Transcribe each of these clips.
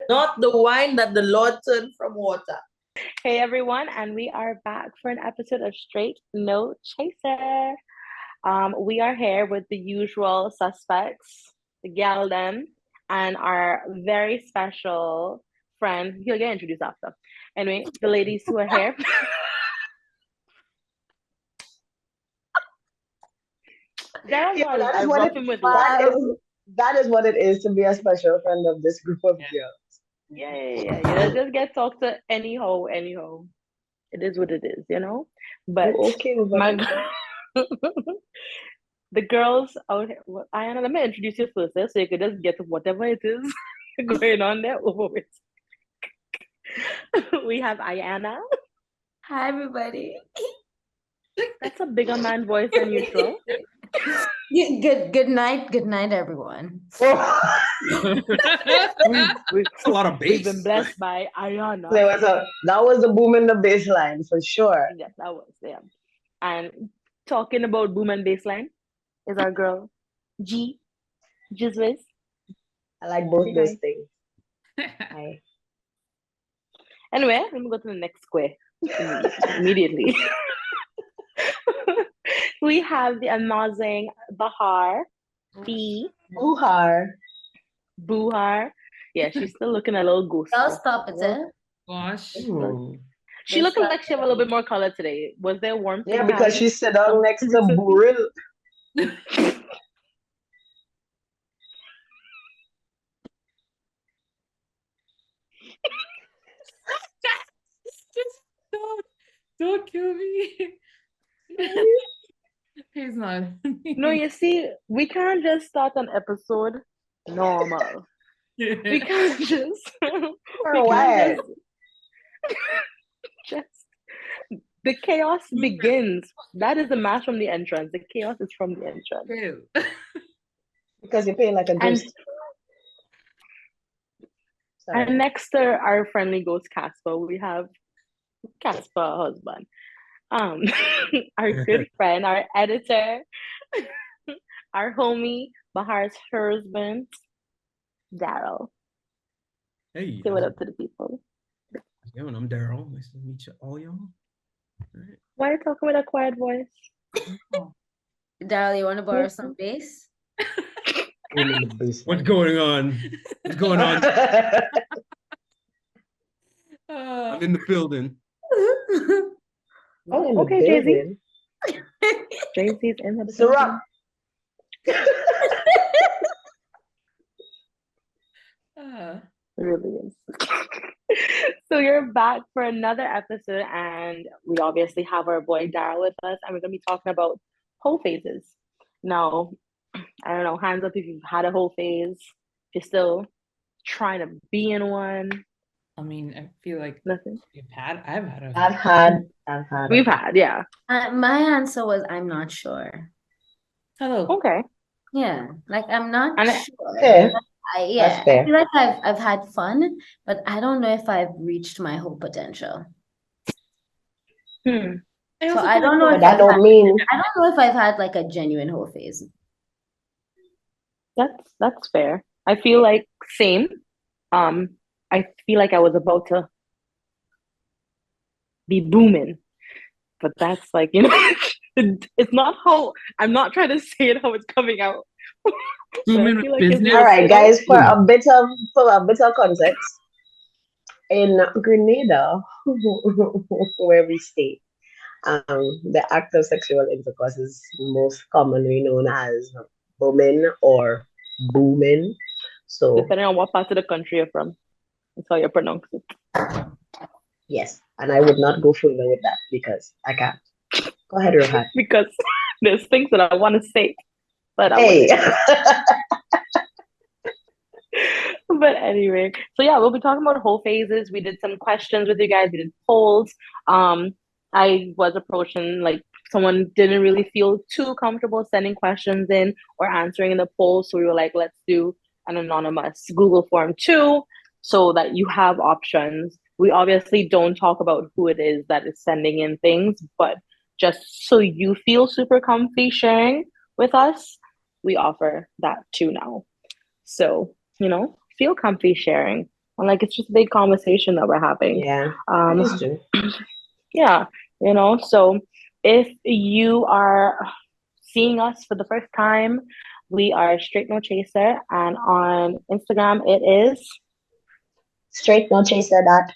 not the wine that the Lord turned from water. Hey everyone, and we are back for an episode of Straight No Chaser. We are here with the usual suspects, the gal them, and our very special friend. He'll get introduced after. Anyway, the ladies who are here. That is what it is to be a special friend of this group of girls. Yeah. You just get talked to anyhow. It is what it is, you know? But okay, the girls out here, Ayana, let me introduce you first, so you could just get to whatever it is going on there over with. We have Ayana. Hi, everybody. That's a bigger man voice than usual. Good night, everyone. That's a lot of bass. We've been blessed by Ayana. That was the boom in the baseline for sure. Yeah, that was, yeah. And talking about boom and baseline is our girl, Jizwiz. I like both those things. Hi. Anyway, let me go to the next square immediately. We have the amazing Bahar. Buhar. Yeah, she's still looking a little ghostly. I'll stop it there. Gosh. She looking like she have a little bit more color today. Was there warmth? Yeah, because she sat down next to Buril. Don't kill me. He's not. No, you see, we can't just start an episode normal. We can't just. Just the chaos begins. That is the match from the entrance. The chaos is from the entrance. Because you're paying like a ghost. And next to our friendly ghost Casper, we have Casper husband. Our good friend, our editor, our homie, Bahar's husband, Daryl. Hey. Say what up to the people. Yo, and I'm Daryl. Nice to meet you all, y'all. Right. Why are you talking with a quiet voice? Daryl, you want to borrow some bass? What's going on? What's going on? I'm in the building. Okay, Jay-Z. Jay-Z's in the building. Really is. So you're back for another episode, and we obviously have our boy Daryl with us, and we're gonna be talking about whole phases. Now, I don't know, hands up if you've had a whole phase, if you're still trying to be in one. I mean, I feel like nothing. I've had. We've had, yeah. My answer was I'm not sure. Hello. Okay. Yeah, like I'm not sure. Okay. I feel like I've had fun, but I don't know if I've reached my whole potential. So I don't know if I don't know if I've had like a genuine whole phase. That's fair. I feel like same. I feel like I was about to be booming, but that's like, you know, it's not how, I'm not trying to say it how it's coming out. Booming business. All right, guys, for a bit of context, in Grenada, where we stay, the act of sexual intercourse is most commonly known as booming or booming. So depending on what part of the country you're from, that's how you pronounce it. Yes, and I would not go further with that because I can't. Go ahead, Rohan. Because there's things that I want to say, but But anyway, so yeah, we'll be talking about whole phases. We did some questions with you guys. We did polls. I was approaching, like, someone didn't really feel too comfortable sending questions in or answering in the poll, so we were like, let's do an anonymous Google form too, so that you have options. We obviously don't talk about who it is that is sending in things, but just so you feel super comfy sharing with us, we offer that too now. So, you know, feel comfy sharing. And like it's just a big conversation that we're having. Yeah, Um, that's true. yeah, so if you are seeing us for the first time, we are Straight No Chaser, and on Instagram it is Straight no chaser that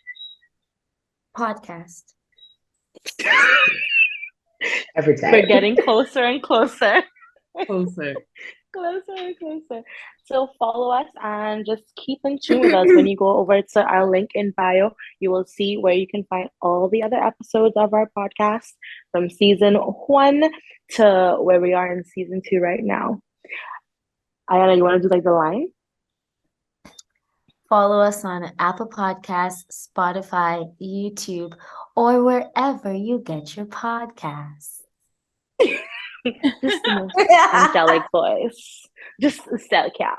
Podcast. every time. we're getting closer and closer. Closer. Closer and closer. So follow us and just keep in tune with us. When you go over to our link in bio, you will see where you can find all the other episodes of our podcast from season 1 to where we are in season 2 right now. Ayana, you want to do like the line? Follow us on Apple Podcasts, Spotify, YouTube, or wherever you get your podcasts. Just the most angelic voice. Just sell cat.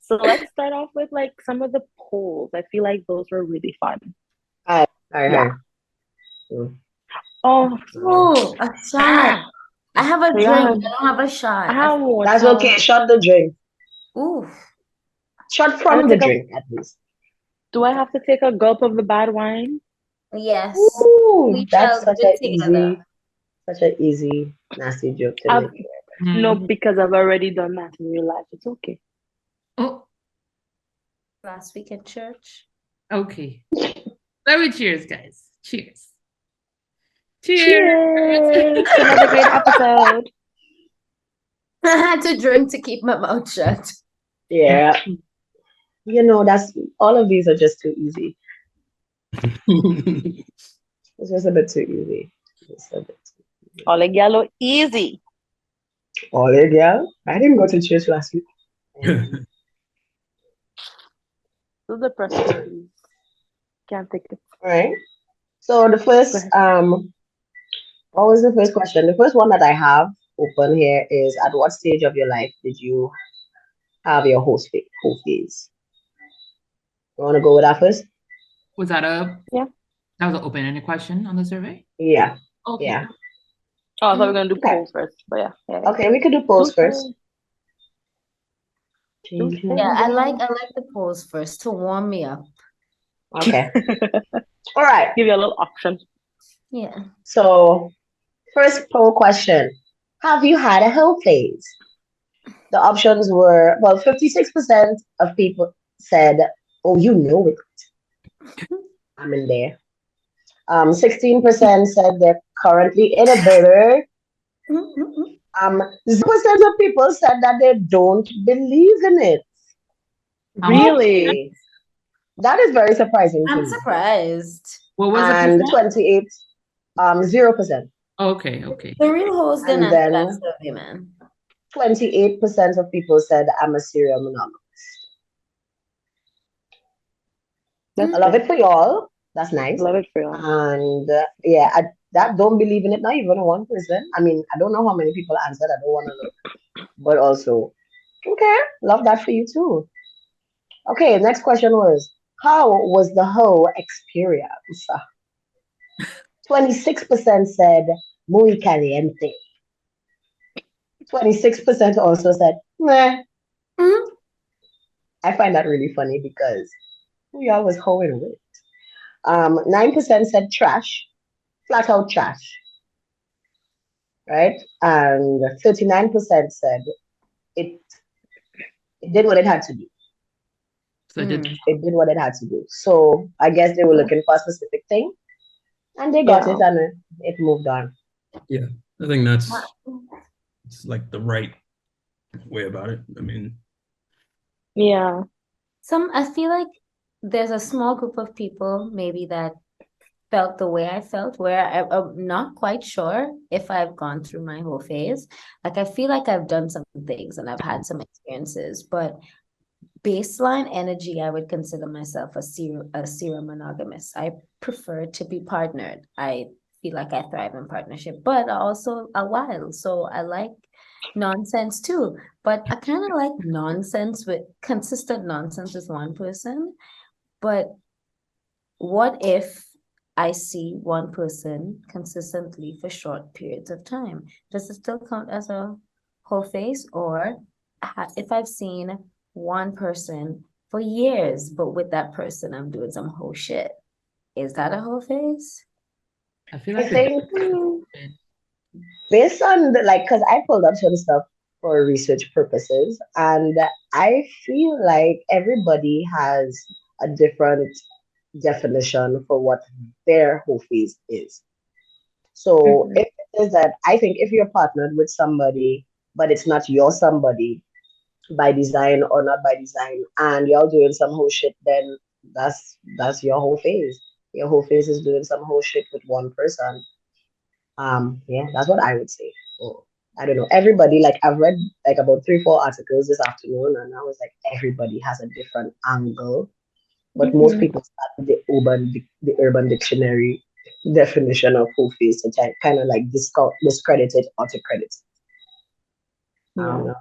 So let's start off with like some of the polls. I feel like those were really fun. All Yeah. right. Oh, Oh, a shot. I have a drink. Yeah. I don't have a shot. I have water. That's okay. Shot the drink. Ooh. Shot from the drink, at least. Do I have to take a gulp of the bad wine? Yes. Ooh, We that's shall such do an together. easy, nasty joke to make. No, because I've already done that in real life. It's okay. Oh, Last week at church. okay. Let me cheers, guys. Cheers. Cheers! Another great episode. I had to drink to keep my mouth shut. Yeah. That's all of these are just too easy. It's just a bit too easy. Ole yellow easy. Ole, girl. I didn't go to church last week. This is the prestige. Can't take it. All right. So the first, what was the first question? The first one that I have open here is, at what stage of your life did you have your whole phase? You want to go with that first? Was that a Yeah? That was an open-ended question on the survey? Yeah. Okay. Yeah. Oh, I thought we were gonna do Okay. polls first, but yeah. Okay, we could do polls first. Yeah, I like the polls first to warm me up. Okay. All right. Give you a little option. Yeah. So, first poll question: have you had a whole phase? The options were, well, 56% of people said, "Oh, you know it. I'm in there." 16% said they're currently in it, baby. 0% of people said that they don't believe in it. Really? Okay. That is very surprising to I'm me. surprised. What was And the 28, 0%. Okay. The real host didn't And answer then that survey, man. 28% of people said, I'm a serial monogamist. I love it for y'all. That's nice. Love it for you. And yeah, I don't believe in it, not even one person. I mean, I don't know how many people answered. I don't want to look. But also, okay, love that for you too. Okay, next question was, how was the whole experience? 26% said, muy caliente. 26% also said, meh. I find that really funny because we always hoeing with. 9% said trash, flat out trash, right? And 39% said it did what it had to do. So it did. It did what it had to do. So I guess they were looking for a specific thing, and they got it, and it moved on. Yeah, I think it's like the right way about it. I mean, yeah. I feel like there's a small group of people maybe that felt the way I felt, where I'm not quite sure if I've gone through my whole phase. Like, I feel like I've done some things and I've had some experiences, but baseline energy, I would consider myself a serial monogamist. I prefer to be partnered. I feel like I thrive in partnership, but also a while. So I like nonsense too, but I kind of like nonsense with consistent nonsense with one person. But what if I see one person consistently for short periods of time? Does it still count as a whole phase? Or if I've seen one person for years, but with that person, I'm doing some whole shit. Is that a whole phase? I feel I like think based on because I pulled up some stuff for research purposes, and I feel like everybody has a different definition for what their whole phase is. So if it is that, I think if you're partnered with somebody, but it's not your somebody by design or not by design, and y'all doing some whole shit, then that's your whole phase. Your whole phase is doing some whole shit with one person. Yeah, that's what I would say. Oh, I don't know. Everybody, like I've read like about 3, 4 articles this afternoon, and I was like, everybody has a different angle, but most people start with the Urban Dictionary definition of who face to kind of like discredit it or to credit it. I don't know.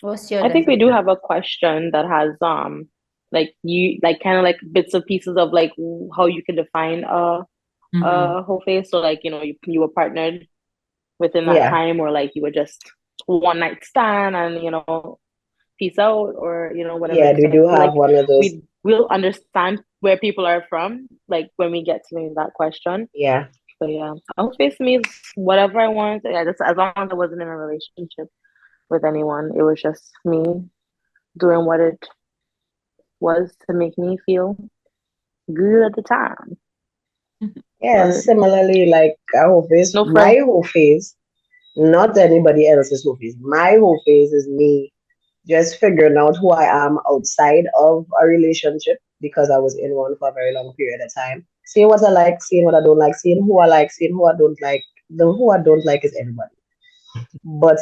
What's your I think we do definition? have a question that has like you like kind of like bits and pieces of like how you can define a whole face. So like you were partnered within that Yeah, time, or like you were just one night stand and peace out, or whatever. yeah, So we I do feel have like one of those. we'll understand where people are from like when we get to that question. Yeah, So yeah, whole face to me is whatever I want. Yeah, just as long as I wasn't in a relationship with anyone, it was just me doing what it was to make me feel good at the time. yeah. But Similarly, like our whole face, no my friends. whole face, not anybody else's whole face. My whole face is me just figuring out who I am outside of a relationship because I was in one for a very long period of time. Seeing what I like, seeing what I don't like, seeing who I don't like. The who I don't like is everybody. But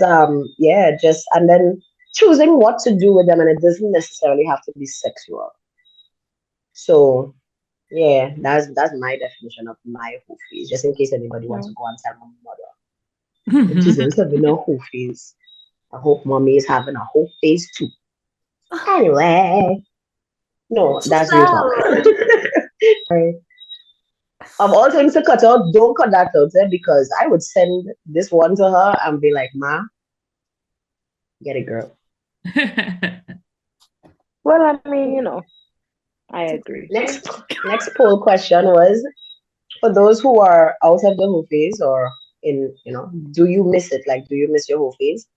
yeah, just and then choosing what to do with them, and it doesn't necessarily have to be sexual. So yeah, that's my definition of my whole face. Just in case anybody wants to go and tell my mother, it is also having a whole face. I hope mommy is having a whole face too. Anyway, no, that's real talk. Sorry. Of all things to cut out, don't cut that out there because I would send this one to her and be like, "Ma, get it, girl." Well, I mean, I agree. Next poll question was for those who are out of the whole phase or do you miss it? Like, do you miss your whole phase?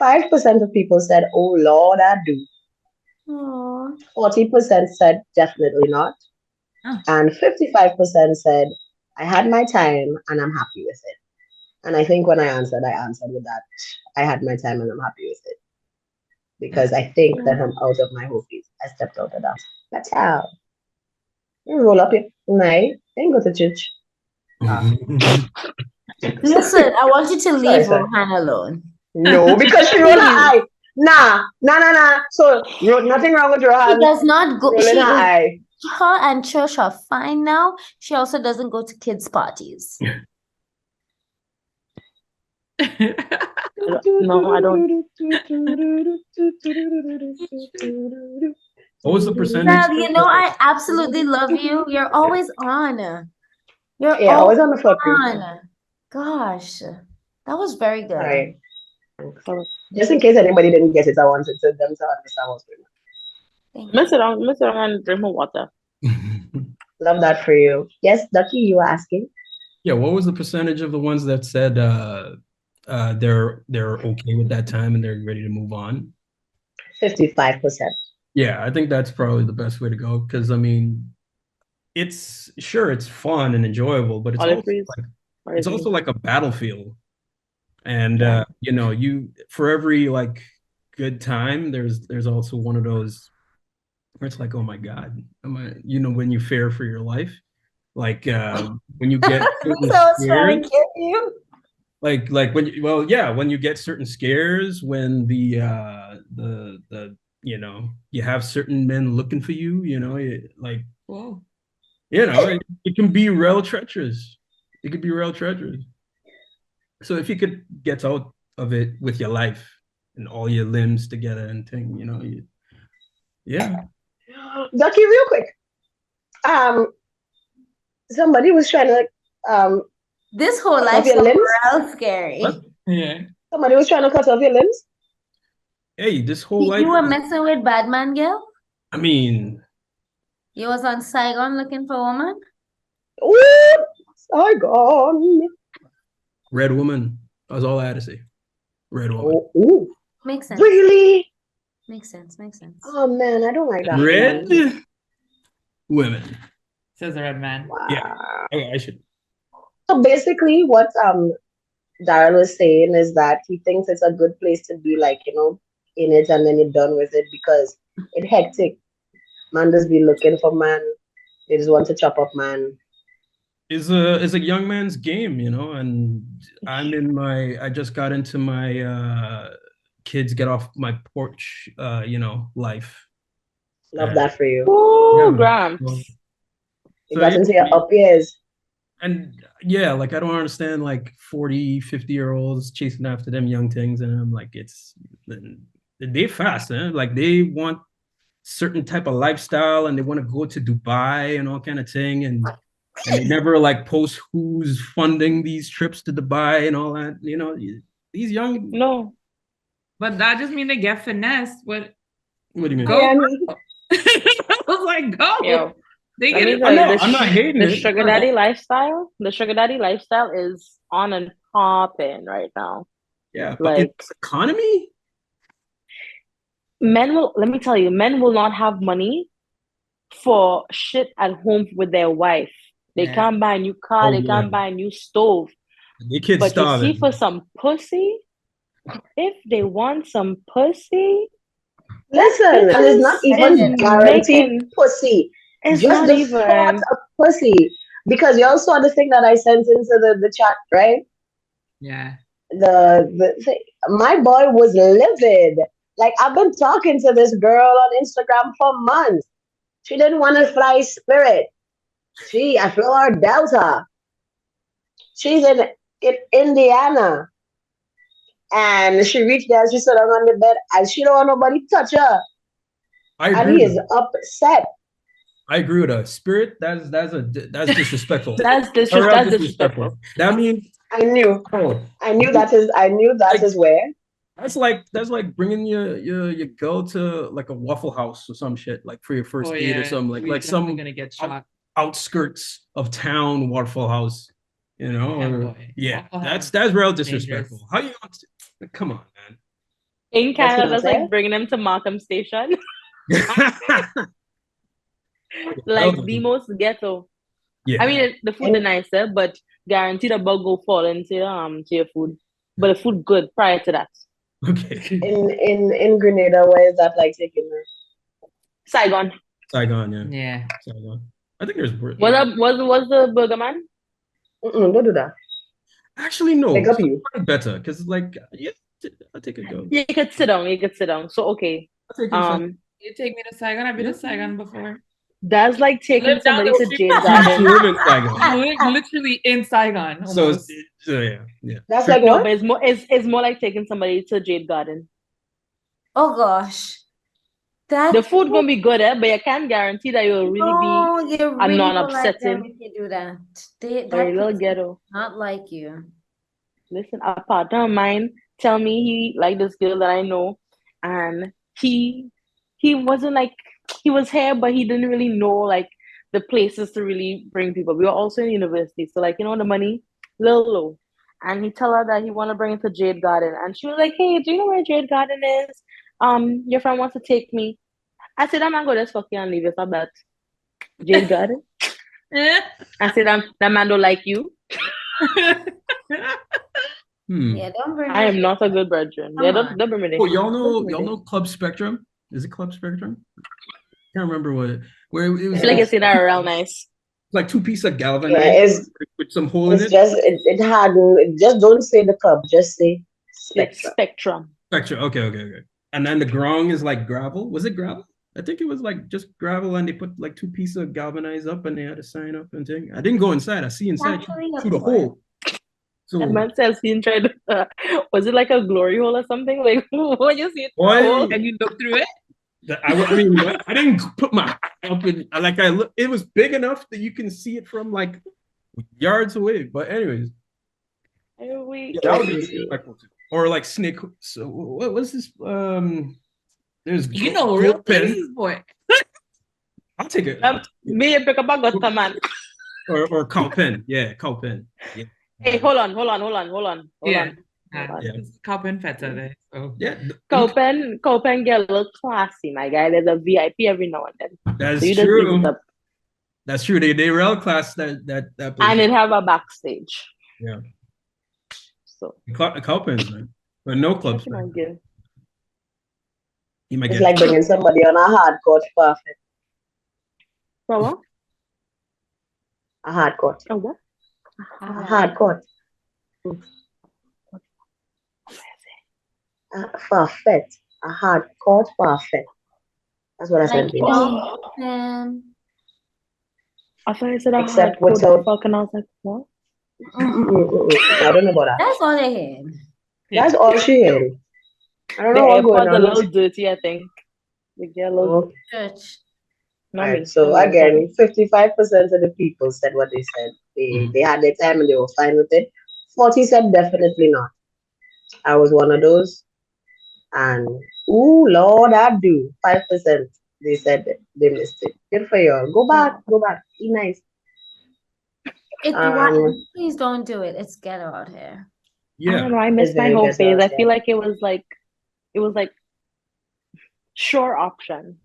5% of people said, "Oh Lord, I do." Aww. 40% said definitely not. And 55% said, "I had my time and I'm happy with it." And I think when I answered with that. I had my time and I'm happy with it. Because I think that I'm out of my whole phase. I stepped out of that. That's how. You roll up your night and go to church. Listen, I want you to leave Sorry. Rohan alone. No, because she rolled her eye. Nah. So nothing wrong with Rohan. She does not go. Rolling her eye. Her and Church are fine now. She also doesn't go to kids' parties. No, I don't. What was the percentage? Now, I absolutely love you. You're always on. You're always always on the foot. on. Gosh, that was very good. Sorry. Just in case anybody didn't get it, I wanted them to understand what's going on. Miss it and drink more water. Love that for you. Yes, Ducky, you were asking. Yeah, what was the percentage of the ones that said they're okay with that time and they're ready to move on? 55%. Yeah, I think that's probably the best way to go because I mean, it's fun and enjoyable, but it's also like a battlefield. And you for every like good time, there's also one of those where it's like, oh my God, when you fear for your life, like when you get certain scares, like when you get certain scares, when the you have certain men looking for you, it can be real treacherous. It could be real treacherous. So if you could get out of it with your life and all your limbs together and thing, yeah. Ducky, real quick. Somebody was trying to this whole cut life off your limbs. Real scary. What? Yeah. Somebody was trying to cut off your limbs. Hey, this whole life. You were messing with Badman girl? I mean, you was on Saigon looking for a woman? Ooh, Saigon. red woman. That's all I had to say. Red woman. Oh, ooh. Makes sense. Really? Makes sense. Oh man, I don't like that. Red women. Says the red man. Wow. Yeah, I should. So basically, what Daryl was saying is that he thinks it's a good place to be, like, in it, and then you're done with it because it's hectic. Man just be looking for man. They just want to chop up man. Is a young man's game, and I just got into my kids get off my porch life. Love that for you. Oh, Yeah. Gramps. You got into your up years. And yeah, like I don't understand like 40, 50-year-olds chasing after them young things. And I'm like, they fast, eh? Like they want certain type of lifestyle and they want to go to Dubai and all kind of thing. And they never like post who's funding these trips to Dubai and all that. These young. No. But that just means they get finessed. What do you mean? Go. I was like, go. Yo. They get it. I'm not hating the it. Sugar daddy lifestyle. The sugar daddy lifestyle is on and popping right now. Yeah, but like it's economy. Let me tell you, men will not have money for shit at home with their wife. They can't buy a new car. They can't buy a new stove. Your kids starving. You see, for some pussy, if they want some pussy, listen, and it's not even guaranteed pussy. It's just not the even thought of pussy. Because you all saw the thing that I sent into the chat, right? Yeah. The thing. My boy was livid. Like, I've been talking to this girl on Instagram for months. She didn't want to fly Spirit. I flew her Delta. She's in Indiana. And she reached there, she sat down on the bed, and she don't want nobody touch her. And he is upset. I agree with her. Spirit, that's disrespectful. That's disrespectful. That means I knew that is where. That's like bringing your girl to like a Waffle House or some shit, like for your first date or something, like some gonna get shot. Outskirts of town Waffle House, Yeah, that's real disrespectful. Dangerous. How you want to, come on, man. In Canada, that's like bringing them to Markham Station. Like the most ghetto. Yeah. I mean, the food is nicer, but guaranteed a bug will fall into your food. But the food good prior to that. Okay. In Grenada, where is that like taking her? Saigon, yeah. Yeah. Saigon. I think there's. Was the burger man? Don't do that. Actually, no. Pick up you. Better, because like I'll take a go. You could sit down. So okay. You take me to Saigon. I've been to Saigon before. That's like taking somebody to Jade Garden. Literally in Saigon. So yeah. That's like what? But it's more like taking somebody to Jade Garden. Oh gosh. The food gonna be good, but I can't guarantee that you'll really be a non-upsetting. Like if you do that. They're a little ghetto. Not like you. Listen, a partner of mine tell me he liked this girl that I know, and he wasn't like, he was here, but he didn't really know like the places to really bring people. We were also in university, so like, the money little low. And he tell her that he want to bring it to Jade Garden, and she was like, "Hey, do you know where Jade Garden is? Your friend wants to take me." I said, "I'm not going to fuck you and leave it about Jade Garden." I said, "That man don't like you." Yeah, don't bring I am not a good brethren. Yeah, don't bring me. Oh, y'all know Club Spectrum? Is it Club Spectrum? I can't remember where it was. I feel like it's in our real nice. Like 2 pieces of galvanized with some hole in it. It had. Just don't say the club. Just say Spectrum. Spectrum. Okay. And then the ground is like gravel. Was it gravel? I think it was like just gravel, and they put like 2 pieces of galvanized up, and they had to sign up and thing. I didn't go inside. I see inside through the hole. So that man says he tried. Was it like a glory hole or something? Like when you see it hole and you look through it. I didn't put my eye up in. Like I look, it was big enough that you can see it from like yards away. But anyways, that would be disrespectful too. Or like snake. So what was this? There's real places, boy. I'll take it. Me pick up a gutter, man. Or Cowpen. Yeah, Cowpen. Yeah. Hey, hold on. Yeah. Cowpen better there. So yeah, Cowpen get a little classy, my guy. There's a VIP every now and then. That's so you true. Just leave it up. That's true. They real class that place. And it have a backstage. Yeah. So Cowpens, man. But no clubs. It's like bringing somebody on a hard court perfect. For what? A hard court. A what? A hard court. Perfect. A hard court perfect. That's what I said. I thought I said except without fucking. I was like, what? I don't know about that. That's all they heard. That's all she heard. I don't know what's going on. A little dirty, I think. The yellow church. Right. So again, 55% of the people said what they said. They had their time and they were fine with it. 40 said definitely not. I was one of those. And ooh, Lord, I do. 5% they said they missed it. Good for y'all. Go back. Be nice. Please don't do it. It's ghetto out here. Yeah. I don't know. I missed my whole phase. I feel like it was like sure options.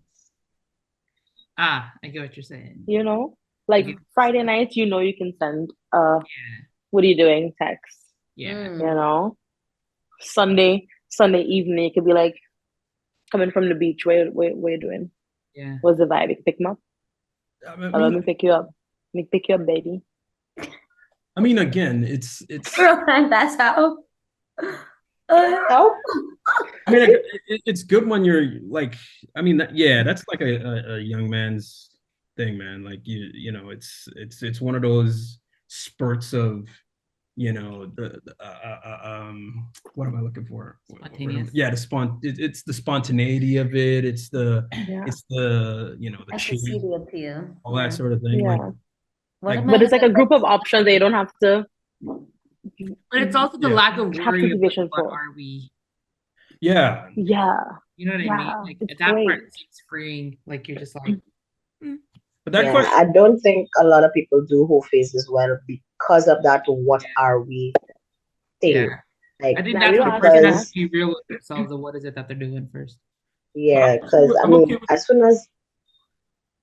I get what you're saying. You know? Like Friday nights, you can send what are you doing text. Yeah. You know? Sunday evening, it could be like coming from the beach. What you doing? Yeah. What's the vibe? You can pick them up. Let me pick you up. Let me pick you up, baby. I mean, again, it's that's how. How? I mean, it's good when you're like, I mean, that's like a young man's thing, man. Like you know, it's one of those spurts of, you know, what am I looking for? Spontaneous. Yeah, it's the spontaneity of it. It's the you know, the cheese, appeal, all that sort of thing. Yeah. But it's like a group of options that you don't have to. But it's also the lack of worry of what are we. Yeah. Yeah. You know what I mean? Like at that part, it seems freeing. Like you're just like. But that question, I don't think a lot of people do whole phases well because of that. What are we thing? Yeah. Like, I think that's what the person has to be real with themselves of what is it that they're doing first. Yeah, because I mean, as soon as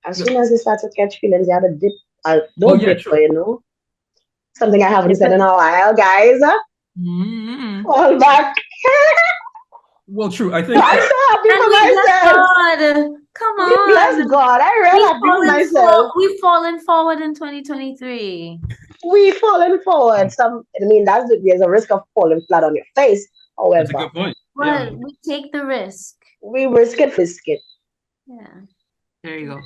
they start to catch feelings, you have to dip. Don't dip, sure. you know. Something I haven't said in a while, guys. Fall back. Well, true. I think I'm so happy for myself. Come on. Bless God. I'm really happy for myself. We've fallen forward in 2023. We fallen forward. There's a risk of falling flat on your face. However, that's a good point. Well, we take the risk. We risk it. Yeah. There you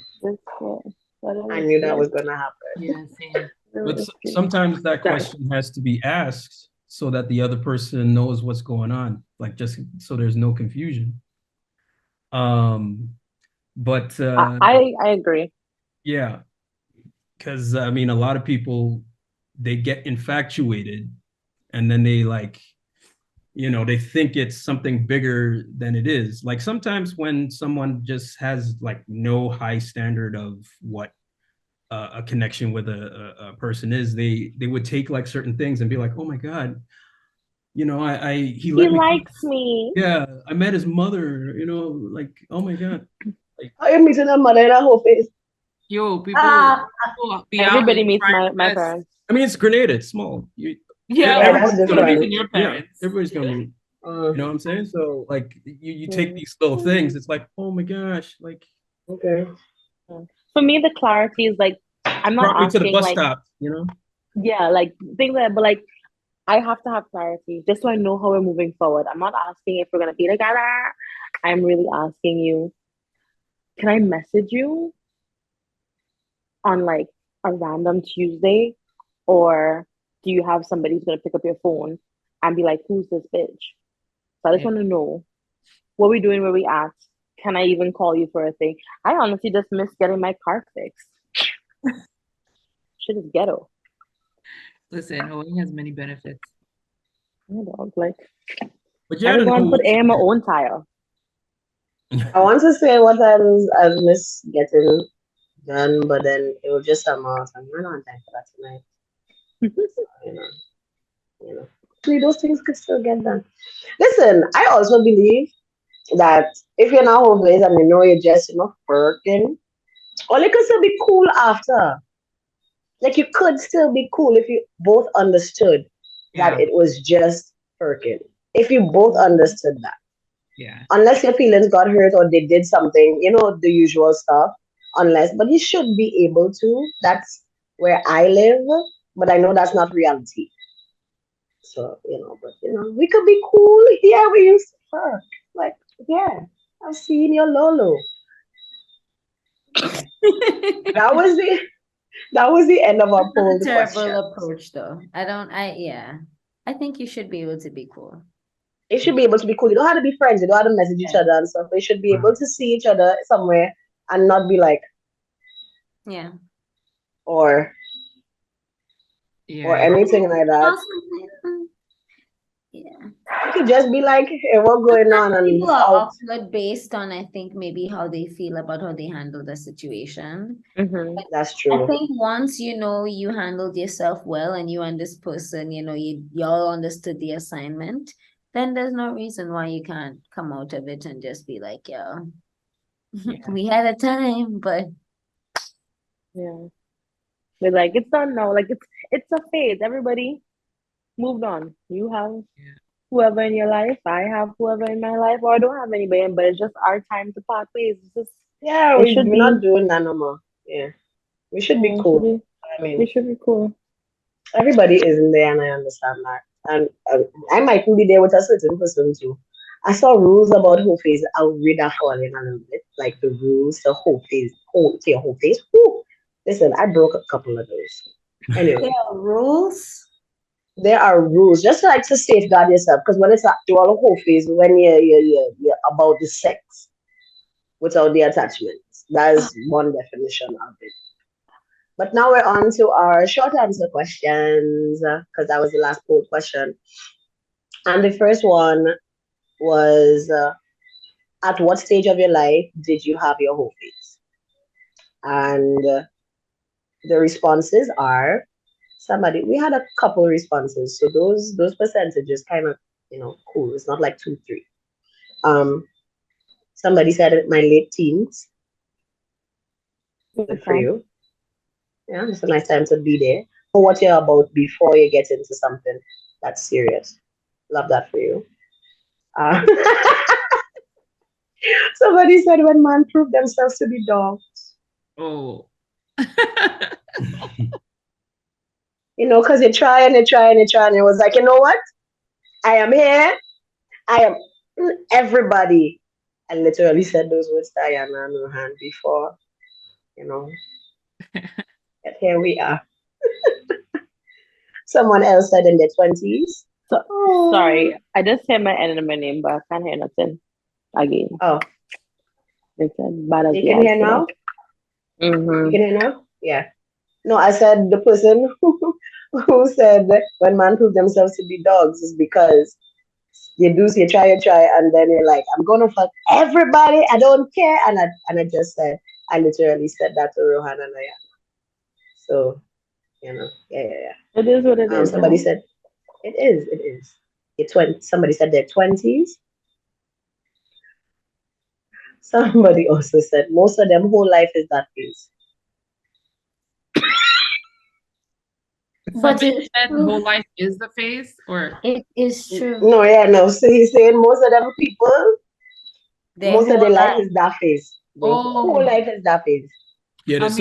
go. I knew that was gonna happen. Yeah, same. But sometimes that question has to be asked so that the other person knows what's going on, like just so there's no confusion. But I agree. Yeah, because I mean, a lot of people, they get infatuated, and then they like, you know, they think it's something bigger than it is. Like sometimes when someone just has like no high standard of what a connection with a person is, they would take like certain things and be like, oh my God, you know, he likes me. Yeah, I met his mother, you know, like, oh my God. Like, I am meeting a mother in a whole face. Yo, people everybody meets my parents. I mean, it's Grenada, it's small. Everybody's gonna meet your parents. Yeah, everybody's gonna meet. You know what I'm saying? So like you take these little things, it's like, oh my gosh, like okay. For me, the clarity is like I'm not asking to the bus like stop, you know? Yeah, like things like that, but like I have to have clarity just so I know how we're moving forward. I'm not asking if we're gonna be together. I'm really asking you, can I message you on like a random Tuesday, or do you have somebody who's gonna pick up your phone and be like, who's this bitch? So I just want to know what we doing, where we at. Can I even call you for a thing? I honestly just miss getting my car fixed. Shit is ghetto. Listen, owing has many benefits. Like, but yeah, I just want to put air in my own tire. I want to say what I miss getting done, but then it was just summer, so I'm not on time for that tonight. So, actually, those things could still get done. Listen, I also believe that if you're not homeless and you know you're just, working, or it could still be cool after. Like you could still be cool if you both understood that it was just working. If you both understood that. Yeah. Unless your feelings got hurt or they did something, the usual stuff. But you should be able to. That's where I live, but I know that's not reality. So, we could be cool. Yeah, we used to fuck. Like, yeah, I've seen your Lolo. Yeah. that was the end of our poll That's a terrible question. approach, though. I think you should be able to be cool. It should be able to be cool. You don't have to be friends. You don't have to message each other and stuff. They should be able to see each other somewhere and not be like, yeah, or anything like that. Yeah. You could just be like, hey, what's going on? And people are awkward based on, I think, maybe how they feel about how they handle the situation. That's true. I think once you handled yourself well and you and this person, y'all understood the assignment, then there's no reason why you can't come out of it and just be like, yo, we had a time, but yeah. But like it's done now. Like it's a phase. Everybody moved on. You have whoever in your life. I have whoever in my life, or I don't have anybody. But it's just our time to part ways. We're not doing that no more. Yeah, we should be cool. We should be cool. Everybody isn't there, and I understand that. And I might be there with a certain person too. I saw rules about whole face. I'll read that for in a little bit. Like the rules, the whole face, whole face. Whew. Listen, I broke a couple of those. Anyway, there are rules. There are rules, just like to safeguard yourself. Because when it's actual whole face, when you're about the sex without the attachments, that is one definition of it. But now we're on to our short answer questions because that was the last poll question. And the first one was at what stage of your life did you have your whole face? And the responses are we had a couple responses. So those percentages kind of, cool. It's not like 2-3. Somebody said my late teens. Good for you. Yeah, it's a nice time to be there for what you're about before you get into something that's serious. Love that for you. Somebody said when man prove themselves to be dogs. Oh. Because you try and you try and you try and it was like, you know what? I am here. I am everybody. I literally said those words to Diana and Rohan before, But here we are. Someone else said in their 20s. Sorry, I just hear my end of my name, but I can't hear nothing again. Oh. It's bad as you can hear now? You can hear now? Yeah. No, I said the person who said when man prove themselves to be dogs is because you try, and then you're like, I'm gonna fuck everybody, I don't care. And I just said, I literally said that to Rohan and Ayana. So, yeah. It is what it is. Somebody said, it is. Somebody said their 20s. Somebody also said most of them whole life is that phase. But it said whole life is the phase, or it is true. No. So he's saying most of them people, most of their life is that phase. Whole life is that phase. Yeah, that is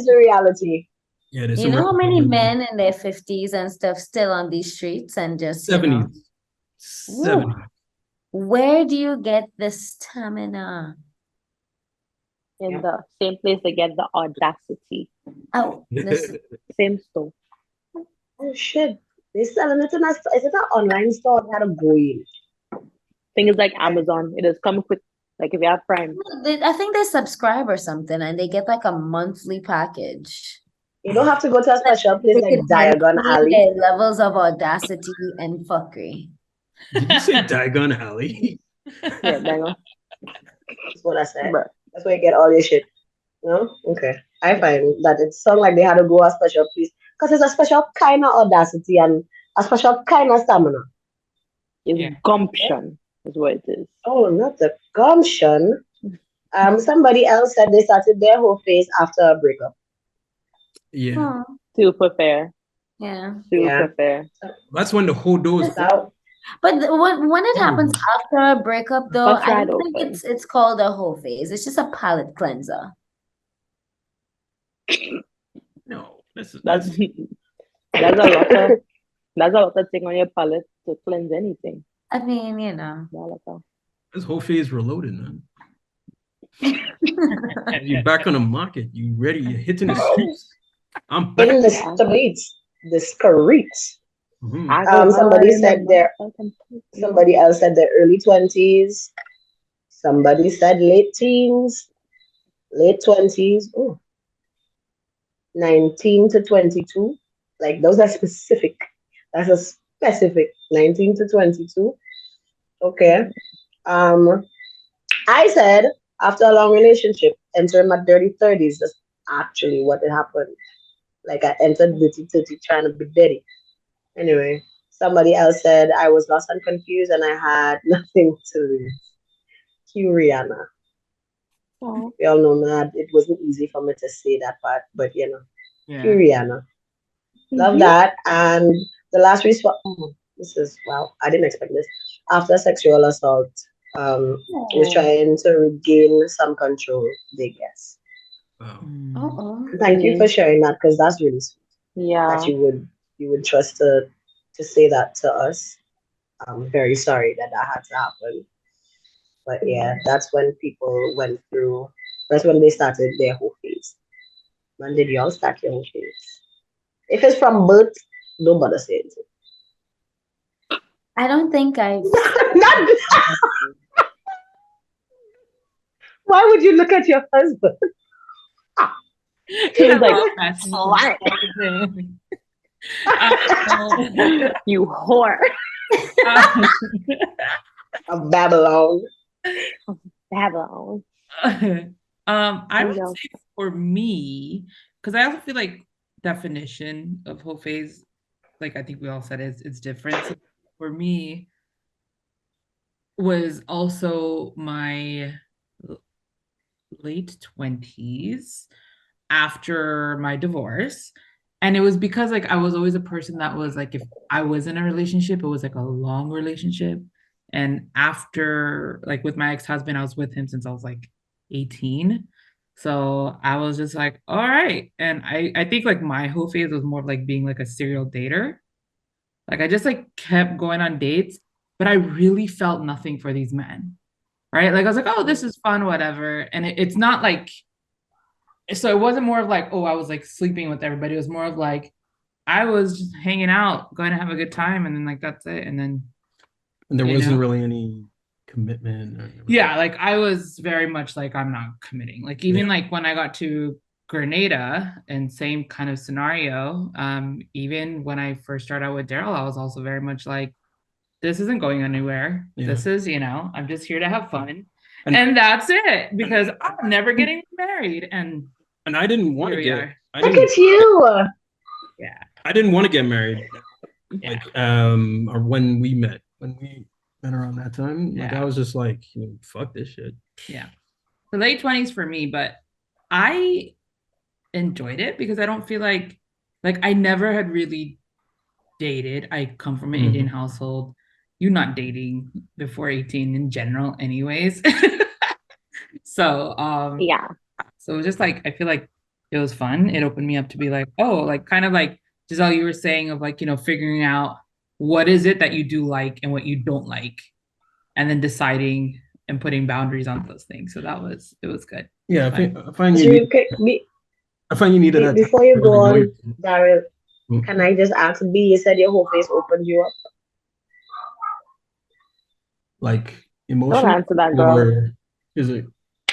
the reality. Yeah, you know how many men in their 50s and stuff still on these streets and just 70s. 70s. Where do you get the stamina? In the same place they get the audacity. Oh, same store. Oh shit! They selling it in is it an online store? How to go in? Thing is like Amazon. It has come quick. Like if you have Prime. I think they subscribe or something, and they get like a monthly package. You don't have to go to a special place like Diagon Alley. Levels of audacity and fuckery. Did you say Diagon Alley? Yeah, Diagon. That's what I said. That's where you get all your shit. No? Okay. I find that it sounds like they had to go a special place because it's a special kind of audacity and a special kind of stamina. It's gumption, is what it is. Oh, not the gumption. Somebody else said they started their whole phase after a breakup. Yeah. Super fair. Yeah. Super fair. That's when the whole door is out. But when it happens after a breakup, though, I don't think it's called a whole phase. It's just a palate cleanser. No, that's a lot of thing on your palate to cleanse anything. I mean, you know. This whole phase reloaded, man. You're back on the market. You ready? You're hitting the streets. I'm back. In the streets. The streets. Somebody said somebody else said their early 20s. Somebody said late teens, late 20s. Oh, 19 to 22. Like those are specific. That's a specific 19 to 22. Okay. I said after a long relationship, entering my dirty 30s. That's actually what it happened. Like I entered dirty 30 trying to be dirty. Anyway, somebody else said I was lost and confused and I had nothing to lose. Cue Rihanna. Oh. We all know that it wasn't easy for me to say that part, but you know, cue Rihanna. Love that. And the last response, this is, wow, I didn't expect this. After sexual assault, was trying to regain some control, they guess. Thank you for sharing that because that's really sweet. Yeah. That you would trust to say that to us. I'm very sorry that had to happen. But yeah, that's when people went through. That's when they started their whole phase. When did y'all start your whole phase? If it's from birth, don't bother saying it. I don't think I've. Why would you look at your husband? He was like, "What? You whore." Of Babylon. Babylon. I would say for me, because I also feel like definition of whole phase, like I think we all said it's different. So for me, was also my late 20s after my divorce. And it was because like I was always a person that was like, if I was in a relationship, it was like a long relationship. And after like with my ex-husband, I was with him since I was like 18. So I was just like, all right. And I think like my whole phase was more of like being like a serial dater. Like I just like kept going on dates, but I really felt nothing for these men. Right. Like I was like, oh, this is fun, whatever. And it's not like, so it wasn't more of like, oh, I was like sleeping with everybody. It was more of like, I was just hanging out, going to have a good time. And then like, that's it. And then. And there wasn't really any commitment. Yeah. Like I was very much like, I'm not committing. Like even like when I got to Grenada and same kind of scenario, even when I first started out with Daryl, I was also very much like, this isn't going anywhere. Yeah. This is, you know, I'm just here to have fun. And that's it, because I'm never getting married. And I didn't want to get. Look at you. Yeah. I didn't want to get married. Like, or when we met around that time, like I was just like, fuck this shit. Yeah. The late 20s for me, but I enjoyed it because I don't feel like I never had really dated. I come from an Indian household. You're not dating before 18 in general anyways. So yeah. So it was just like, I feel like it was fun. It opened me up to be like, oh, like kind of like Giselle, you were saying of like, figuring out what is it that you do like and what you don't like, and then deciding and putting boundaries on those things. So it was good. Yeah, I find you needed that. Before you go on, Daryl, can I just ask B, you said your whole face opened you up? Like emotion? Don't answer that, girl. Or is it?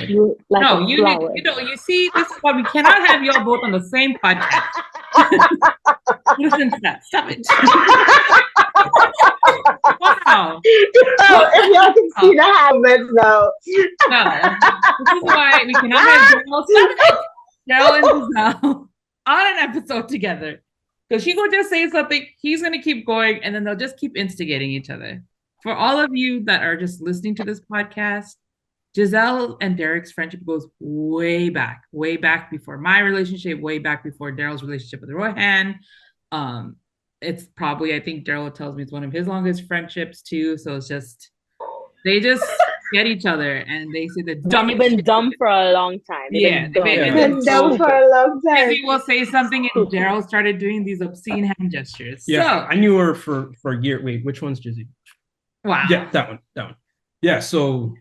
You like no, you see, this is why we cannot have y'all both on the same podcast. Listen to that. Stop it. Wow. If y'all can see the habits now. No. This is why we cannot have Daryl. Stop it. Daryl and Giselle on an episode together. Because she will just say something, he's going to keep going, and then they'll just keep instigating each other. For all of you that are just listening to this podcast, Giselle and Derek's friendship goes way back before my relationship, way back before Daryl's relationship with Rohan. It's probably, I think Daryl tells me it's one of his longest friendships too. So it's just, they just get each other and they say the dumbest. They've been dumb for a long time. They've been dumb for a long time. Izzy will say something and Daryl started doing these obscene hand gestures. Yeah, so, I knew her for a year. Wait, which one's Jizzy? Wow. Yeah, that one. Yeah, so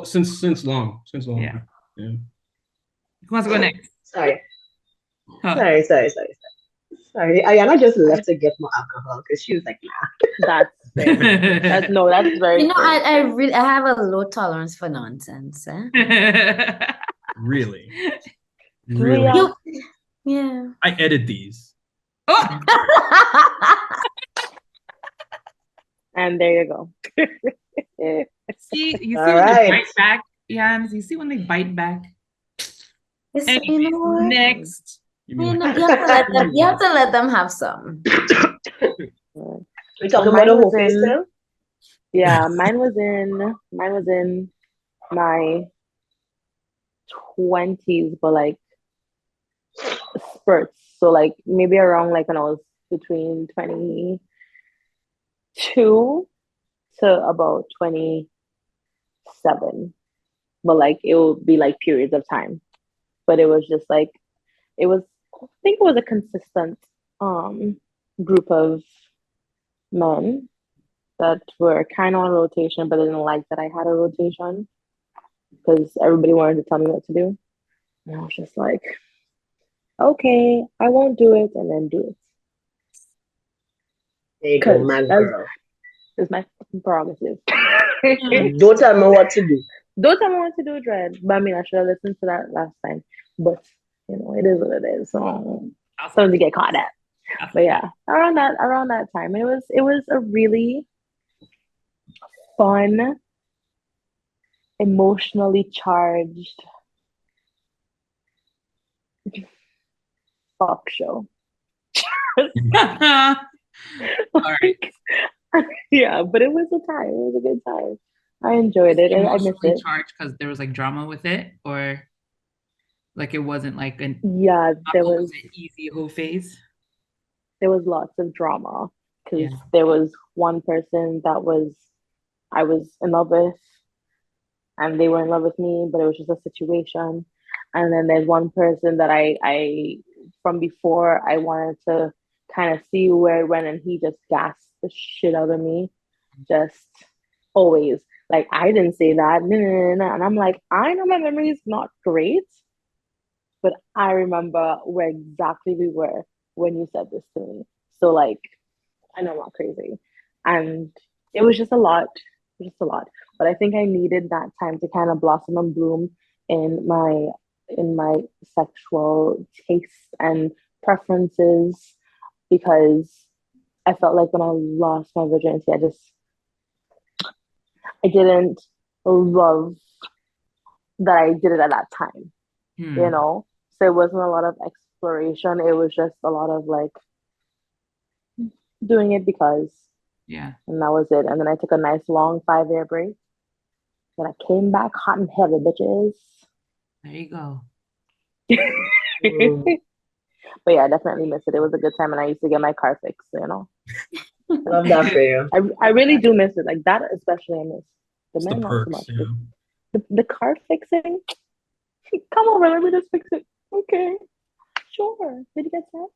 since long. Yeah. Yeah. Who wants to go next? Sorry. Ayana just left to get more alcohol because she was like, nah. That's very. You know, I have a low tolerance for nonsense. Really? Yeah. I edit these. Oh! And there you go. See when they bite back, Jans? You see when they bite back? You know what? Next. You have to let them have some. We talking about the whole face still? Yeah, mine was in my 20s, but like spurts. So like maybe around like when I was between 22 to about 27. But like it would be like periods of time. But it was just like I think it was a consistent group of men that were kind of on rotation, but I didn't like that I had a rotation because everybody wanted to tell me what to do. And I was just like, okay, I won't do it, and then do it. There you go, my girl. It's my prerogative. Don't tell me what to do. Don't tell me what to do, Dread. But I mean, I should have listened to that last time. But you know, it is what it is. So something to get caught at. But yeah, around that time, it was a really fun, emotionally charged fuck show. All right. Yeah, but it was a time. It was a good time. I enjoyed it. I missed it. Charged because there was like drama with it, or like it wasn't like there was an easy whole phase. There was lots of drama because there was one person that I was in love with, and they were in love with me, but it was just a situation. And then there's one person that I from before I wanted to kind of see where it went, and he just gassed the shit out of me, just always. Like, I didn't say that, and I'm like, I know my memory is not great, but I remember where exactly we were when you said this to me. So like, I know I'm not crazy, and it was just a lot. But I think I needed that time to kind of blossom and bloom in my sexual tastes and preferences, because I felt like when I lost my virginity, I didn't love that I did it at that time, you know? So it wasn't a lot of exploration. It was just a lot of like doing it because. Yeah. And that was it. And then I took a nice long 5-year break. Then I came back hot and heavy, bitches. There you go. But yeah, I definitely miss it. It was a good time, and I used to get my car fixed, you know? Love that for you. I really do miss it. Like that especially I miss. The men not so much. Yeah. The car fixing? Come over, let me just fix it. Okay. Sure. Did you get sex?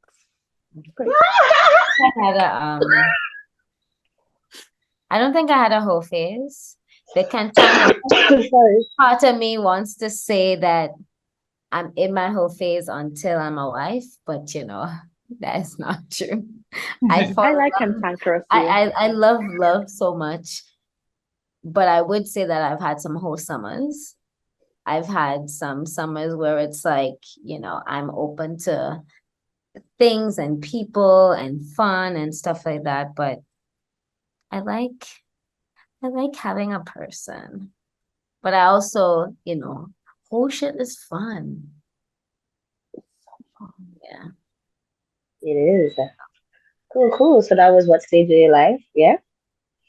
Great. I don't think I had a whole phase. They can part of me wants to say that I'm in my whole phase until I'm a wife, but you know, that is not true. I like cantankerous. I love so much, but I would say that I've had some whole summers. I've had some summers where it's like, you know, I'm open to things and people and fun and stuff like that. But I like having a person. But I also, whole shit is fun. Yeah. It is. Cool. So that was what stage of your life? Yeah.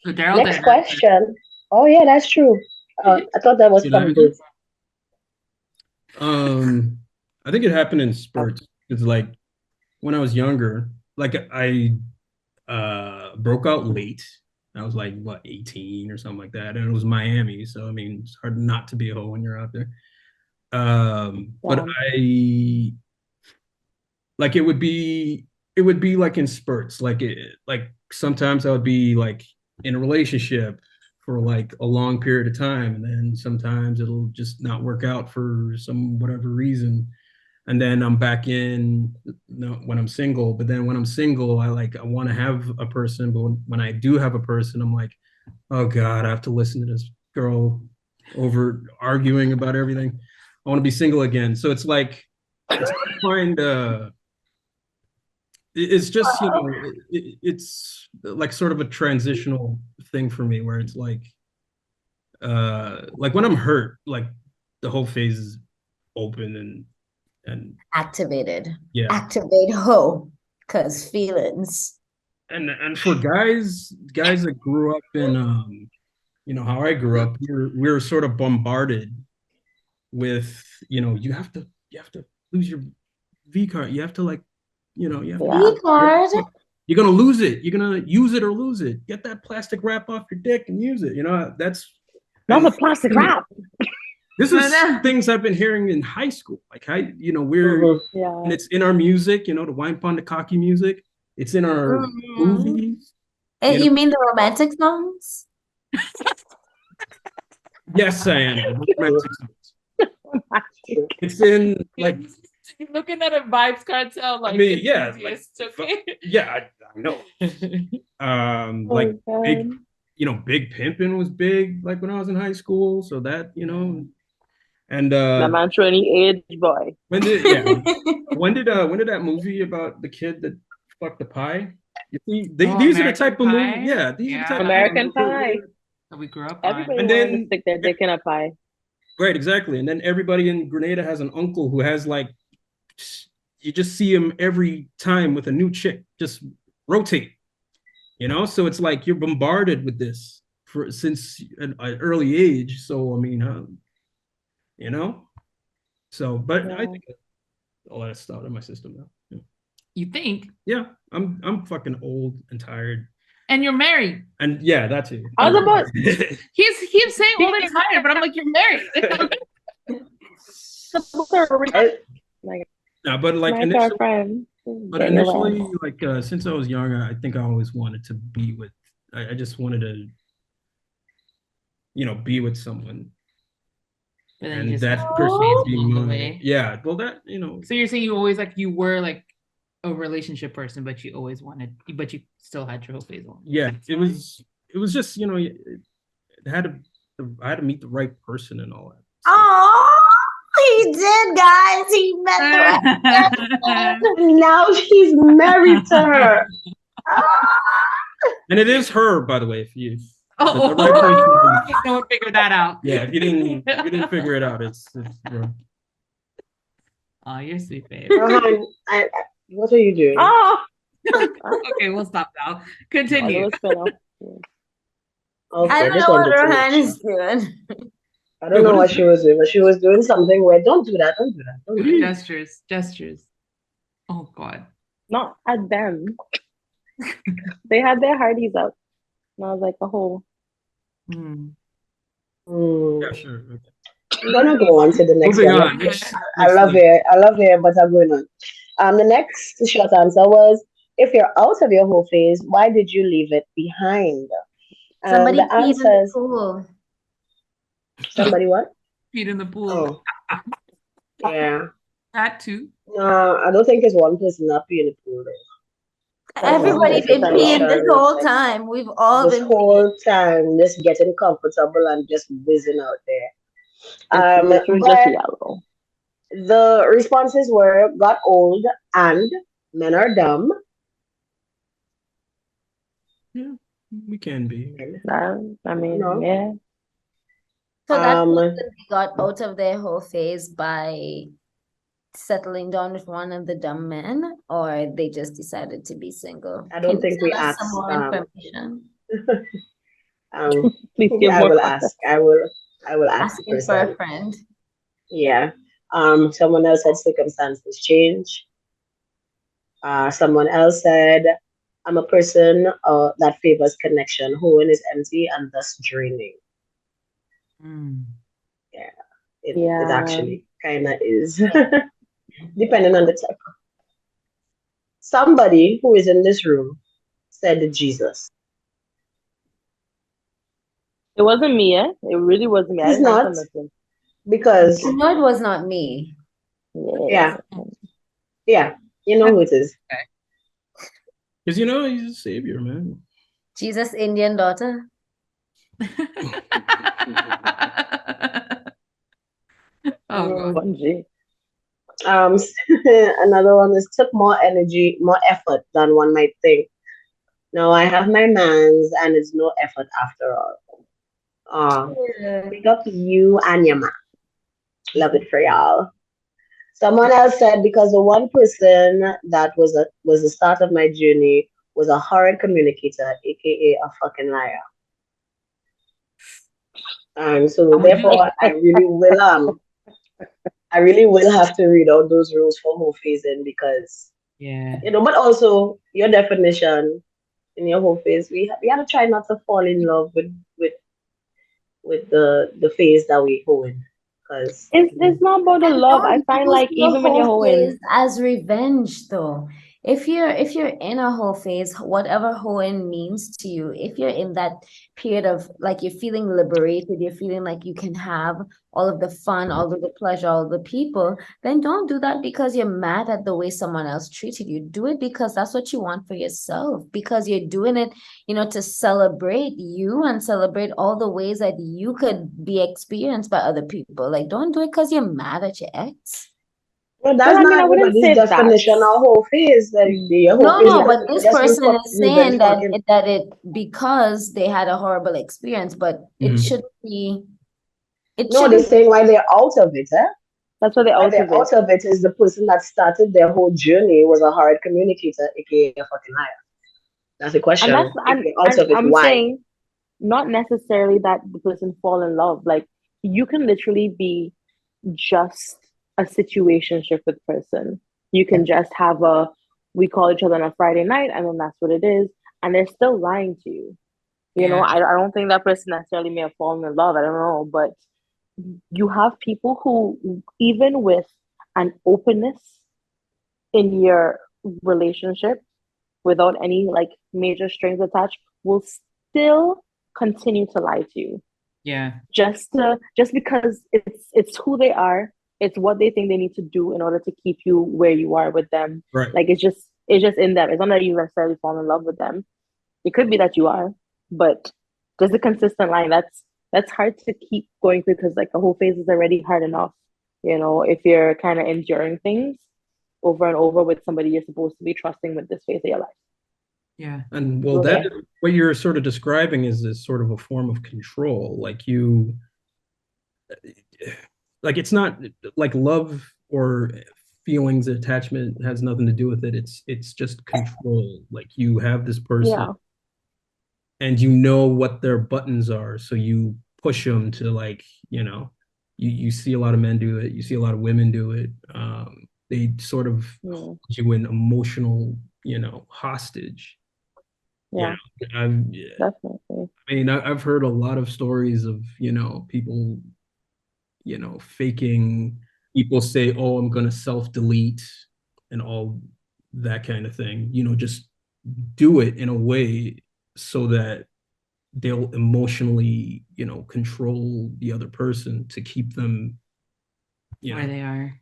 So Daryl Next question. Oh yeah, that's true. I thought that was from Dave. I think it happened in spurts. It's like when I was younger, like I broke out late. I was like, what, 18 or something like that. And it was Miami. So, I mean, it's hard not to be a hoe when you're out there. But I, like, it would be like in spurts. Like, sometimes I would be like in a relationship for like a long period of time. And then sometimes it'll just not work out for some whatever reason. And then I'm back in when I'm single. But then when I'm single, I want to have a person. But when I do have a person, I'm like, oh God, I have to listen to this girl over arguing about everything. I want to be single again. So it's like, it's kind of, it's just, it's like sort of a transitional thing for me where it's like when I'm hurt, like the whole phase is open and activated. Yeah. Activate hoe, cause feelings. And for guys that grew up in how I grew up, we were sort of bombarded with, you have to lose your V card. You have to V card. You're gonna lose it. You're gonna use it or lose it. Get that plastic wrap off your dick and use it. That's not the plastic wrap. This is things I've been hearing in high school. Like we're and it's in our music, the wine pond the cocky music. It's in our movies. You mean the romantic songs? Yes, I am. Romantic songs. It's in like you're looking at a vibes cartel. Like, I mean, yeah, okay. Yeah, I know. Big Pimpin' was big like when I was in high school. So that and that man showing any age boy. When did that movie about the kid that fucked the pie? You see, these are the type of movies. Yeah, these are the type American Pie. We grew up on. Everybody wanted to stick their dick in a pie. Right, exactly. And then everybody in Grenada has an uncle who has like, you just see him every time with a new chick, just rotate. So it's like you're bombarded with this since an early age. So I mean, So, but I think all that stuff in my system now. Yeah. You think? Yeah, I'm fucking old and tired. And you're married. And yeah, that's it. I was about. He's saying old and tired, but I'm like, you're married. No, but like initially, like since I was young, I think I always wanted to be with. I just wanted to, be with someone. And that person being mine. Yeah, well, that So you're saying you were like a relationship person, but you still had your whole phase on. Yeah, it was just I had to meet the right person and all that. Oh, he did, guys. He met the right person. Now he's married to her. And it is her, by the way, if you. No one figured that out. Yeah, if you didn't figure it out, it's oh, you're sweet, babe. What are you doing? Oh, okay, we'll stop now. Continue. Okay, I don't know what Rohan is doing. I don't know what she was doing, but she was doing something where don't do that. Don't do that. Gestures. Oh God. Not at them. They had their hearties up. And I was like, oh. Yeah, sure. Okay. I'm gonna go on to the next one. I love it, but I'm going on. The next short answer was, if you're out of your whole phase, why did you leave it behind? Somebody peed in the pool. Somebody what? Peed in the pool. Oh. Yeah. That too. No, I don't think it's one person not peeing in the pool though. Everybody been peeing this whole time. We've all been whole time just getting comfortable and just whizzing out there. The responses were got old and men are dumb. Yeah, we can be. I mean, yeah. So that person got out of their whole phase by settling down with one of the dumb men, or they just decided to be single? I don't think we asked. Some more information? Please give I more. will ask. I will ask the Asking person. for a friend. Yeah. Someone else said circumstances change. Someone else said, I'm a person that favors connection. Hoeing is empty and thus draining. Yeah. It actually kind of is. Depending on the type. Somebody who is in this room said Jesus. It wasn't me, eh? It really wasn't me. It's not. Because you know it was not me. Yeah. You know who it is. Because you know he's a savior, man. Jesus, Indian daughter. Oh God. Another one is took more energy, more effort than one might think. No, I have my mans and it's no effort after all. Pick up you and your man. Love it for y'all. Someone else said because the one person that was the start of my journey was a horrid communicator, aka a fucking liar. And so therefore I really will have to read out those rules for whole phasing because but also your definition in your whole phase, we have to try not to fall in love with the phase that we hoeing. Because it's not about the love. I find like even when you're hoeing as revenge though. If you're in a whole phase, whatever hoeing means to you, if you're in that period of like you're feeling liberated, you're feeling like you can have all of the fun, all of the pleasure, all of the people, then don't do that because you're mad at the way someone else treated you. Do it because that's what you want for yourself, because you're doing it, to celebrate you and celebrate all the ways that you could be experienced by other people. Like, don't do it because you're mad at your ex. Well, that's not everybody's definition of whole phase. No, but this person is saying that it because they had a horrible experience, but it should be. They're saying why they're out of it, eh? That's why they're out of it is the person that started their whole journey was a hard communicator, aka a fucking liar. That's the question. I'm saying not necessarily that the person fall in love. Like you can literally be just a situationship with person. You can just have we call each other on a Friday night and then that's what it is. And they're still lying to you. You know, I don't think that person necessarily may have fallen in love. I don't know. But you have people who, even with an openness in your relationship, without any like major strings attached, will still continue to lie to you. Yeah. Just because it's who they are, it's what they think they need to do in order to keep you where you are with them. Right. Like it's just in them. It's not that you necessarily fall in love with them. It could be that you are, but just a consistent line. That's hard to keep going through because like the whole phase is already hard enough. If you're kind of enduring things over and over with somebody you're supposed to be trusting with this phase of your life. Yeah. And well, that what you're sort of describing is this sort of a form of control. Like it's not like love or feelings, attachment has nothing to do with it. It's just control. Like you have this person and you know what their buttons are. So you push them to like, you see a lot of men do it. You see a lot of women do it. They sort of hold you in emotional, hostage. Yeah, definitely. I mean, I've heard a lot of stories of, people, faking. People say, oh, I'm going to self-delete and all that kind of thing. Just do it in a way so that they'll emotionally, control the other person to keep them, where they are.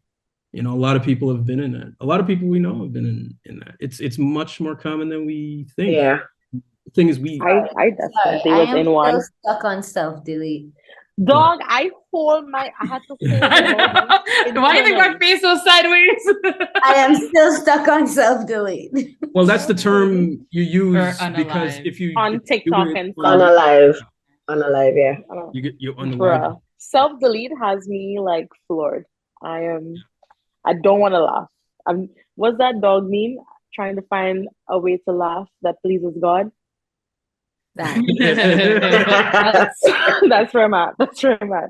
A lot of people have been in that. A lot of people we know have been in that. It's much more common than we think. Yeah. The thing is, I definitely was in one. Still stuck on self-delete. Dog, I had to hold my Why do you think my face was sideways? I am still stuck on self-delete. Well, that's the term you use because if you on TikTok and unalive, yeah. You unalive. Self-delete has me like floored. I don't want to laugh. Was that dog meme trying to find a way to laugh that pleases God? That's where I'm at. That's where I'm at.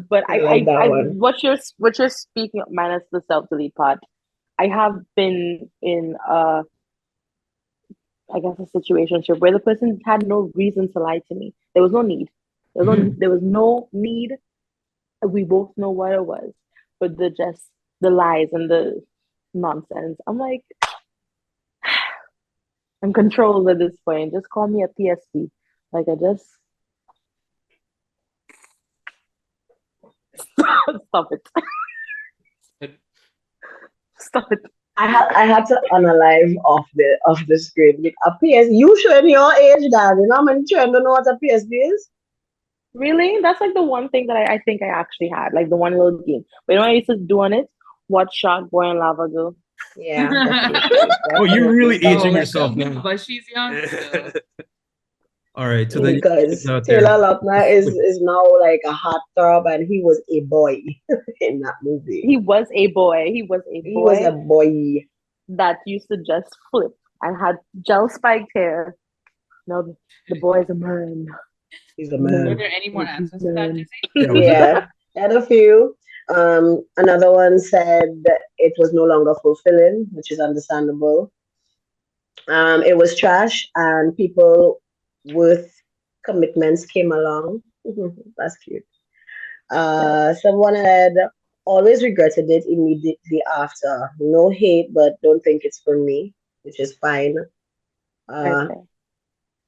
But what you're speaking of, minus the self-delete part, I have been in I guess a situation where the person had no reason to lie to me. There was no need. There was no need. We both know what it was, but the lies and the nonsense. I'm like, I'm controlled at this point. Just call me a PSP. Like I just stop it. Stop it. I had to unalive off the screen. A PS, you showing your age, Dad. You know how many children don't know what a PSP is? Really? That's like the one thing that I think I actually had, like the one little game. But you know what I used to do on it? Watch Shark Boy and Lava Girl. Yeah. Oh, you're really aging yourself now. But she's young still. All right. So because HOElotta is now like a heartthrob, and he was a boy in that movie. He was a boy. He was a boy that used to just flip and had gel spiked hair. No, the boy is a man. He's a man. Were there any more answers to that, Dizzy? Yeah, had a few. Another one said it was no longer fulfilling, which is understandable. It was trash, and people with commitments came along. That's cute. Someone had always regretted it immediately after. No hate, but don't think it's for me, which is fine.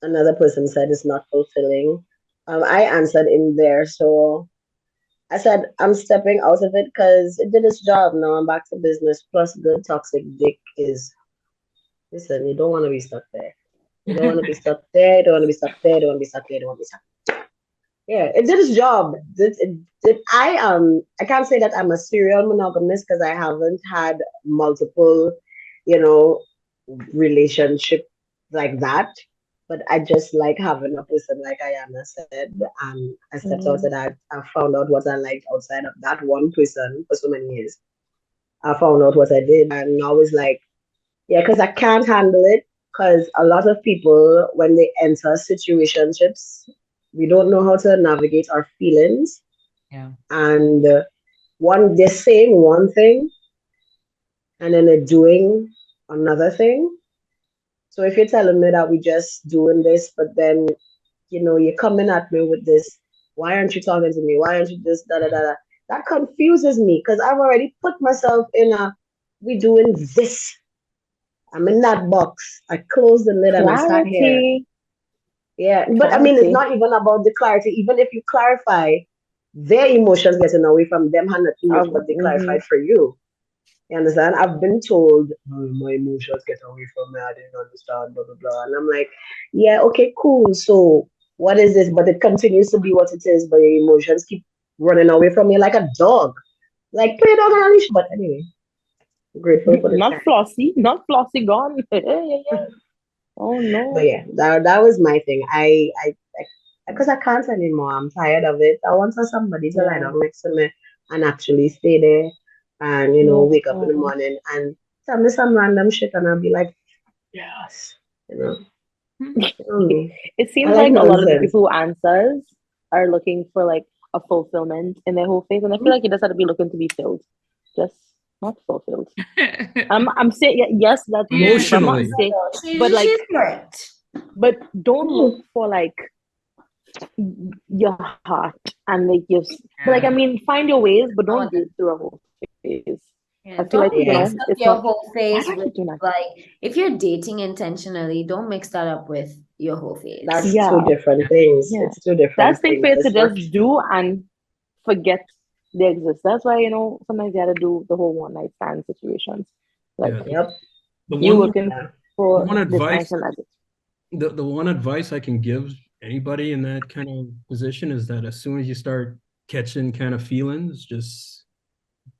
Another person said it's not fulfilling. I answered in there, so I said I'm stepping out of it because it did its job. Now I'm back to business. Plus, good toxic dick is. Listen, you don't want to be stuck there. You don't want to be stuck there. You don't want to be stuck there. You don't want to be stuck there. You don't want to be stuck there. Yeah, it did its job. I can't say that I'm a serial monogamist because I haven't had multiple, relationship like that. But I just like having a person, like Ayana said. I stepped out of that. I found out what I liked outside of that one person for so many years. I found out what I did, and I was like, yeah, because I can't handle it. Because a lot of people, when they enter situationships, we don't know how to navigate our feelings. Yeah. And they're saying one thing, and then they're doing another thing. So if you're telling me that we're just doing this, but then, you're coming at me with this, why aren't you talking to me? Why aren't you just da-da-da-da? That confuses me because I've already put myself in we doing this. I'm in that box. I closed the lid and I sat here. Yeah, but I mean, it's not even about the clarity. Even if you clarify, their emotions getting away from them had nothing to do with what they clarified for you. You understand? I've been told, my emotions get away from me. I didn't understand, blah, blah, blah. And I'm like, yeah, okay, cool. So what is this? But it continues to be what it is, but your emotions keep running away from you like a dog. Like, put it on a leash. But anyway, grateful for the not Flossie gone. Oh, no. But yeah, that was my thing. Because I can't anymore. I'm tired of it. I want somebody to lie down next to me and actually stay there. And wake up in the morning and tell me some random shit, and I'll be like, yes, It seems like a lot of the people who answers are looking for like a fulfillment in their whole face, and I feel like you just have to be looking to be filled, just not fulfilled. I'm saying yes, that's emotionally, but like, but don't look for like your heart and like your. But like, I mean, find your ways, but don't do it through a whole phase. Yeah, I feel like it's your whole phase with like if you're dating intentionally, don't mix that up with your whole phase. That's two different things. Yeah. It's two different. That's thing for you to just do and forget they exist. That's why sometimes you have to do the whole one night stand situations. Like, the one advice I can give anybody in that kind of position is that as soon as you start catching kind of feelings, just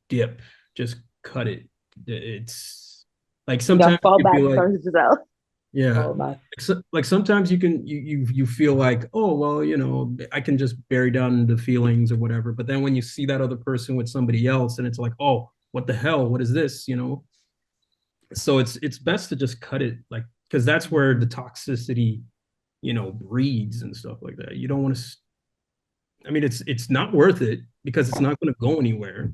dip, just cut it. It's like sometimes fall you back feel like, Giselle. yeah, like sometimes you can you feel like, oh well, you know, I can just bury down the feelings or whatever. But then when you see that other person with somebody else, and it's like, oh, what the hell? What is this? You know? So it's best to just cut it, like, because that's where the toxicity, you know, breeds and stuff like that. You don't want to. I mean, it's not worth it because it's not going to go anywhere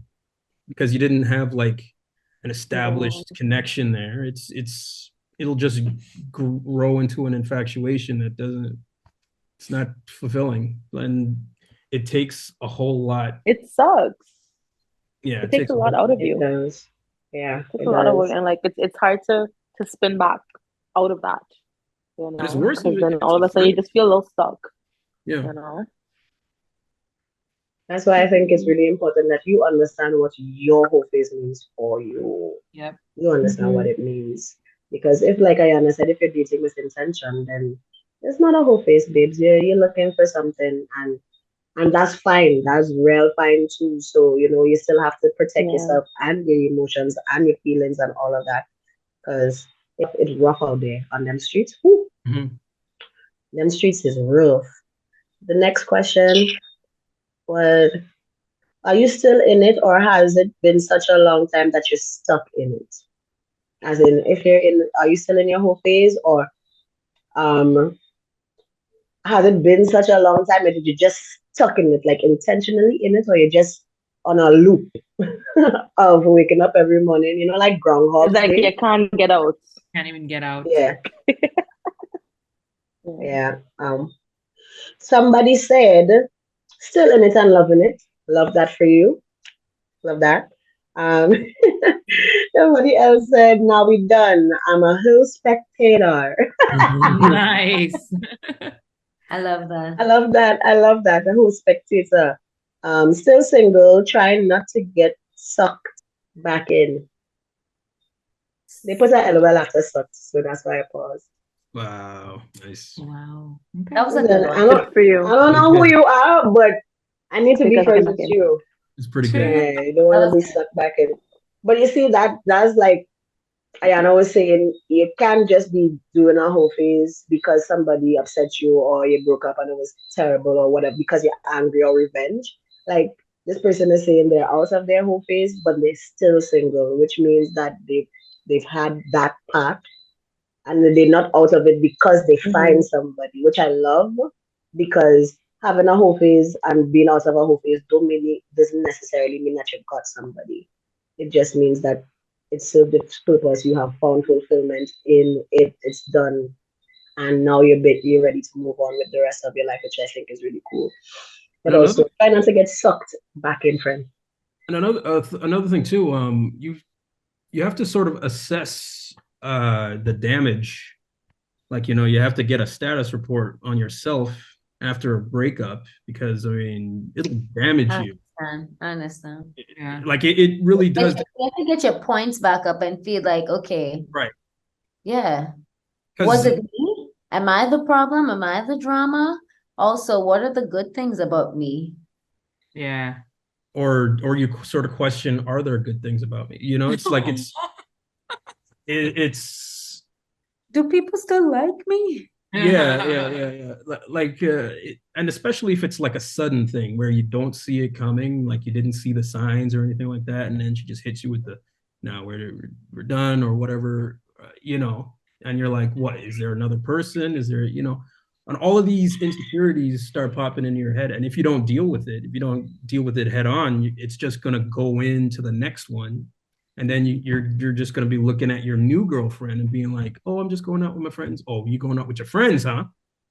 because you didn't have like an established connection there. It'll just grow into an infatuation that doesn't. It's not fulfilling, and it takes a whole lot. It sucks. Yeah, it takes a lot out of you. It does. Yeah, it takes a lot of work, and like it's hard to spin back out of that. You know, it's worse because then all of a sudden you just feel a little stuck. Yeah. You know. That's why I think it's really important that you understand what your whole phase means for you. Yep. You understand what it means. Because if, like Ayana said, if you're dating with intention, then it's not a whole phase, babes. You're looking for something, and that's fine. That's real fine too. So, you know, you still have to protect yourself and your emotions and your feelings and all of that. Because it's rough out there on them streets. Them streets is rough. The next question was, are you still in it, or has it been such a long time that you're stuck in it? As in, if you're in, are you still in your whole phase, or um, has it been such a long time that you're just stuck in it, like intentionally in it, or you're just on a loop of waking up every morning, you know, like Groundhog's It's like Day? you can't get out. Can't even get out. Yeah. Yeah. Somebody said, still in it and loving it. Love that for you. Love that. Um, somebody else said, now we done. I'm a whole spectator. Nice. I love that. I love that. I love that. The whole spectator. Still single, trying not to get sucked back in. They put a LOL after sucked, so that's why I paused. Wow, nice. Wow. Okay. That was a good one. Good for you. I don't know who you are, but I need to be friends with you. It's pretty good. Yeah, you don't want to be sucked back in. But you see, that's like Ayana was saying, you can't just be doing a whole phase because somebody upset you or you broke up and it was terrible or whatever because you're angry or revenge. Like this person is saying they're out of their whole phase, but they're still single, which means that they've had that part and they're not out of it because they find somebody, which I love, because having a whole phase and being out of a whole phase doesn't necessarily mean that you've got somebody. It just means that it served its purpose. You have found fulfillment in it. It's done, and now you're ready to move on with the rest of your life, which I think is really cool. But also try not to get sucked back in, friend. And another thing too, you have to sort of assess the damage. Like, you know, you have to get a status report on yourself after a breakup because I mean it'll damage you. I understand. Yeah. Like it really does. You have to get your points back up and feel like, okay. Right. Yeah. Was it me? Am I the problem? Am I the drama? Also, what are the good things about me? Yeah. Or you sort of question, are there good things about me? You know, it's like it's do people still like me? Yeah. Like, and especially if it's like a sudden thing where you don't see it coming, like you didn't see the signs or anything like that, and then she just hits you with the, no, we're done or whatever, you know, and you're like, what? Is there another person? Is there, you know, and all of these insecurities start popping into your head, and if you don't deal with it, if you don't deal with it head on, it's just gonna go into the next one. And then you're just gonna be looking at your new girlfriend and being like, "Oh, I'm just going out with my friends." Oh, you going out with your friends, huh?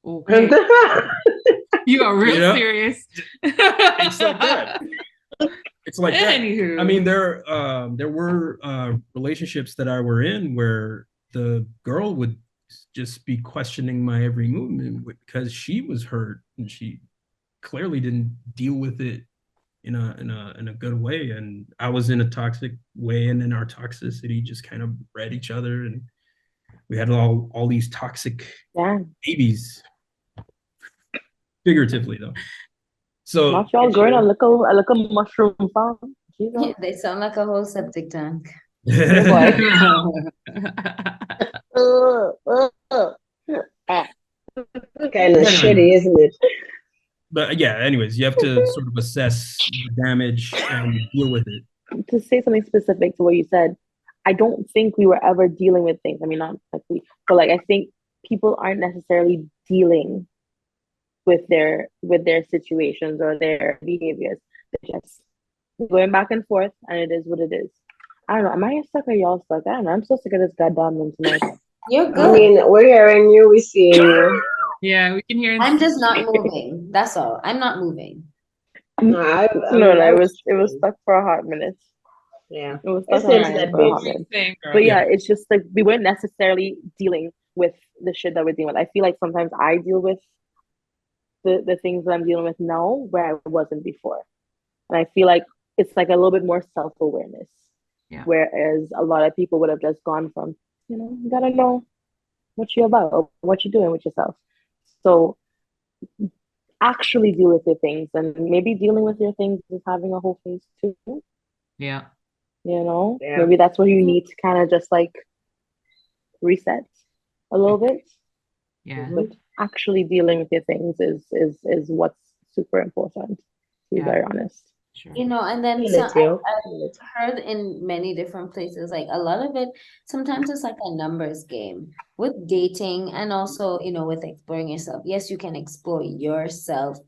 Okay. You are real serious. It's like that. It's like that. I mean, there were relationships that I were in where the girl would just be questioning my every movement because she was hurt and she clearly didn't deal with it in a good way, and I was in a toxic way, and then our toxicity just kind of bred each other, and we had all these toxic babies. figuratively though. So not y'all growing a little mushroom farm. Yeah, they sound like a whole septic tank. Oh boy. Kind of shitty, isn't it? But yeah, anyways, you have to sort of assess the damage and deal with it. To say something specific to what you said, I don't think we were ever dealing with things. I mean, not like we, but like I think people aren't necessarily dealing with their situations or their behaviors. They're just going back and forth, and it is what it is. I don't know. Am I stuck or y'all stuck? I don't know. I'm so sick of this goddamn internet. You're good. I mean, we're hearing you, we're seeing you. Yeah, we can hear. I'm just not moving. That's all. I'm not moving. No, it was stuck for a hot minute. Yeah, it was stuck on my for a hot minute. But yeah, it's just like we weren't necessarily dealing with the shit that we're dealing with. I feel like sometimes I deal with the things that I'm dealing with now where I wasn't before, and I feel like it's like a little bit more self-awareness. Yeah. Whereas a lot of people would have just gone from, you gotta know what you're about, what you're doing with yourself. So actually deal with your things, and maybe dealing with your things is having a whole phase too. Yeah. Maybe that's where you need to kind of just like reset a little bit. Yeah. But actually dealing with your things is what's super important, to be very honest. Sure. And then I've heard in many different places, like a lot of it, sometimes it's like a numbers game with dating and also, with exploring yourself. Yes, you can explore yourself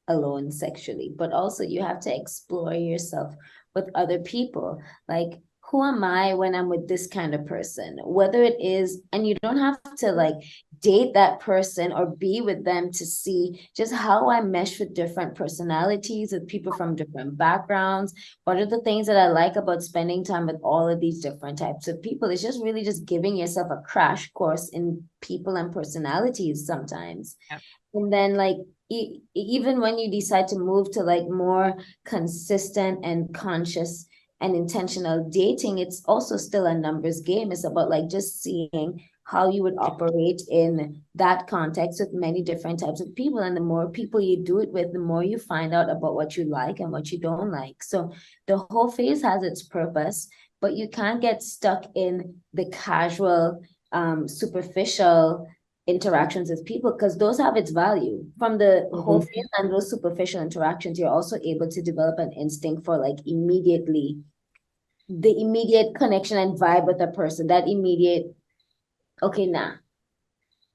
alone sexually, but also you have to explore yourself with other people. Like, who am I when I'm with this kind of person? Whether it is, and you don't have to like date that person or be with them to see just how I mesh with different personalities, with people from different backgrounds. What are the things that I like about spending time with all of these different types of people? It's just really just giving yourself a crash course in people and personalities sometimes. Yep. And then like, even when you decide to move to like more consistent and conscious and intentional dating, it's also still a numbers game. It's about like just seeing how you would operate in that context with many different types of people. And the more people you do it with, the more you find out about what you like and what you don't like. So the whole phase has its purpose, but you can't get stuck in the casual, superficial interactions with people, because those have its value. From the whole phase and those superficial interactions, you're also able to develop an instinct for like the immediate connection and vibe with a person, that immediate, okay, nah.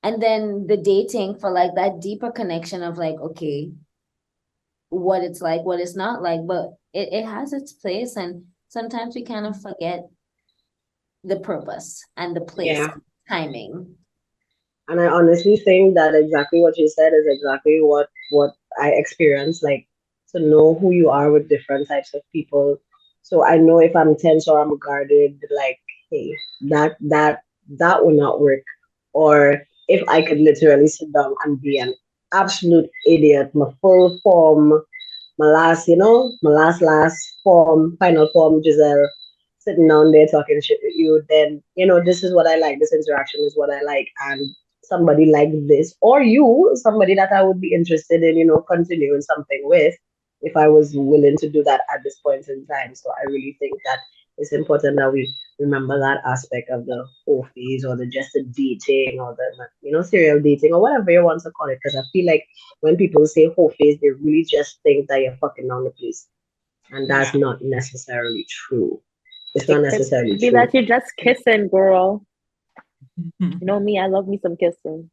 And then the dating for like that deeper connection of like, okay, what it's like, what it's not like, but it has its place. And sometimes we kind of forget the purpose and the place, timing. And I honestly think that exactly what you said is exactly what I experienced, like to know who you are with different types of people. So I know if I'm tense or I'm guarded, like, hey, that will not work. Or if I could literally sit down and be an absolute idiot, my full form, my last form, final form, Giselle, sitting down there talking shit with you, then this is what I like. This interaction is what I like, and somebody like this, or somebody that I would be interested in, continuing something with, if I was willing to do that at this point in time. So I really think that it's important that we remember that aspect of the whole phase, or just the dating, or the serial dating, or whatever you want to call it. Because I feel like when people say whole phase, they really just think that you're fucking down the place, and that's not necessarily true. It's not necessarily true. Be that you're just kissing, girl. You know me, I love me some kissing.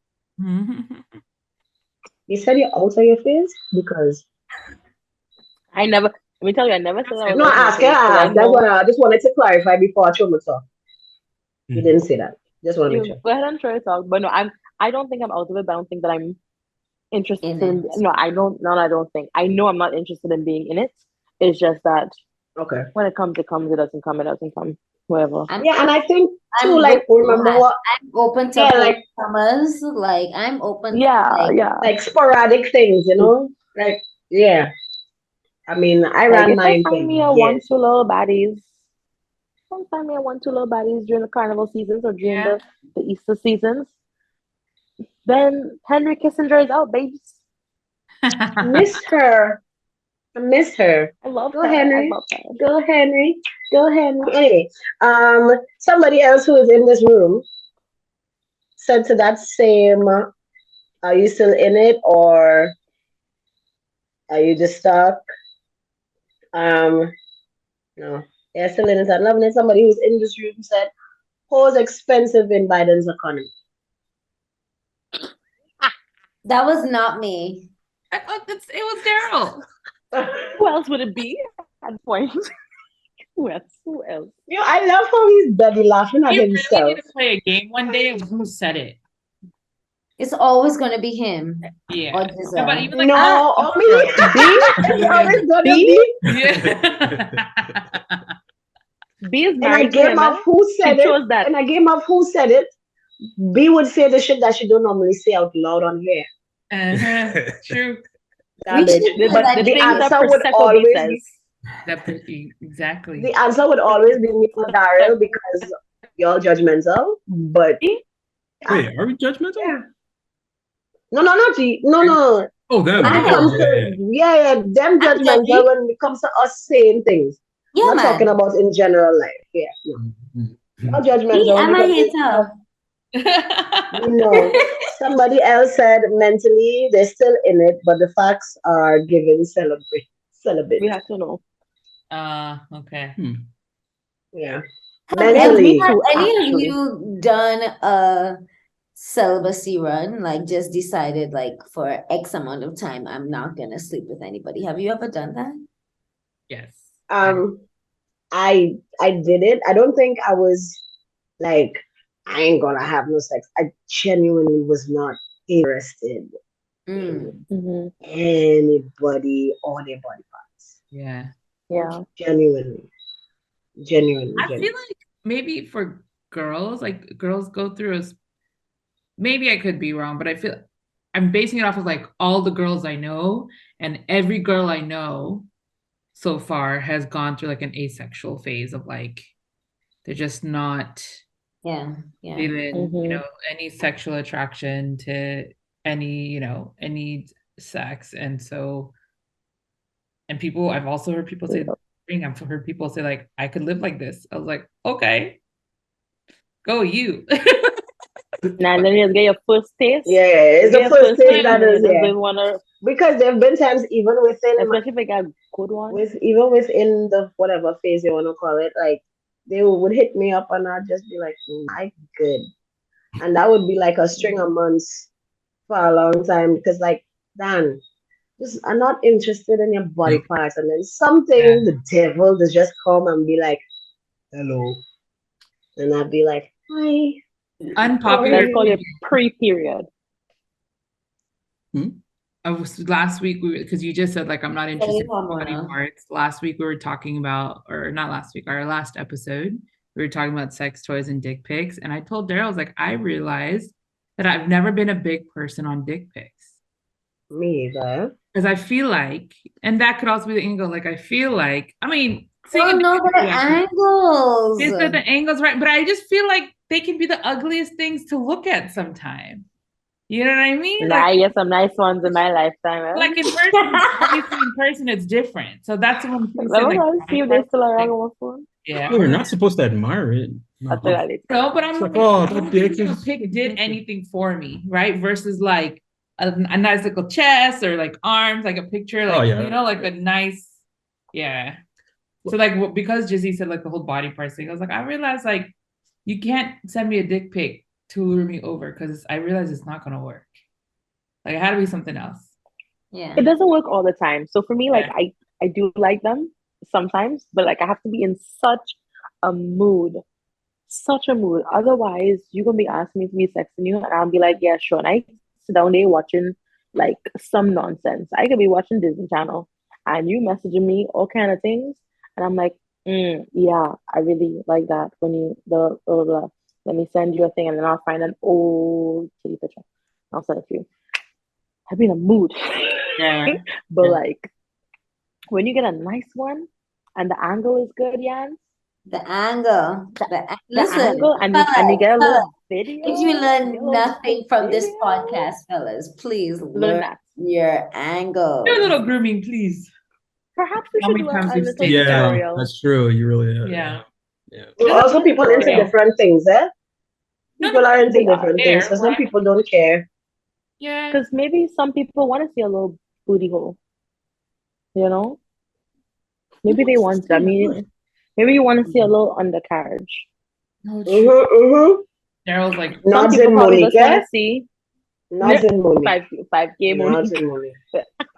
You said you're out of your phase? Because I never, let me tell you, I never said that. No, ask. That's what I just wanted to clarify before I show my talk. You didn't say that. Just want to make sure. Go ahead and try to talk. But no, I don't think I'm out of it, but I don't think that I'm interested in no, I don't think. I know I'm not interested in being in it. It's just that when it comes, it comes. It doesn't come, it doesn't come. Whatever. And I think too, like, remember what I'm open to like summers. Like I'm open to like sporadic things, like I mean, I ran mine for years. Little baddies. Don't find me a 1-2 little baddies during the carnival seasons or during the Easter seasons. Then Henry Kissinger is out, babes. Miss her. I miss her. I love Go her. Henry. I love her. Go Henry. Go Henry. Anyway, somebody else who is in this room said to that same, are you still in it or are you just stuck? No. Yeah, still in it. I'm loving it. Somebody who's in this room said, who's expensive in Biden's economy? That was not me. It was Daryl. Who else would it be at point? Who else? I love how he's belly laughing at himself. You really need to play a game one day of who said it. It's always gonna be him. Yeah. Or Giselle. But even like, no, me. It's always gonna be. Yeah. B is in a game of who said it. That. In a game of who said it, B would say the shit that she don't normally say out loud on here. True. But the answer would always be exactly. The answer would always be me and Daryl because you're judgmental. But wait, are we judgmental? Yeah. No, not G. No. Oh, them. Yeah, them judgmental when it comes to us saying things. Yeah, I'm not talking about in general life. Yeah, not judgmental. I'm a hater. No, somebody else said mentally they're still in it, but the facts are given celibate. We have to know. Okay. Yeah. Mentally, have any of you done a celibacy run? Like just decided like for X amount of time, I'm not gonna sleep with anybody. Have you ever done that? Yes. I did it. I don't think I was like, I ain't gonna have no sex. I genuinely was not interested in anybody or their body parts. Yeah. Genuinely. I feel like maybe for girls, like girls go through maybe I could be wrong, but I feel I'm basing it off of like all the girls I know, and every girl I know so far has gone through like an asexual phase of like they're just not feeling any sexual attraction to any sex. And so people, I've also heard people say I've heard people say like I could live like this. I was like, okay, go you. Now then you get your first taste. Yeah, it's the first taste that is because there have been times even within especially if I got good one. Even within the whatever phase you want to call it, like they would hit me up and I'd just be like, my good. And that would be like a string of months for a long time because like, Dan, I'm not interested in your body parts. And then the devil does just come and be like, hello. And I'd be like, hi. Unpopular. Let's call it pre-period. Last week because you just said like I'm not interested in body parts. Last week we were talking about, or not last week, our last episode, we were talking about sex toys and dick pics. And I told Daryl, I was like, I realized that I've never been a big person on dick pics. Me either. Because I feel like, and that could also be the angle, like I feel like, I mean, the angles. Is that the angles, right? But I just feel like they can be the ugliest things to look at sometimes. You know what I mean? Nah, I get some nice ones in my lifetime. Right? Like in person, it's different. So that's when people say, like, see if they still around on my phone. Yeah, we're not supposed to admire it. No, but I'm like, oh, that dick did anything for me, right? Versus like a nice little chest or like arms, like a picture, like you know, like a nice, So like because Jizzy said like the whole body parts thing, I was like, I realized like you can't send me a dick pic to lure me over because I realize it's not gonna work. Like it had to be something else. Yeah, it doesn't work all the time. So for me, like I do like them sometimes, but like I have to be in such a mood. Otherwise, you're gonna be asking me to be sexing you, and I'll be like, yeah, sure. And I sit down there watching like some nonsense. I could be watching Disney Channel, and you messaging me all kind of things, and I'm like, yeah, I really like that when you let me send you a thing, and then I'll find an old kitty picture. I'll send it to you. I'd be in a mood. But like when you get a nice one and the angle is good, Jan. The angle. Listen, angle and you get a little video. If you learn nothing from this podcast, fellas, please learn your angle. Do a little grooming, please. Perhaps we should do a little tutorial. That's true. You really yeah. Also, people into different things, eh? People are into different things. So some people don't care. Yeah. Because maybe some people want to see a little booty hole. You know? Maybe they want that. I mean, maybe you want to see a little undercarriage. Daryl's like, some people probably just want to see. Nods and money. 5K money. Nods and money.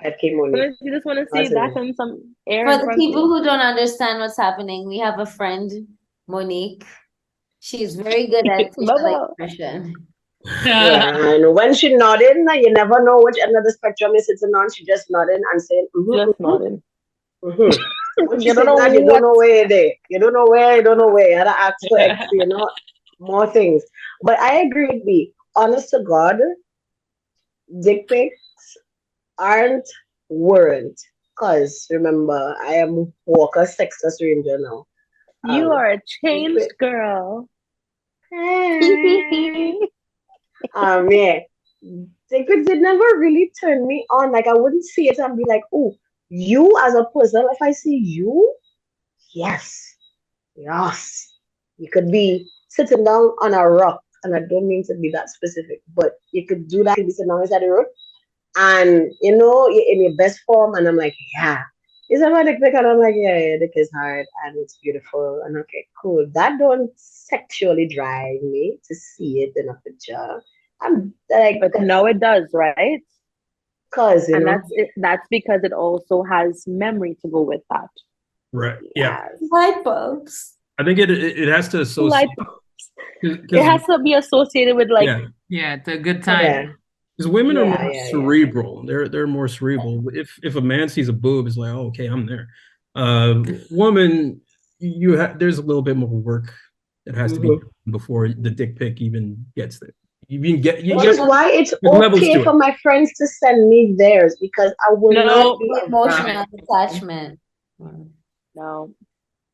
5K money. You just want to see that and some air. For the people who don't understand what's happening, we have a friend, Monique. She's very good at facial expression. Yeah, and when she nodding, you never know which end of the spectrum is sitting on. She just nodding and saying, just nodding. When she saying that, you don't know where they. You don't know where. You don't know where. You gotta ask for X, more things. But I agree with me. Honest to God, dick pics weren't. Cause remember, I am Walker Sexter Ranger now. You are a changed girl. Yeah. Dick pics did never really turn me on. Like I wouldn't see it and be like, oh, you as a person, if I see you, yes. You could be sitting down on a rock, and I don't mean to be that specific, but you could do that, you be sitting down beside the road, and you're in your best form, and I'm like, yeah. Is that my dick pic? And I'm like, yeah, dick is hard and it's beautiful. And okay, cool. That don't sexually drive me to see it in a picture. I'm like, but now it does, right? Cause that's because it also has memory to go with that. Right. Yeah. Light bulbs. I think it has to associate. It has to be associated with like it's a good time. Because women are more cerebral. They're more cerebral. If a man sees a boob, it's like, oh, okay, I'm there. Woman, there's a little bit more work that has to be done before the dick pic even gets there. Which is why it's okay for my friends to send me theirs, because I will not be emotional attachment. No.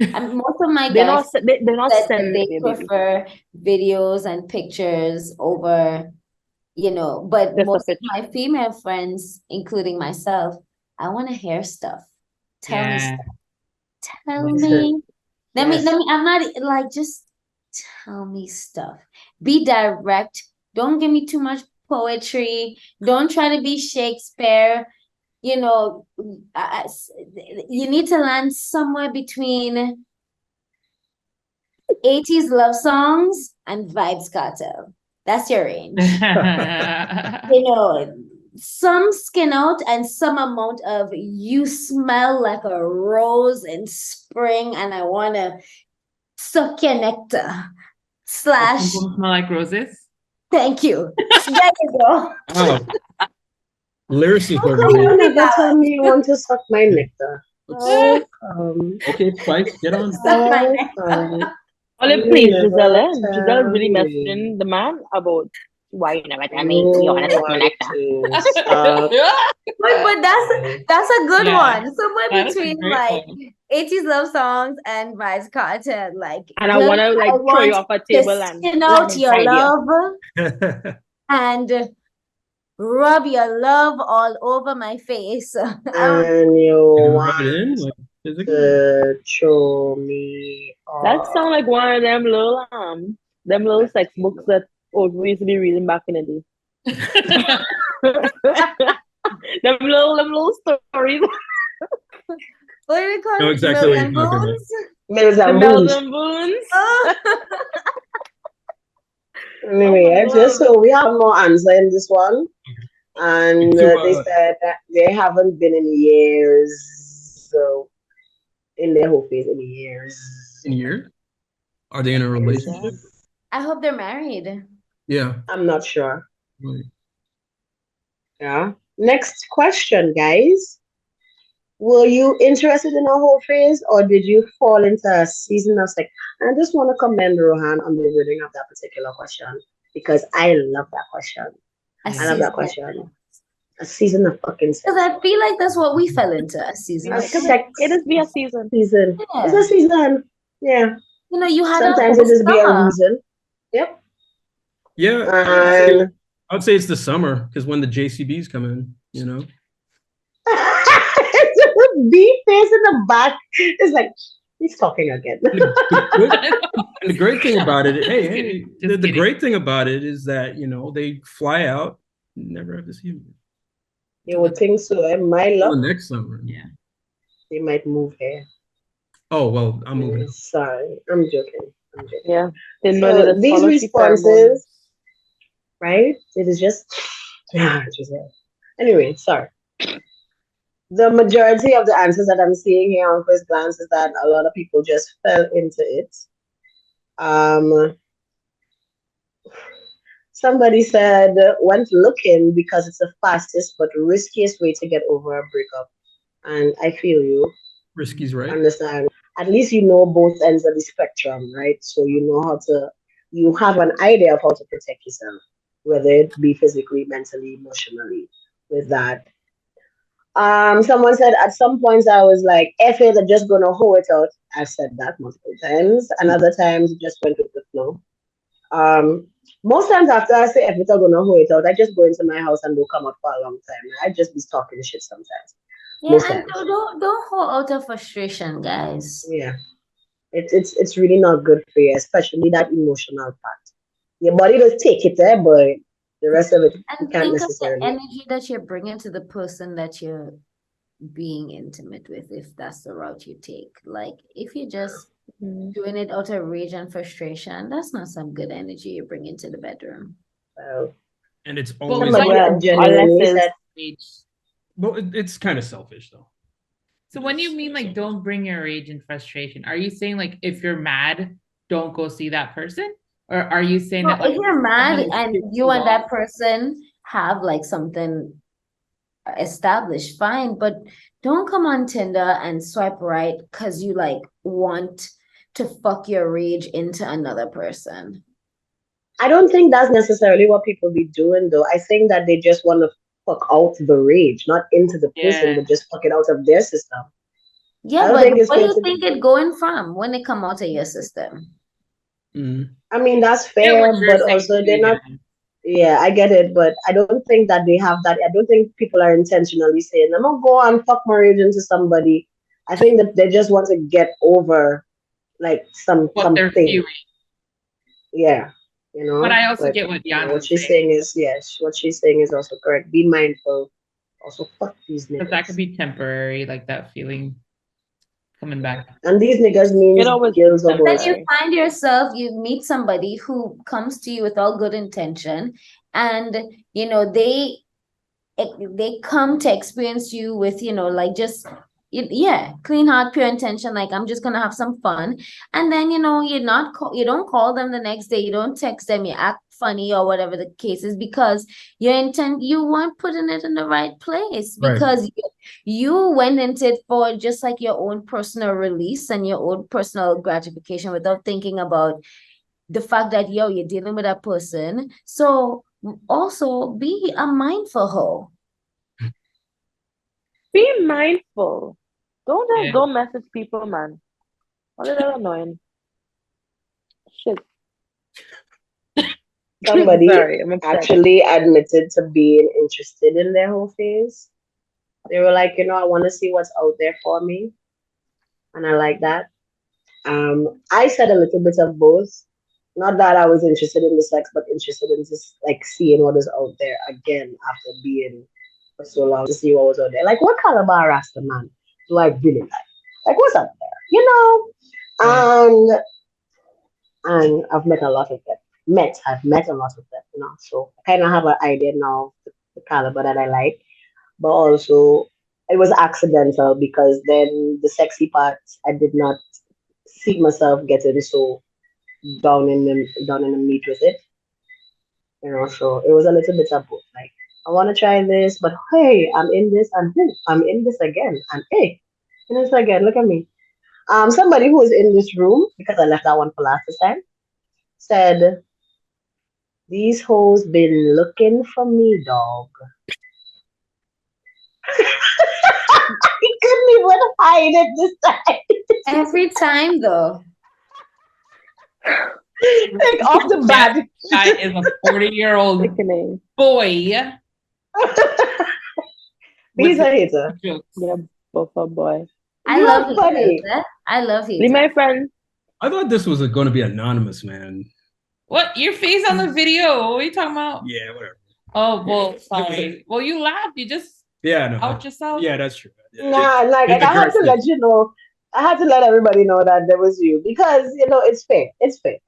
And most of my guys they're not sending they prefer videos and pictures over, but most of my female friends, including myself, I want to hear stuff. Tell me stuff. Tell me. Let me, I'm not like, just tell me stuff. Be direct. Don't give me too much poetry. Don't try to be Shakespeare. You need to land somewhere between 80s love songs and Vibes Cartel. That's your range. Some skin out and some amount of you smell like a rose in spring and I want to suck your nectar. / smell like roses. Thank you. There you go. Oh. Lyricist over here. You never tell me you want to suck my nectar. Okay, Spice, get on. Suck my nectar. Please, Giselle really messaging the man about why you never tell me you want to suck my nectar. But that's a good one. Somewhere between like 80s love songs and Vibes Cartel, like. And I want to like throw you off a table and skin out your love and rub your love all over my face. And you want to show me. That sounds like one of them little sex books that we used to be reading back in the day. them little stories. What do you call it? Exactly Mills and Boons. Anyway, just so we have more answer in this one. And they said that they haven't been in years. So in their whole phase in years. In years? Are they in a relationship? I hope they're married. Yeah. I'm not sure. Right. Yeah. Next question, guys. Were you interested in a whole phase or did you fall into a season of sex? I just want to commend Rohan on the wording of that particular question because I love that question. I love that question. A season of fucking sex. Because I feel like that's what we fell into, a season of sex. It is be a season. Yeah. It's a season. Yeah. You had sometimes it just be a reason. Yep. Yeah. I would say it's the summer because when the JCBs come in. you know. B face in the back is like, he's talking again. And the great thing about it, the great thing about it is that, you know, they fly out, never have to see them. You would think so. My luck. Next summer. Yeah. They might move here. Oh, well, I'm moving. Sorry. I'm joking. Yeah. They know so these responses, right? It is just, anyway, sorry. The majority of the answers that I'm seeing here on first glance is that a lot of people just fell into it. Somebody said went looking because it's the fastest but riskiest way to get over a breakup. And I feel you. Risky's right. Understand. At least you know both ends of the spectrum, right? So you know you have an idea of how to protect yourself, whether it be physically, mentally, emotionally, with that. Someone said at some points I was like, F it, I'm just gonna hoe it out. I've said that multiple times, and other times just went with the flow. Most times after I say F it, I'm gonna hoe it out, I just go into my house and don't come out for a long time. I just be talking shit sometimes. Yeah, and don't hoe out of frustration, guys. Yeah, it's really not good for you, especially that emotional part. Your body does take it there, but the rest of it you can't necessarily. Of the energy that you're bringing to the person that you're being intimate with, if that's the route you take. Like, if you're just doing it out of rage and frustration, that's not some good energy you bring into the bedroom. And it's always genuinely said. Well, it's kind of selfish though. So when you mean like don't bring your rage and frustration, are you saying like if you're mad, don't go see that person? Or are you saying that if you're mad and you and that person have like something established, fine, but don't come on Tinder and swipe right because you like want to fuck your rage into another person. I don't think that's necessarily what people be doing though. I think that they just want to fuck out the rage, not into the person, but just fuck it out of their system. Yeah, but where do you think it going from when it come out of your system? I mean, that's fair, but also they're not. Yeah, I get it, but I don't think that they have that. I don't think people are intentionally saying, I'm gonna go and fuck my rage into somebody. I think that they just want to get over like what they're feeling. Yeah, you know. But I also get what Yana what she's saying is what she's saying is also correct. Be mindful. Also, fuck these niggas. Because that could be temporary, like that feeling coming back. And these niggas means girls of then you find yourself, you meet somebody who comes to you with all good intention, and you know they come to experience you with, you know, like just clean heart, pure intention, like I'm just gonna have some fun. And then, you know, you don't call them the next day, you don't text them, you act funny or whatever the case is, because you weren't putting it in the right place, because you went into it for just like your own personal release and your own personal gratification without thinking about the fact that you're dealing with a person. So also be a mindful hoe. Be mindful. Don't just go message people, man. All of that annoying. Shit. Somebody actually admitted to being interested in their whole phase. They were like, you know, I want to see what's out there for me. And I like that. I said a little bit of both. Not that I was interested in the sex, but interested in just like seeing what is out there again after being for so long, to see what was out there. Like, what caliber Rasta man do I really like? Like, what's out there? You know? And I've met a lot of them. I've met a lot of them, you know. So I kind of have an idea now of the caliber that I like. But also, it was accidental because then the sexy part, I did not see myself getting so down in the meat with it. You know, so it was a little bit of both. Like, I want to try this, but hey, I'm in this, and I'm in this again, and hey, in this again. Look at me. Somebody who is in this room, because I left that one for last time, said, "These hoes been looking for me, dog." He couldn't even hide it this time. Every time, though. Like off the bat. Guy is a 40-year-old boy. He's a hater. Yeah, both a boy. I love funny. I love haters. Leave my friend. I thought this was going to be anonymous, man. What? Your face on the video? What are you talking about? Yeah, whatever. Oh, well, sorry. Well, you laughed. You just out yourself. Yeah, that's true. Nah, like I had to let you know. I had to let everybody know that there was you because it's fair. It's fair.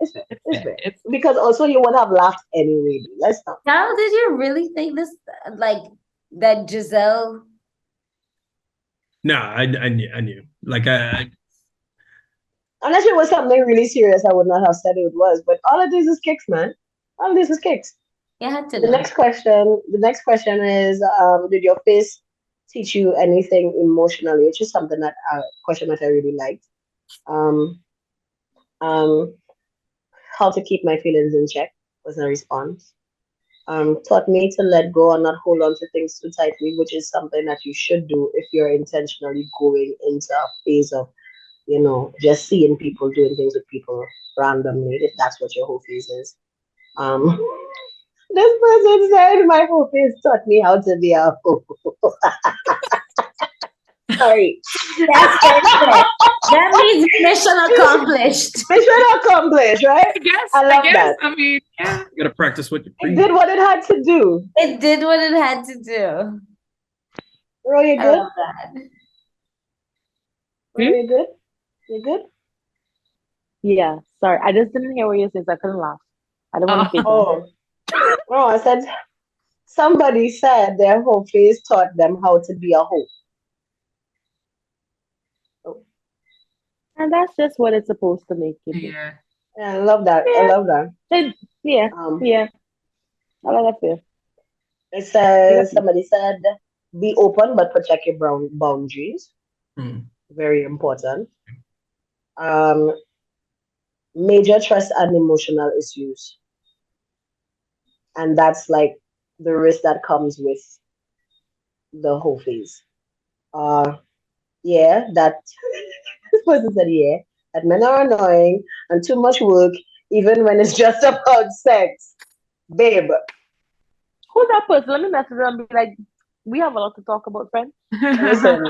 Because also you would have laughed anyway. Let's not. How did you really think this? Like that, Giselle? No, I knew. Like unless it was something really serious, I would not have said it was. But all of this is kicks, man. All of this is kicks. You had to. The next question is: did your face teach you anything emotionally? Which is something that question that I really liked. How to keep my feelings in check was a response. Taught me to let go and not hold on to things too tightly, which is something that you should do if you're intentionally going into a phase of, just seeing people doing things with people randomly, if that's what your whole phase is. This person said my whole phase taught me how to be a hoe. Sorry. That's perfect. That means mission accomplished. Mission accomplished, right? I love that. I mean, yeah. You gotta practice what you preach. It did what it had to do. It did what it had to do. Bro, you good? I love that. Bro, you good? You good? Yeah, sorry. I just didn't hear what you said, so I couldn't laugh. I don't want to fake No, I said somebody said their whole face taught them how to be a hoe. And that's just what it's supposed to make you do. Yeah. I love that. Yeah. I love that. Yeah. I like that too. It says, somebody said, be open but protect your boundaries. Very important. Major trust and emotional issues. And that's like the risk that comes with the whole phase. Yeah, that this person said, yeah, that men are annoying and too much work, even when it's just about sex. Babe. Who's that person? Let me message her and be like, we have a lot to talk about, friend. Listen,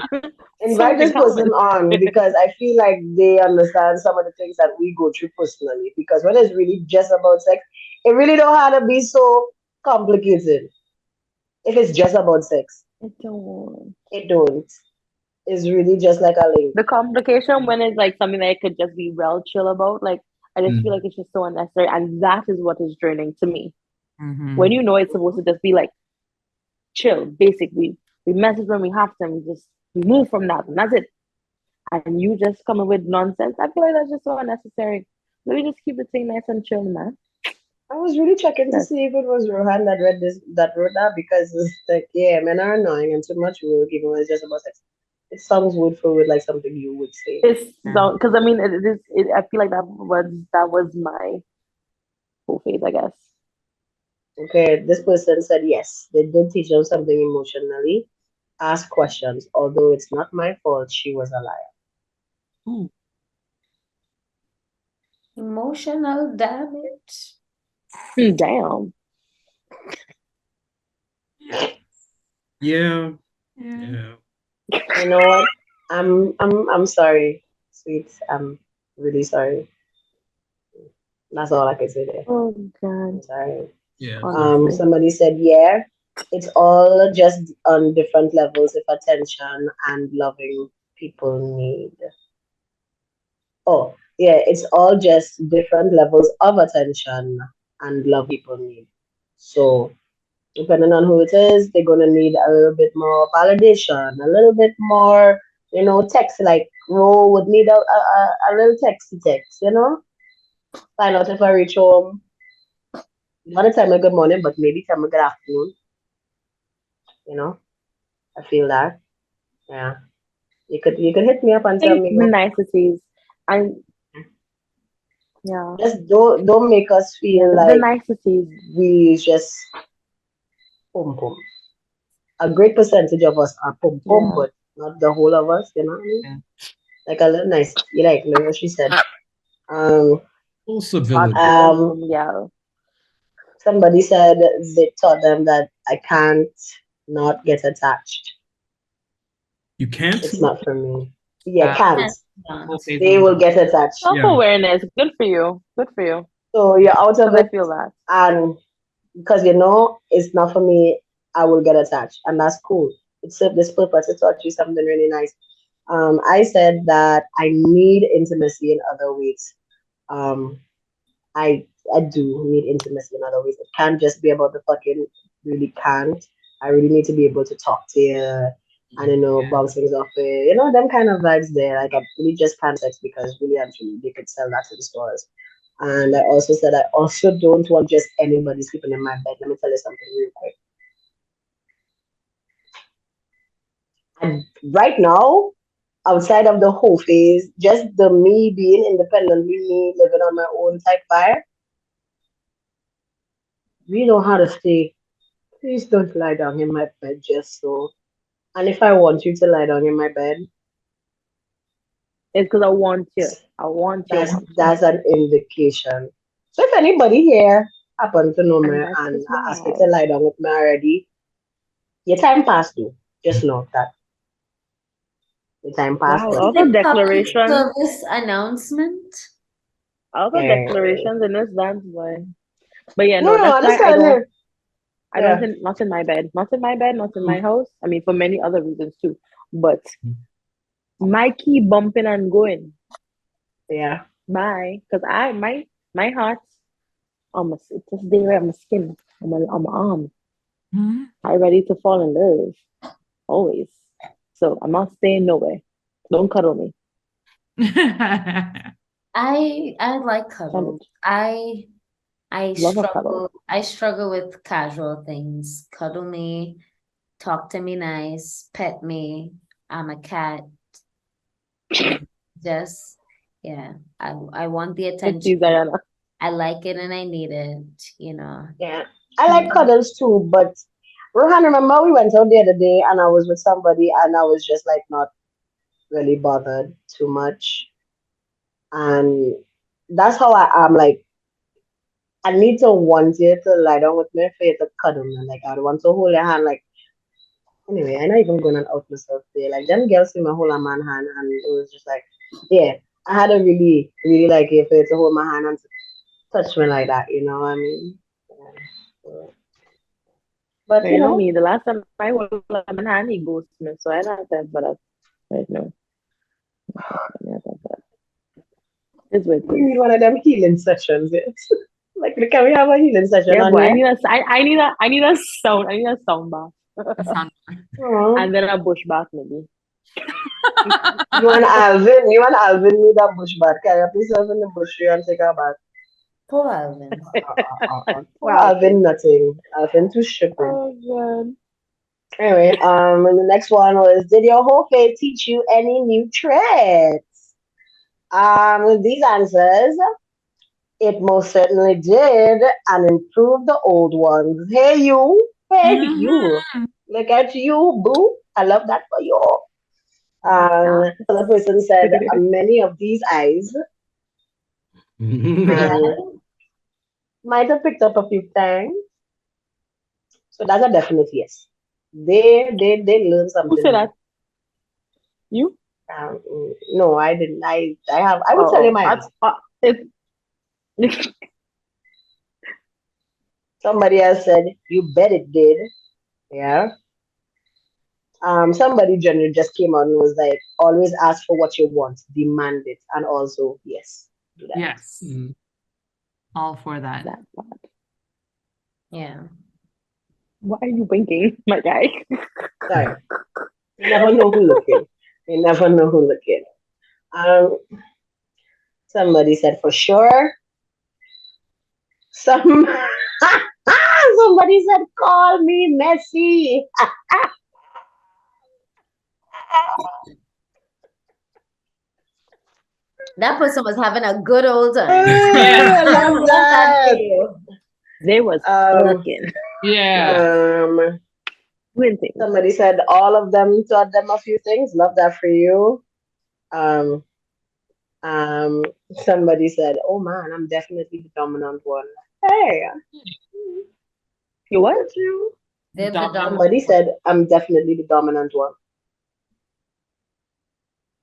invite this person on because I feel like they understand some of the things that we go through personally. Because when it's really just about sex, it really don't have to be so complicated. If it's just about sex. It don't. It's really just like a link. The complication when it's like something that I could just be real chill about, like I just feel like it's just so unnecessary, and that is what is draining to me. When you know it's supposed to just be like chill, basically. We message when we have to, and we move from that, and that's it. And you just come up with nonsense. I feel like that's just so unnecessary. Let me just keep the thing nice and chill, man. I was really checking to see if it was Rohan that wrote that because it's like, yeah, men are annoying and too much work, even when it's just about sex. It sounds word for word like something you would say. Because I mean, I feel like that was my whole phase, I guess. Okay, this person said yes, they did teach them something emotionally. Ask questions, although it's not my fault. She was a liar. Emotional damage. Damn. Yeah. You know what? I'm sorry, sweet. I'm really sorry. That's all I can say there. Oh God. I'm sorry. Yeah. Somebody said, yeah, it's all just on different levels of attention and loving people need. Oh, yeah, it's all just different levels of attention and love people need. So depending on who it is, they're gonna need a little bit more validation, a little bit more, text, like Ro would need a little text, find out if I reach home. Not a time of good morning, but maybe time of good afternoon. I feel that. Yeah. You could hit me up and tell me the niceties. Yeah. Just don't make us feel like the niceties. We just pum pum. A great percentage of us are pum pum, but not the whole of us, you know what I mean? Like a little nice, like what she said. Full civility. Yeah. Somebody said they taught them that I can't not get attached. You can't? It's not for me. Yeah, can't. Okay, They will get attached. Self-awareness. Good for you. Good for you. So you're out of it. I feel that. And because it's not for me, I will get attached. And that's cool. It served this purpose. It taught you something really nice. I said that I need intimacy in other ways. Um, I I do need intimacy in other ways. It can't just be about the fucking. Really can't. I really need to be able to talk to you and bounce things off it. Them kind of vibes there. Like I really just can't sex because really and truly they could sell that to the stores. And I also said I also don't want just anybody sleeping in my bed. Let me tell you something real quick. And right now, outside of the whole phase, just the me being independently me living on my own type vibe, we know how to stay. Please don't lie down in my bed just so. And if I want you to lie down in my bed, it's because I want you. I want you. That's an indication. So if anybody here happen to know me and ask you to lie down with me already, your time passed though. Just know that. The time passed. Wow, all the declarations. Service announcement. All the declarations in this dance boy. But yeah, no, that's why I don't think not in my bed. Not in my bed, not in my house. I mean for many other reasons too. But my key bumping and going. Yeah. Bye. Because my heart it's just there on my skin, on my arm. I'm ready to fall in love. Always. So I'm not staying nowhere. Don't cuddle me. I like cuddles. I struggle with casual things. Cuddle me, talk to me nice, pet me. I'm a cat. Just I want the attention. I like it and I need it, Yeah. I like cuddles too, but Rohan, remember we went out the other day and I was with somebody and I was just like not really bothered too much. And that's how I am. Like, I need to want you to lie down with me for you to cuddle me. Like, I want to hold your hand. Like, anyway, I'm not even going to out myself there. Like, them girls see me hold a man hand and it was just like, yeah, I had a really, really like it for you to hold my hand and touch me like that, you know what I mean? Yeah. But you know me, the last time I hold a man hand, he ghosted me, so I don't have but that right now. It's with we need one of them healing sessions. Like, can we have a healing session? Yeah, but I need a sound. I need a sound bath. And then a bush bath maybe. You and Alvin need a bush bath. Can you please yourself in the bush and take a bath? Poor Alvin. Poor Alvin, nothing. Alvin too stupid. Oh god. Anyway, and the next one was, did your whole faith teach you any new tricks? With these answers, it most certainly did, and improved the old ones. Hey you, look at you, boo. I love that for you. So the person said, many of these eyes might have picked up a few things. So that's a definite yes. They learned something. Who said that? You? No, I didn't. I would tell you my answer. Somebody else said, you bet it did. Yeah. Somebody generally just came on and was like, always ask for what you want, demand it, and also yes, do that. Yes. All for that. Yeah. Why are you winking, my guy? Sorry. You never know who looking. You never know who looking. Somebody said for sure. Somebody said call me Messi. That person was having a good old time. I love that. They was looking. Yeah. Somebody said all of them taught them a few things. Love that for you. Somebody said, "Oh man, I'm definitely the dominant one." Hey, you what? Somebody said, "I'm definitely the dominant one."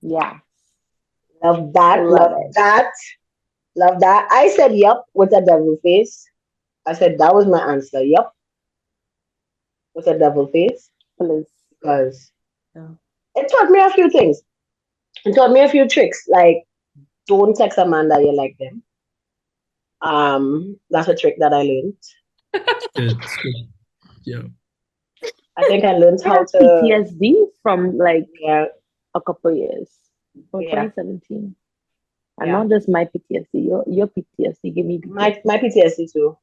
Yeah. Love that. Love that. I said yup with a devil face. I said that was my answer. Yup with a devil face. Because it taught me a few things. It taught me a few tricks. Like don't text a man that you like them. That's a trick that I learned. It's good. Yeah. I think I learned how to PTSD from like yeah a couple years from yeah 2017. And yeah not just my PTSD, your PTSD give me PTSD. my PTSD too.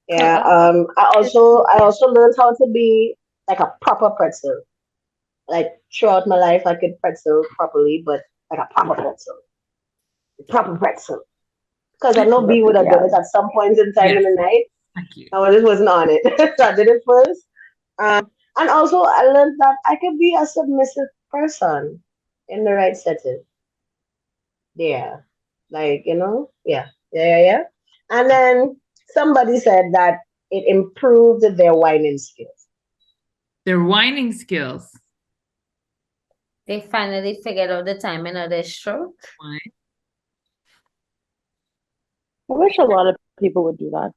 Yeah. I also learned how to be like a proper pretzel. Like throughout my life, I could pretzel properly, but like a proper pretzel. Because I know B would have done it at some point in time in the night. Thank you. I just wasn't on it, so I did it first. And also, I learned that I could be a submissive person in the right setting. Yeah, like yeah. And then somebody said that it improved their whining skills. Their whining skills. They finally figured out the timing of their stroke. Why? I wish a lot of people would do that.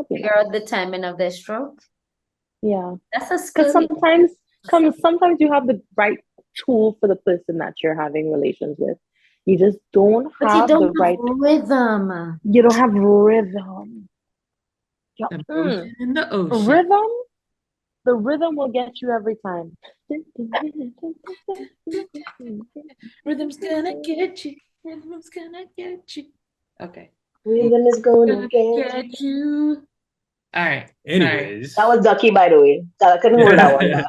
Figure out the timing of their stroke. Yeah, that's a skill. Sometimes you have the right tool for the person that you're having relations with. You just don't have the right rhythm. You don't have rhythm. In the ocean. Rhythm. The rhythm will get you every time. Rhythm's gonna get you. Rhythm's gonna get you. Okay. Rhythm is gonna get you. All right. Anyways, that was Ducky, by the way. I couldn't hold that one back.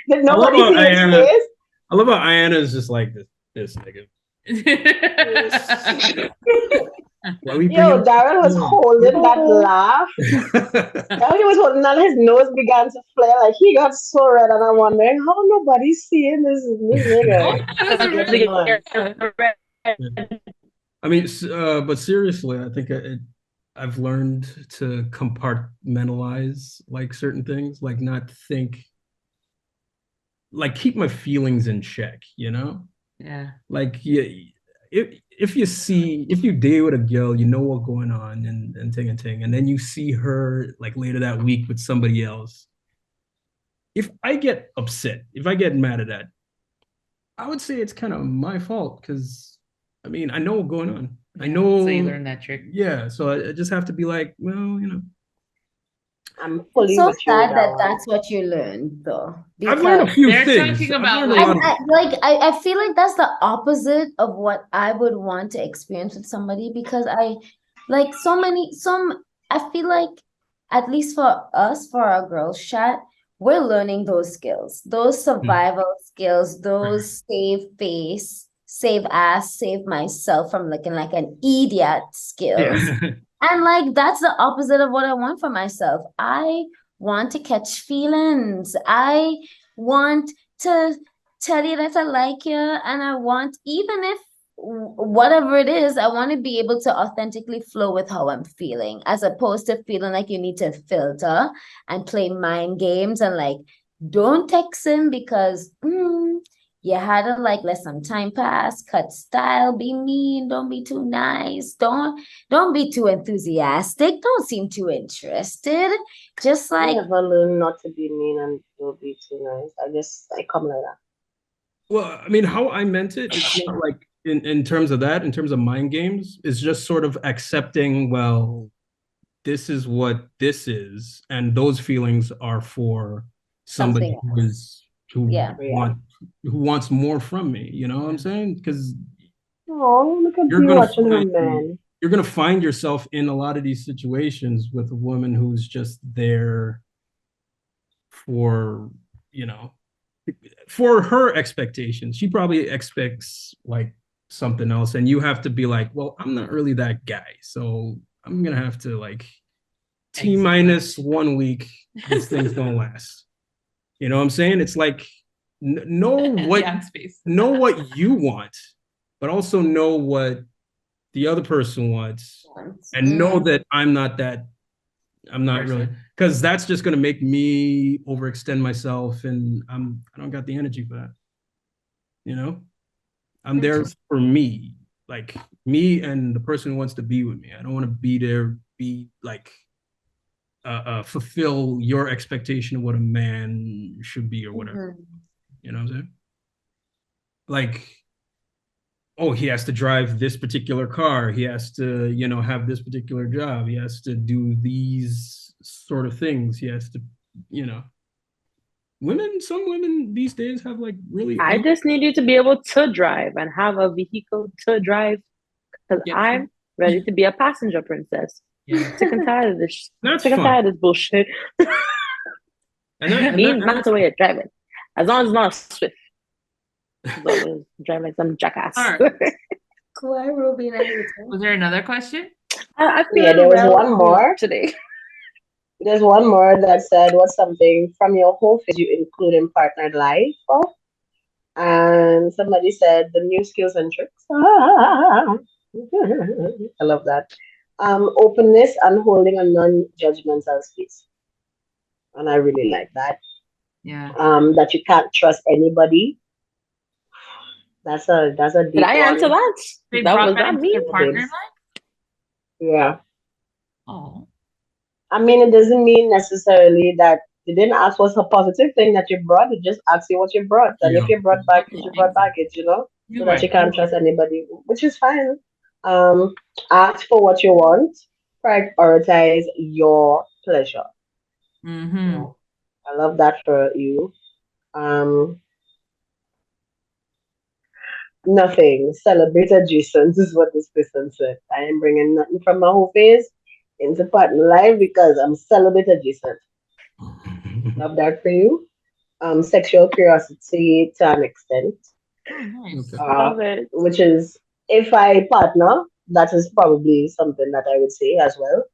Did nobody see his face? I love how Ayana is just like this nigga. Yo, Darren was holding that laugh. He was holding that, his nose began to flare, like he got so red, and I'm wondering how nobody's seeing this nigga. I mean, but seriously, I think I've learned to compartmentalize like certain things, like not think, like keep my feelings in check, you know? Yeah. Like if you date with a girl, you know what's going on and ting, and then you see her like later that week with somebody else. If I get upset, if I get mad at that, I would say it's kind of my fault because I mean I know what's going on. Yeah, I know. So you learn that trick. Yeah, so I just have to be like, well, you know. I'm fully so with you sad that that's what you learned, though. I've learned a few things. Talking about I feel like that's the opposite of what I would want to experience with somebody because I feel like at least for us, for our girls chat, we're learning those skills, those survival skills, those save face, save ass, save myself from looking like an idiot skills. Yeah. And like that's the opposite of what I want for myself. I want to catch feelings. I want to tell you that I like you, and I want, even if whatever it is, I want to be able to authentically flow with how I'm feeling, as opposed to feeling like you need to filter and play mind games and like, don't text him because you had to like let some time pass, cut style, be mean, don't be too nice, don't be too enthusiastic, don't seem too interested. Just like I never learned not to be mean and don't be too nice. I come like that. Well, I mean, how I meant it, it's not like in terms of that, in terms of mind games, is just sort of accepting, well, this is what this is, and those feelings are for somebody who wants more from me. You know what I'm saying? Because look at you watching her, man. You're gonna find yourself in a lot of these situations with a woman who's just there for, you know, for her expectations. She probably expects like something else, and you have to be like, well, I'm not really that guy, so I'm gonna have to like T-minus 1 week. These things don't last. You know what I'm saying? It's like know what you want, but also know what the other person wants, and know that I'm not really, because that's just going to make me overextend myself, and I don't got the energy for that. You know, I'm there for me, like me and the person who wants to be with me. I don't want to be there, be like, fulfill your expectation of what a man should be or whatever. You know what I'm saying? Like, oh, he has to drive this particular car. He has to, have this particular job. He has to do these sort of things. He has to, some women these days have like really. I just need you to be able to drive and have a vehicle to drive because I'm ready to be a passenger princess. Yeah. Sick and tired of this. That's sick and tired of this bullshit. Not the way you're driving. As long as it's not Swift. Drive like some jackass. Was there another question? I feel there was one more today. There's one more that said, what's something from your whole phase you include in partnered life? And somebody said the new skills and tricks. I love that. Openness and holding a non-judgmental space. And I really like that. Yeah. That you can't trust anybody. That's a deep Did I answer one. that? That was not me. Partner life? Yeah. Oh. I mean, it doesn't mean necessarily that they didn't ask what's a positive thing that you brought. They just asked you what you brought. And if you brought baggage, you brought baggage, so that you can't trust anybody, which is fine. Ask for what you want. Prioritize your pleasure. So, I love that for you. Nothing. Celebrate adjacent is what this person said. I am bringing nothing from my whole phase into partner life because I'm celibate adjacent. Love that for you. Sexual curiosity to an extent. Love it. Which is, if I partner, that is probably something that I would say as well.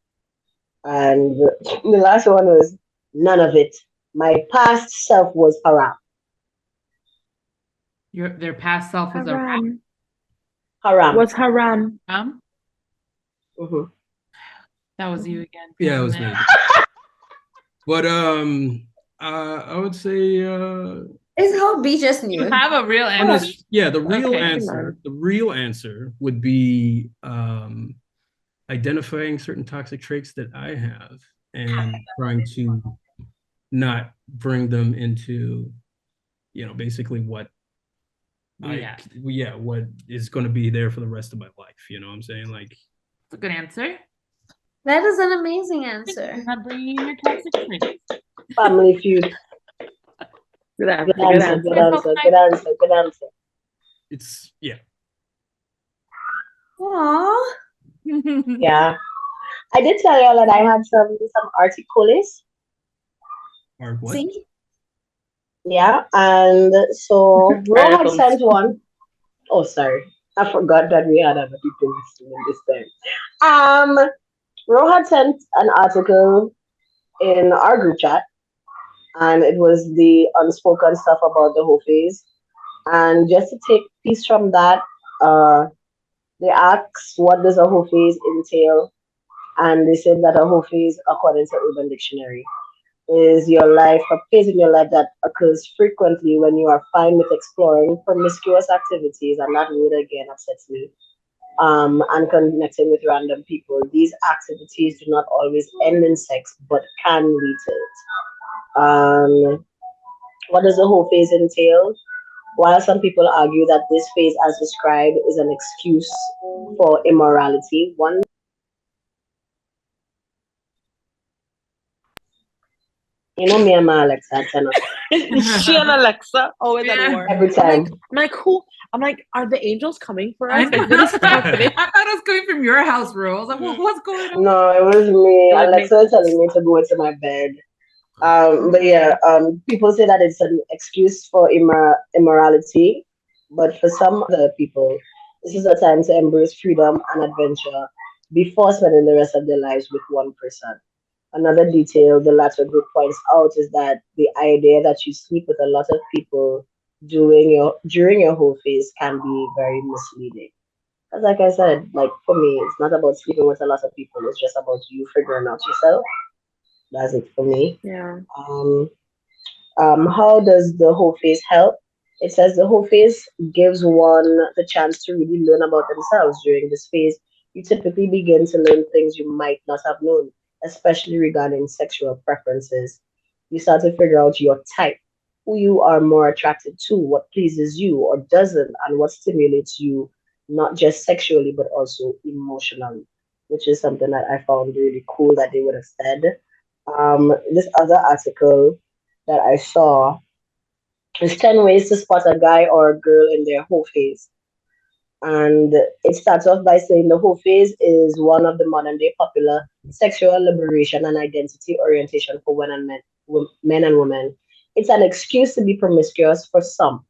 And the last one was none of it. My past self was haram. Their past self was haram. What's haram? Mm-hmm. That was you again. Yeah, it was me. But I would say is how B just knew. You have a real answer. The real answer would be identifying certain toxic traits that I have and trying to not bring them into, basically what what is going to be there for the rest of my life. You know what I'm saying? Like, it's a good answer. That is an amazing answer. You're not bringing your toxic traits. Family feud. Good answer. It's Aww. Yeah. I did tell y'all that I had some articles. What? See? Yeah, and so Ro had sent one. Oh, sorry. I forgot that we had other people listening this time. Ro had sent an article in our group chat, and it was the unspoken stuff about the whole phase. And just to take a piece from that, they asked, what does a whole phase entail? And they said that a whole phase, according to Urban Dictionary, is a phase in your life that occurs frequently when you are fine with exploring promiscuous activities, and that word again upsets me, and connecting with random people. These activities do not always end in sex, but can lead to it. What does the whole phase entail? While some people argue that this phase, as described, is an excuse for immorality, one me and my Alexa, she and Alexa always at war. Every time. I'm like, who? I'm like, are the angels coming for us? I thought it was coming from your house, Rose. I was like, what's going on? No, it was me. Alexa is telling me to go into my bed. But yeah, people say that it's an excuse for immorality, but for some other people, this is a time to embrace freedom and adventure before spending the rest of their lives with one person. Another detail the latter group points out is that the idea that you sleep with a lot of people during your whole phase can be very misleading. Because like I said, like for me, it's not about sleeping with a lot of people. It's just about you figuring out yourself. That's it for me. Yeah. How does the whole phase help? It says the whole phase gives one the chance to really learn about themselves. During this phase, you typically begin to learn things you might not have known, especially regarding sexual preferences. You start to figure out your type, who you are more attracted to, what pleases you or doesn't, and what stimulates you, not just sexually, but also emotionally, which is something that I found really cool that they would have said. This other article that I saw is 10 ways to spot a guy or a girl in their whole phase. And it starts off by saying the whole phase is one of the modern day popular sexual liberation and identity orientation for men and women. It's an excuse to be promiscuous for some,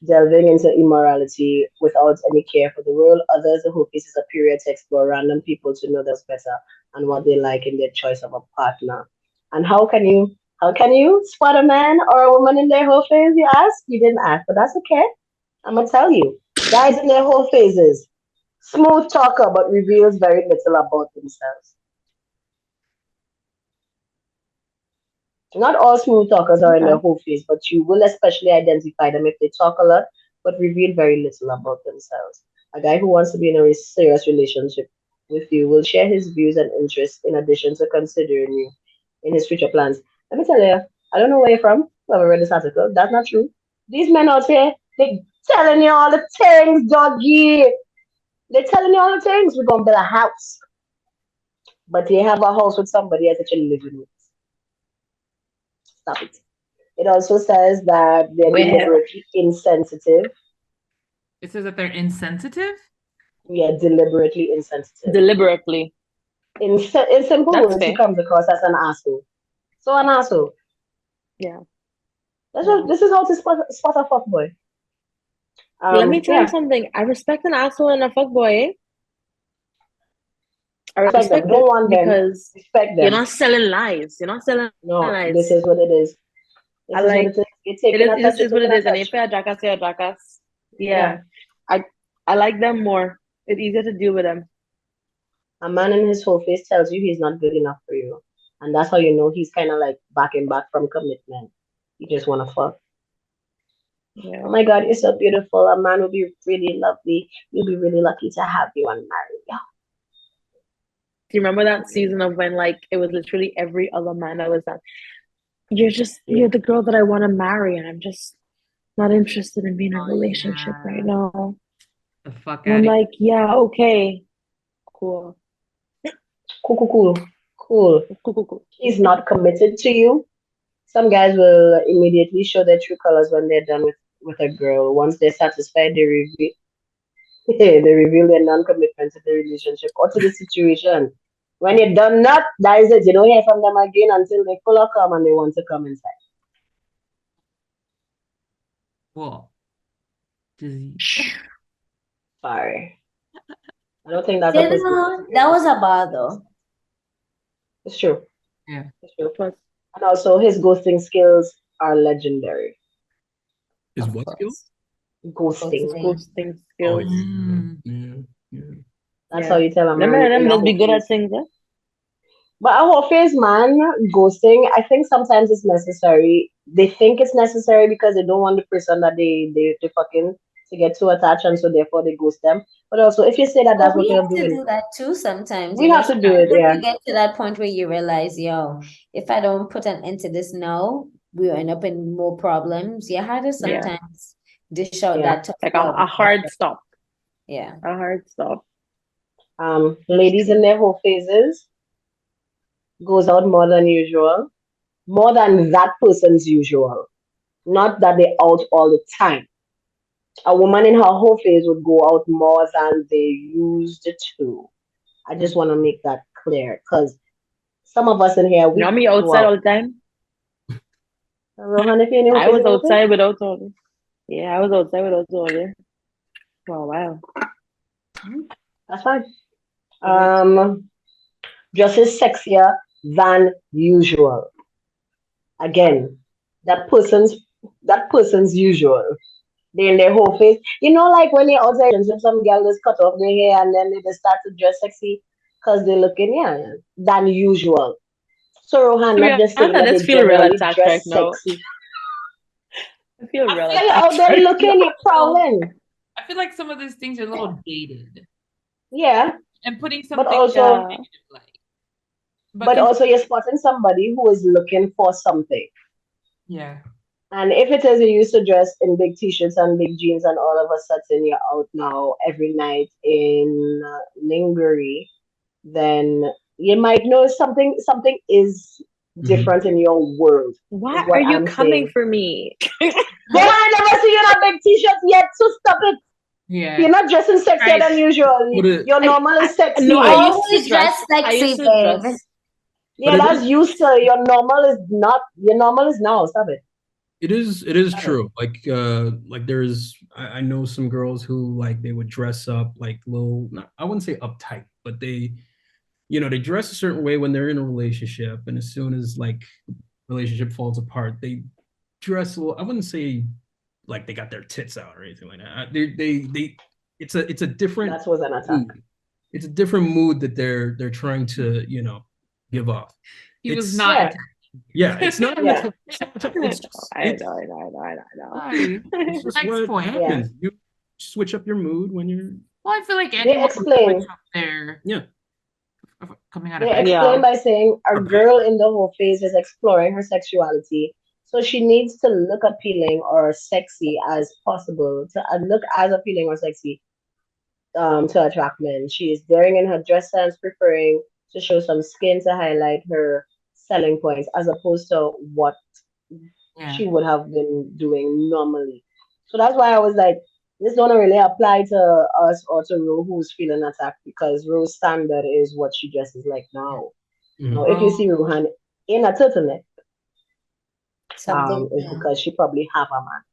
delving into immorality without any care for the world. Others, the whole phase is a period to explore random people to know themselves better and what they like in their choice of a partner. And how can you spot a man or a woman in their whole phase? You ask. You didn't ask, but that's okay. I'm gonna tell you. Guys in their whole phases, smooth talker, but reveals very little about themselves. Not all smooth talkers are in their Okay. whole phase, but you will especially identify them if they talk a lot but reveal very little about themselves. A guy who wants to be in a serious relationship with you will share his views and interests in addition to considering you in his future plans. Let me tell you, I don't know where you're from, whoever read this article. That's not true. These men out here, they telling you all the things, doggy. They're telling you all the things. We're gonna build a house. But they have a house with somebody else that you're living with. Stop it. It also says that they're Well, deliberately insensitive. It says that they're insensitive. Yeah, deliberately insensitive. deliberately. In simple That's words, he fair. comes across as an asshole. So an asshole. Yeah. This is how to spot a fuckboy. Let me tell you Yeah, something. I respect an asshole and a fuckboy. I respect them. respect Don't it want them. because Respect you're them. not selling lies. You're not selling No, this lies. is what it is. I This is what like it is. You're it taking is a it touch. is, You're is what taking it a is. And touch. if you're a jackass, you're a jackass. Yeah. Yeah. I I like them more. It's easier to deal with them. A man in his whole face tells you he's not good enough for you. And that's how you know he's kind of like backing back from commitment. You just want to fuck. Yeah. Oh my God, you're so beautiful. A man will be really lovely. You'll be really lucky to have you and marry you. Do you remember that season of when like it was literally every other man that was like, you're the girl that I want to marry, and I'm just not interested in being in a Oh relationship right yeah, now. the fuck And I'm out of like, yeah, okay, cool. Cool, cool, cool. Cool. Cool, cool, cool. He's not committed to you. Some guys will immediately show their true colors when they're done with a girl. Once they're satisfied, they reveal they reveal their non-commitment to the relationship or to the situation. When you're done that is it. You don't hear from them again until they full of come and they want to come inside. Well, does he? Sorry. I don't think that's a You personal know, that was experience. a bar though. It's true. Yeah. It's true. Plus, And also his ghosting skills are legendary. Is of what skill? course, Ghosting. his Ghosting. ghosting Oh skills. yeah, yeah. That's how Yeah, you tell a them man and in them a must be whole good at phase. things. Eh? But a whole phase man ghosting, I think sometimes it's necessary. They think it's necessary because they don't want the person that they fucking to get too attached, and so therefore they ghost them. But also, if you say that But that's we what you're have to doing, do that too sometimes, we have to do it. especially when Yeah, you get to that point where you realize, yo, if I don't put an end to this now, we'll end up in more problems. You have to Yeah, sometimes dish out yeah. that tough like love. a hard stop. Yeah. A hard stop. Ladies in their whole phases goes out more than usual, more than that person's usual. Not that they out all the time. A woman in her whole phase would go out more than they used to. I just want to make that clear because some of us in here, You know we me go outside out. all the time. Rohan, if you're in your I face, was you know this? outside without all. Yeah, I was outside without all. For a while. That's fine. Mhm. Dresses sexier than usual. Again, that person's that person's usual. They in their whole face. You know, like when you're outside and some girl just cut off their hair and then they just start to dress sexy because they're looking, yeah, than usual. So Rohan, To be not honest, just saying I that they just feel real generally attacked right dress now. sexy. I feel real. You're out there looking, you're prowling. I feel like some of these things are a little dated. Yeah. And putting something but also, negative light. But also you're spotting somebody who is looking for something. Yeah. And if it is you used to dress in big t-shirts and big jeans and all of a sudden you're out now every night in lingerie, then you might know something is different in your world. Why are you coming for me? Yeah, I never see you in a big t-shirt yet, so stop it. Yeah. You're not dressing sexier than usual. Your normal is sexy. No, I used to dress sexy, babe. Yeah, that's used to. Your normal is not. Your normal is now. Stop it. It is true. Like there's I know some girls who like they would dress up like little, I wouldn't say uptight, but they they dress a certain way when they're in a relationship, and as soon as like relationship falls apart, they dress a little, I wouldn't say like they got their tits out or anything like that. They it's a different, that was an attack. It's a different mood that they're trying to give off. He was not. Yeah, it's not. Yeah. It's just, I know. It's just what happens. You switch up your mood when you're. Well, I feel like they explain there. Yeah. Coming out they of explain by saying a girl in the whole phase is exploring her sexuality, so she needs to look appealing or sexy as possible, to look as appealing or sexy to attract men. She is daring in her dress sense, preferring to show some skin to highlight her selling points as opposed to what she would have been doing normally. So that's why I was like, this don't really apply to us or to Ro who's feeling attacked, because Ro's standard is what she dresses like now. Now, if you see Rohan in a turtleneck, it's because she probably have a man.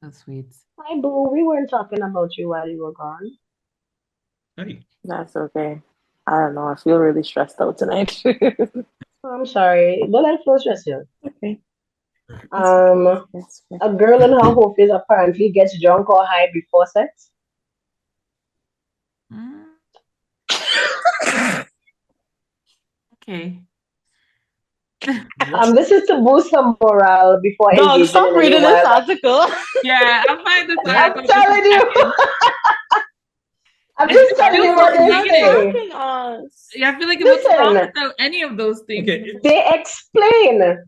That's sweet. Hi, boo. We weren't talking about you while you were gone. Hey. That's okay. I don't know. I feel really stressed out tonight. I'm sorry. Don't let feel stressed out. Okay. A girl in her whole phase apparently gets drunk or high before sex. Okay. This is to boost her morale before engaging stop in reading this article. Yeah, I'm fine this article. I'm telling you. I'm just telling you what they say. Yeah, I feel like it was wrong without any of those things. Okay. They explain.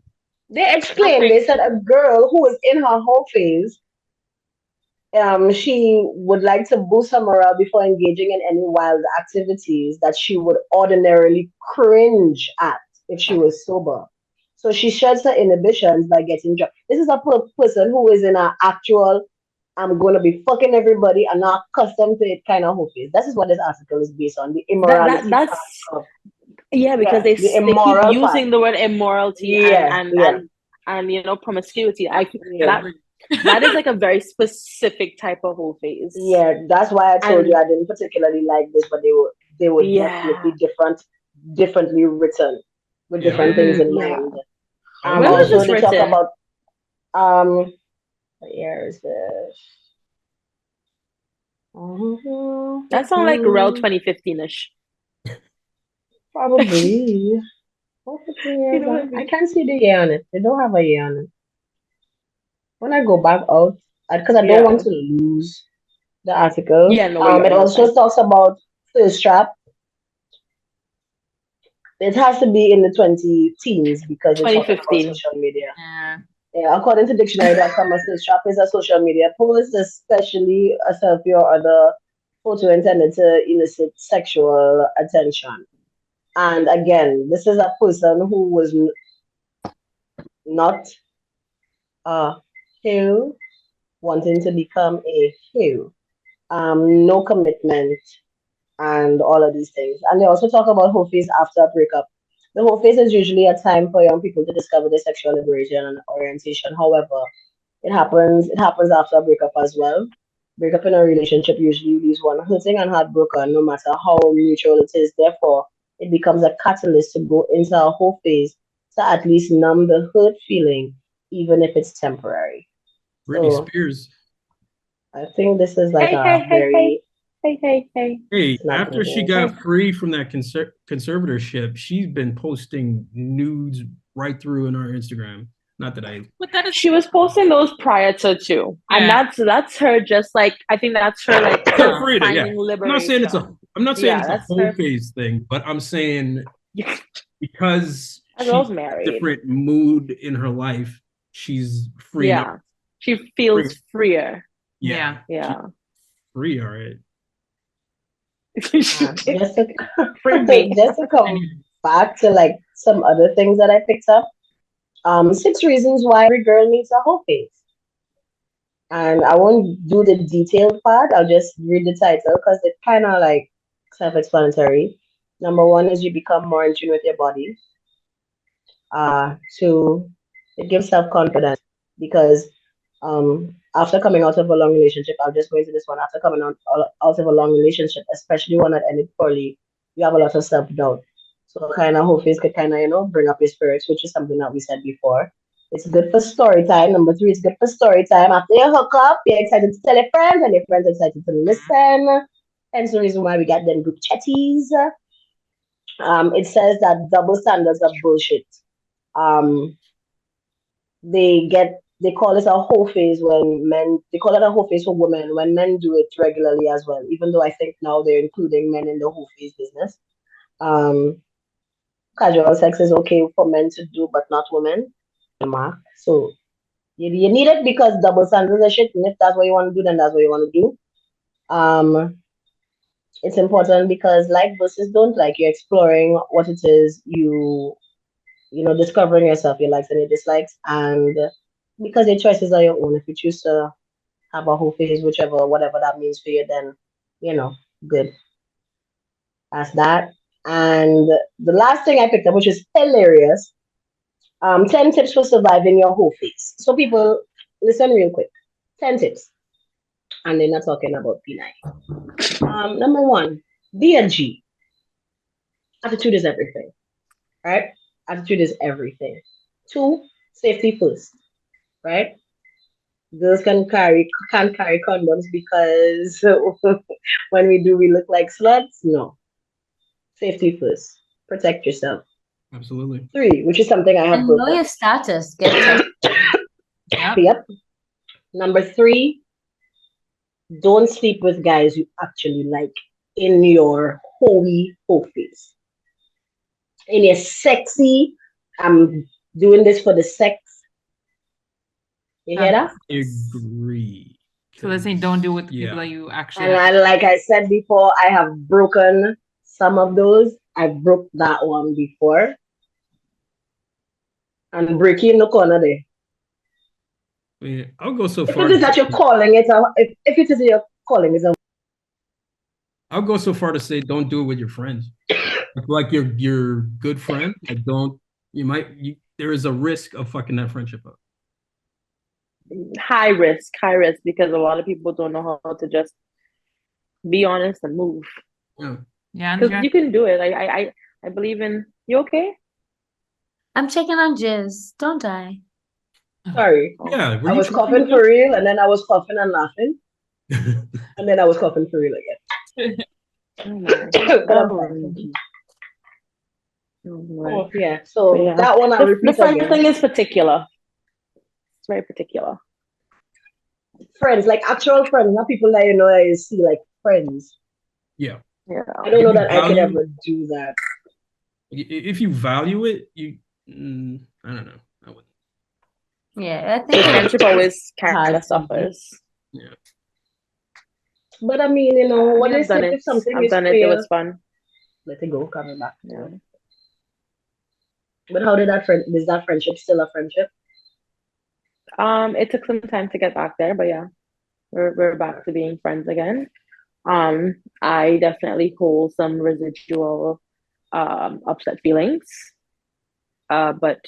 They said a girl who is in her whole phase, she would like to boost her morale before engaging in any wild activities that she would ordinarily cringe at if she was sober. So she sheds her inhibitions by getting drunk. This is a person who is in an actual, I'm going to be fucking everybody and not accustomed to it kind of whole phase. This is what this article is based on, the immorality. Because they keep using the word immorality and promiscuity. That is like a very specific type of whole phase. Yeah, that's why I told you I didn't particularly like this, but they were definitely differently written with different things in mind. When was this written? Talk about what year is this? That sounds like around 2015-ish. Probably. I can't see the year on it. They don't have a year on it. When I go back out, because I don't want to lose the article. Yeah, no, it also talks about thirst trap. It has to be in the 2010s because it's talking about social media. Yeah, according to dictionary.com, a thirst trap is a social media post, especially a selfie or other photo intended to elicit sexual attention. And again, this is a person who was not who wanting to become a who. No commitment and all of these things. And they also talk about whole phase after a breakup. The whole phase is usually a time for young people to discover their sexual liberation and orientation. However, it happens after a breakup as well. Breakup in a relationship usually leaves one hurting and heartbroken, no matter how mutual it is. Therefore, it becomes a catalyst to go into a whole phase to at least numb the hurt feeling, even if it's temporary. Britney Spears. I think this is like very... Hey, after she got free from that conservatorship, she's been posting nudes right through in our Instagram. Not that I. But that is, she was posting those prior to too, and that's her. Just like I think that's her like finding liberation. I'm not saying it's a whole phase thing, but I'm saying because she's married, different mood in her life, she's free. Yeah, she feels freer. Yeah. Free, all right. Just to come back to like some other things that I picked up. 6 reasons why every girl needs a whole face. And I won't do the detailed part. I'll just read the title because it's kind of like self-explanatory. Number 1 is you become more in tune with your body. 2, it gives self-confidence because after coming out of a long relationship, I'll just go into this one. After coming out of a long relationship, especially one that ended poorly, you have a lot of self-doubt. So kind of whole face could kind of, bring up your spirits, which is something that we said before. It's good for story time. Number 3, it's good for story time. After you hook up, you're excited to tell your friends, and your friends are excited to listen. Hence the reason why we got them group chatties. It says that double standards are bullshit. They call it a whole phase when men, they call it a whole phase for women when men do it regularly as well, even though I think now they're including men in the whole phase business. Casual sex is okay for men to do, but not women. So you need it because double standards are shit, and if that's what you want to do, then that's what you want to do. It's important because like versus don't like, you're exploring what it is discovering yourself, your likes and your dislikes, and because your choices are your own. If you choose to have a whole phase, whatever that means for you, then good. That's that. And the last thing I picked up, which is hilarious, 10 tips for surviving your whole phase. So people, listen real quick. 10 tips. And they're not talking about P9. Number 1, be a G. Attitude is everything. Right? Attitude is everything. 2, safety first. Right? Girls can't carry condoms because when we do, we look like sluts. No. Safety first. Protect yourself. Absolutely. 3, which is something I have. And know your status. Get tested. Yep. Number 3, don't sleep with guys you actually like in your holy whole face. In your sexy, I'm doing this for the sex. You hear that? I agree. So they're saying don't do it with the people that you actually. And like I said before, I have broken some of those. I broke that one before. And breaking the corner there. Yeah, I'll go so far. If it is that you're calling it, if it is you're calling it, I'll go so far to say don't do it with your friends. Like your good friend. Like there is a risk of fucking that friendship up. High risk because a lot of people don't know how to just be honest and move. Yeah, because you can do it. I believe in. You okay? I'm checking on Jizz. Don't die. Sorry. Yeah, I was coughing for real, and then I was coughing and laughing, and then I was coughing for real again. Yeah. So that one I'll repeat again. The first thing is particular. It's very particular. Friends, like actual friends, not people that I see like friends. Yeah. I don't know that I could ever do that. If you value it, I don't know. I wouldn't. Yeah, I think friendship always kind of suffers. Yeah. But I mean, what is it if something I've done it? It was fun. Let it go, coming back. Yeah. But how did is that friendship still a friendship? It took some time to get back there, but yeah, we're back to being friends again. I definitely hold some residual upset feelings. But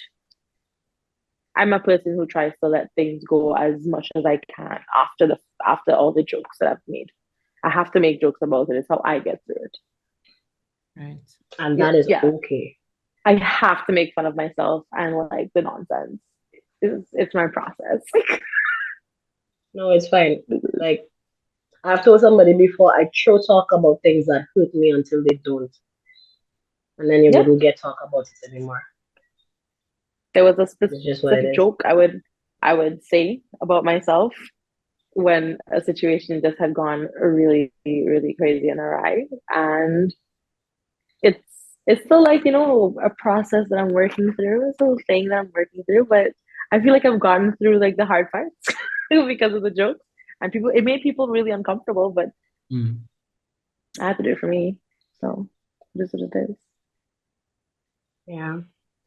I'm a person who tries to let things go as much as I can after all the jokes that I've made. I have to make jokes about it. It's how I get through it. Right. And that is okay. I have to make fun of myself and like the nonsense. It's my process. No, it's fine. Like I've told somebody before, I talk about things that hurt me until they don't. And then you wouldn't get talk about it anymore. there was a specific joke I would say about myself when a situation just had gone really, really crazy and awry. And it's still like, a process that I'm working through, it's still a thing that I'm working through, but I feel like I've gotten through like the hard parts because of the jokes. And it made people really uncomfortable, but I had to do it for me. So this is what it is. Yeah.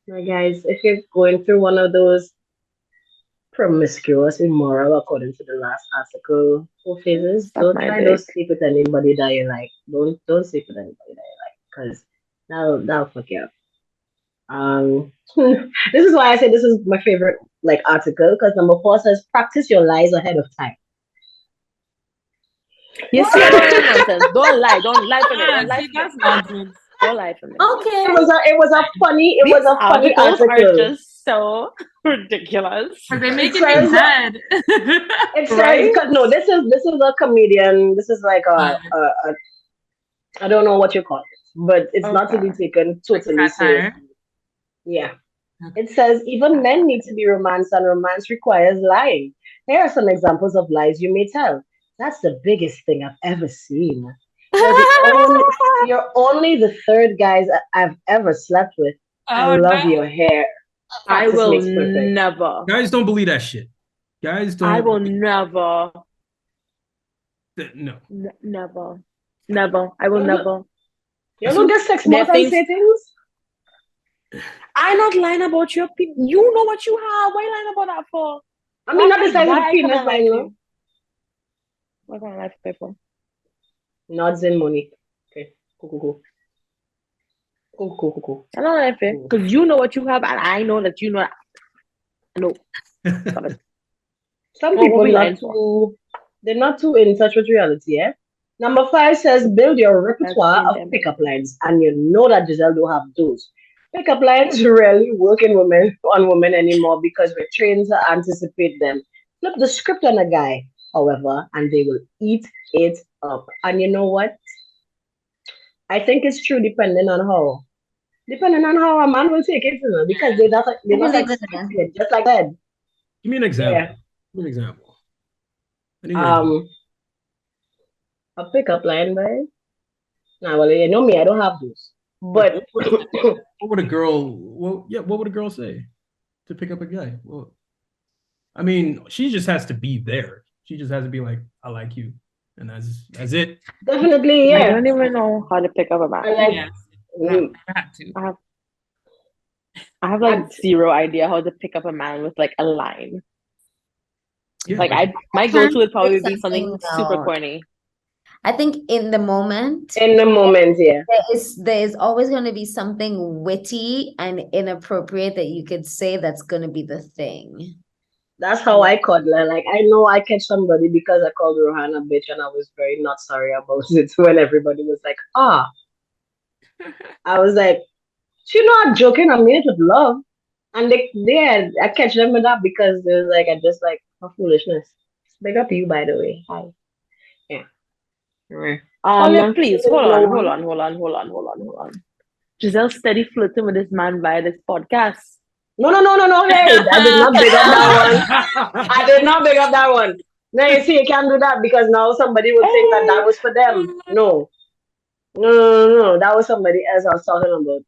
Now, guys, if you're going through one of those promiscuous, immoral, according to the last article, phases, don't try to sleep with anybody that you like. Don't sleep with anybody that you like, because that'll fuck you up. This is why I say this is my favorite like article, because number 4 says practice your lies ahead of time. You see, nonsense. Don't lie for me. Don't lie. That's nonsense. Don't lie for me. Okay. It was a funny article. Are just so ridiculous. But they make it mad. It says because no, this is a comedian. This is like a I don't know what you call it, but it's not to be taken totally seriously. Yeah. It says even men need to be romanced, and romance requires lying. Here are some examples of lies you may tell. That's the biggest thing I've ever seen. You're only the third guy I've ever slept with. I love your hair. I will never. Guys don't believe that shit. Guys don't. I will never. No. Never. I will never. You don't get sex more than say things? I'm not lying about your people. You know what you have. Why are you lying about that for? I mean, not the size of the penis, I know. What can I lie for people? Not Zen money. Okay. Cool. I'm not lying for because you know what you have, and I know that you know that. No. Some people they're not too in touch with reality, eh? Number 5 says build your repertoire of pickup lines, and you know that Giselle don't have those. Pickup lines rarely work on women anymore because we're trained to anticipate them. Flip the script on a guy, however, and they will eat it up. And you know what? I think it's true depending on how a man will take it, because they're not expecting it, just like that. Give me an example. Yeah. Give me an example. A pickup line, right? Nah, well, you know me, I don't have those. But what would a girl? Well, yeah, what would a girl say to pick up a guy? Well, I mean, she just has to be there. She just has to be like, "I like you," and that's it. Definitely, yeah. I don't even know how to pick up a man. I have like zero idea how to pick up a man with like a line. Yeah, like my go-to would probably be something super corny. I think in the moment, yeah, there is always going to be something witty and inappropriate that you could say that's going to be the thing. That's how I cuddle. Like, I know I catch somebody because I called Rohan a bitch, and I was very not sorry about it when everybody was like, I was like, you're not joking, I mean it with love. And I catch them with that because they was like, I just like foolishness. Big up you, by the way. Hi. Yeah. Please hold on. Giselle steady flirting with this man via this podcast. No. Hey, I did not big up that one. I did not big up that one. Now you see, you can't do that because now somebody will think that was for them. No. That was somebody else I was talking about.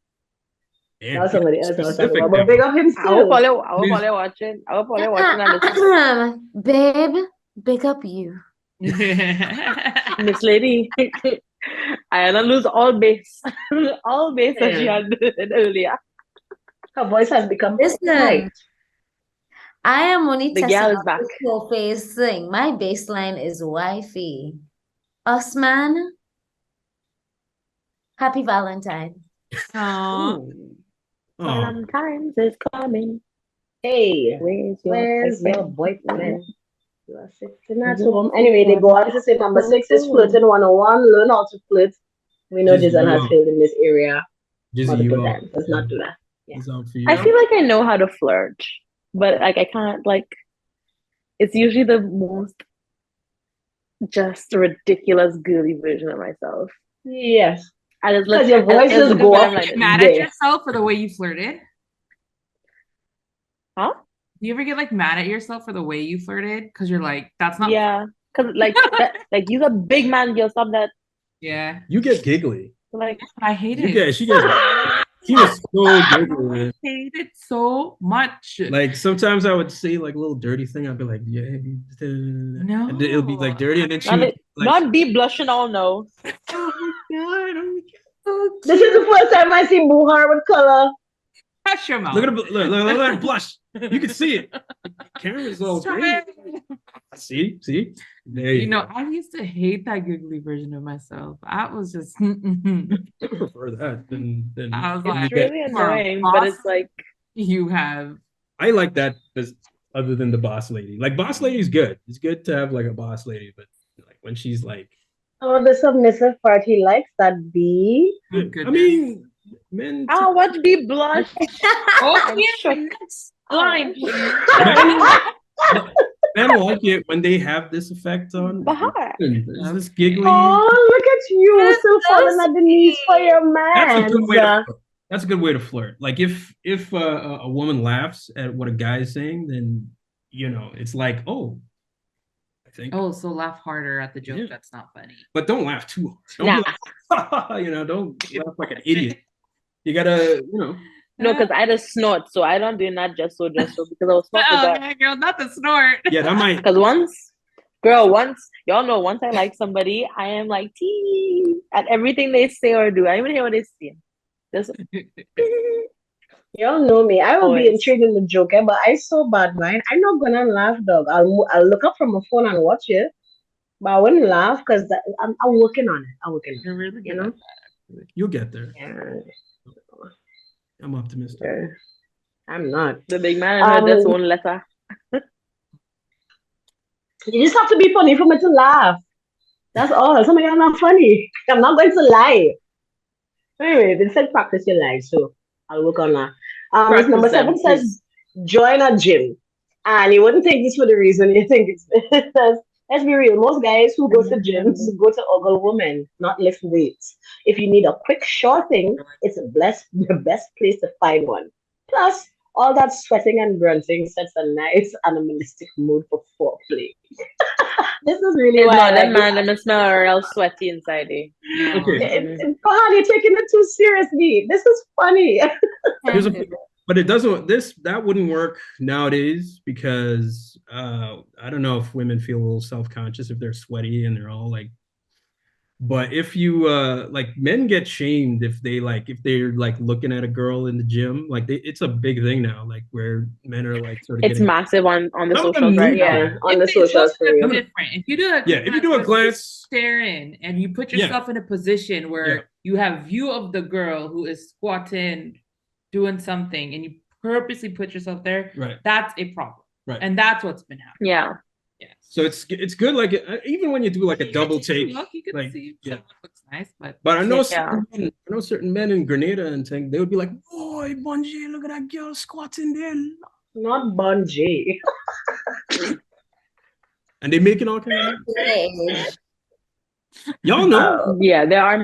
That was somebody else I was talking about. But big up him still. I hope all watching. I hope all watching. Babe, big up you. Miss Lady, I don't lose all base that she had earlier. Her voice has become listen. I am only the testing girl is back. The whole face thing. My baseline is wifey. Us man. Happy Valentine. Valentine's is coming. Hey, where's your boyfriend? You are sitting at home. Anyway, they go on to say number 6 is flirting 101. Learn how to flirt. We know Giselle has failed in this area multiple times. Let's not do that. Yeah. I feel like I know how to flirt, but like I can't like. It's usually the most just ridiculous girly version of myself. Yes. Because your voice is go up. Mad at yourself for the way you flirted? Huh? Do you ever get like mad at yourself for the way you flirted? Because you're like, that's not. Yeah, because like like you're a big man, you'll stop that. Yeah. You get giggly. Like I hate You it. get she gets she was so giggly. I hate it so much. Like sometimes I would say like a little dirty thing. I'd be like, yeah, No. and it'll be like dirty, and then she would like, not be blushing all no. oh my god, oh my god. This is the first time I see Buhar with color. Hush your mouth. Look at her blush. You can see it. Camera's all great. See? There you know, go. I used to hate that giggly version of myself. I was just I prefer that than I was It's like, really annoying, but it's like you have. I like that other than the boss lady. Like boss lady is good. It's good to have like a boss lady, but like when she's like, oh, the submissive part, he likes that B. I mean, men. Oh, what be blush? Oh, yes, blind. Men like it when they have this effect on. Bahar. Is this giggly? Oh, look at you, still falling at the knees for your man. That's a good way to flirt. Like if a woman laughs at what a guy is saying, then it's like, oh, I think. Oh, so laugh harder at the joke that's not funny. But don't laugh too hard. Don't don't laugh like an idiot. You gotta, No, because I had a snort, so I don't do not just so because I was snorting. Yeah, girl, not the snort. Yeah, that might. Because once y'all know, once I like somebody, I am like tea at everything they say or do. I even hear what they say. Just y'all know me. I will be intrigued in the joke, but I so bad, man. I'm not gonna laugh, dog. I'll look up from my phone and watch it, but I wouldn't laugh because I'm working on it. You're really good, you know. You'll get there. Yeah. I'm optimistic. Okay. I'm not. The big man heard this one letter. You just have to be funny for me to laugh. That's all. Some of you are not funny. I'm not going to lie. Anyway, they said practice your life, so I'll work on that. Number 7 says join a gym. And you wouldn't think this for the reason you think it's let's be real. Most guys who go to gyms go to ogle women, not lift weights. If you need a quick, short thing, it's the best place to find one. Plus, all that sweating and grunting sets a nice animalistic mood for foreplay. This is really why that man I'm smell real sweaty inside. Okay. Fahad, you're taking it too seriously. This is funny. But it doesn't. That wouldn't work nowadays because I don't know if women feel a little self-conscious if they're sweaty and they're all like. But if you like, men get shamed if they're like looking at a girl in the gym, like it's a big thing now, like where men are like sort of. It's massive on the socials, right? Yeah, on the socials. Different. If you do a glance, stare in, and you put yourself in a position where you have view of the girl who is squatting, doing something, and you purposely put yourself there, right? That's a problem, right? And that's what's been happening. Yeah. So it's good, like even when you do like a double take, you can like see someone looks nice, but I know certain men in Grenada and thing, they would be like, "Boy, Bungie, look at that girl squatting there." Not Bungie. And they making all kinds of y'all know. Yeah, there are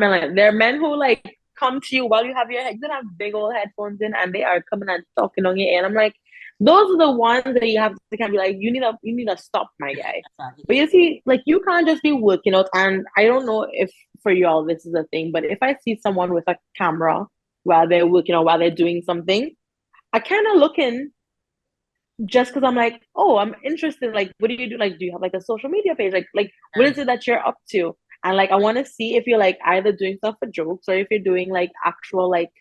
men who like come to you while you have your head. You have big old headphones in, and they are coming and talking on your ear. And I'm like, those are the ones that you have to kind of be like, you need to stop, my guy. But you see, like you can't just be working out. And I don't know if for y'all this is a thing, but if I see someone with a camera while they're working or while they're doing something, I kind of look in just because I'm like, oh, I'm interested. Like, what do you do? Like, do you have like a social media page? Like what is it that you're up to? And like, I want to see if you're like either doing stuff for jokes or if you're doing like actual like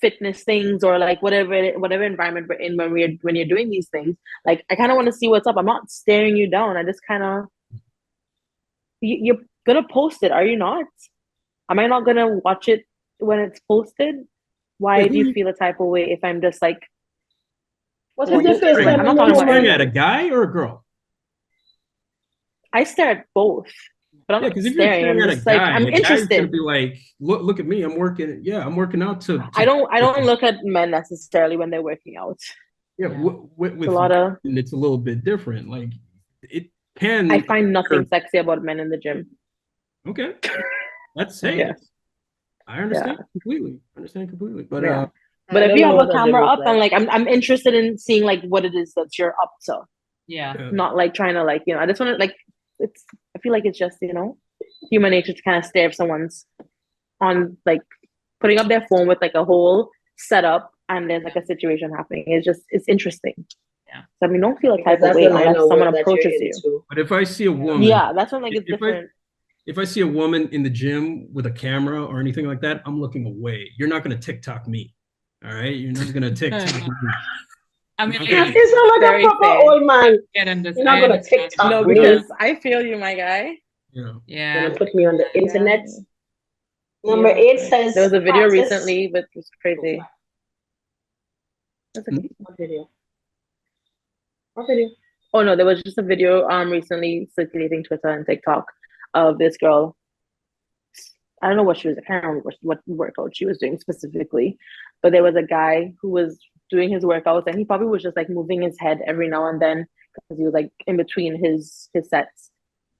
fitness things or like whatever environment we're in when you're doing these things. Like, I kind of want to see what's up. I'm not staring you down. I just kind of you're gonna post it, are you not? Am I not gonna watch it when it's posted? Why do you feel a type of way if I'm just like, what's the difference? I'm not talking about at a guy or a girl. I stare at both. But I'm because if you're staring at a guy, I'm interested. Guy's gonna be like, look at me, I'm working. Yeah, I'm working out to I don't look at men necessarily when they're working out. Yeah, with a lot of. And it's a little bit different. Like it can. I find nothing sexy about men in the gym. Okay, let's say. Yeah. I understand completely. But yeah. But if you have a camera up and like I'm interested in seeing like what it is that you're up to. Yeah. Not like trying to like, I just want to like I feel like it's just, human nature to kind of stare if someone's on like putting up their phone with like a whole setup and there's like a situation happening. It's interesting. Yeah. So, I mean, don't feel a type of way unless someone approaches you. But if I see a woman, yeah, that's when like it's different. If I see a woman in the gym with a camera or anything like that, I'm looking away. You're not going to TikTok me. All right? You're not going to TikTok me. I mean, it's not like a proper old man. You're not going to TikTok no, me. because I feel you, my guy. Yeah. You're going to put me on the internet. Yeah. Number 8 says there was a video recently, but it was crazy. What video? What video? Oh no, there was just a video recently circulating Twitter and TikTok of this girl. I don't know what she was. I can't remember what workout she was doing specifically, but there was a guy who was doing his workouts and he probably was just like moving his head every now and then because he was like in between his sets.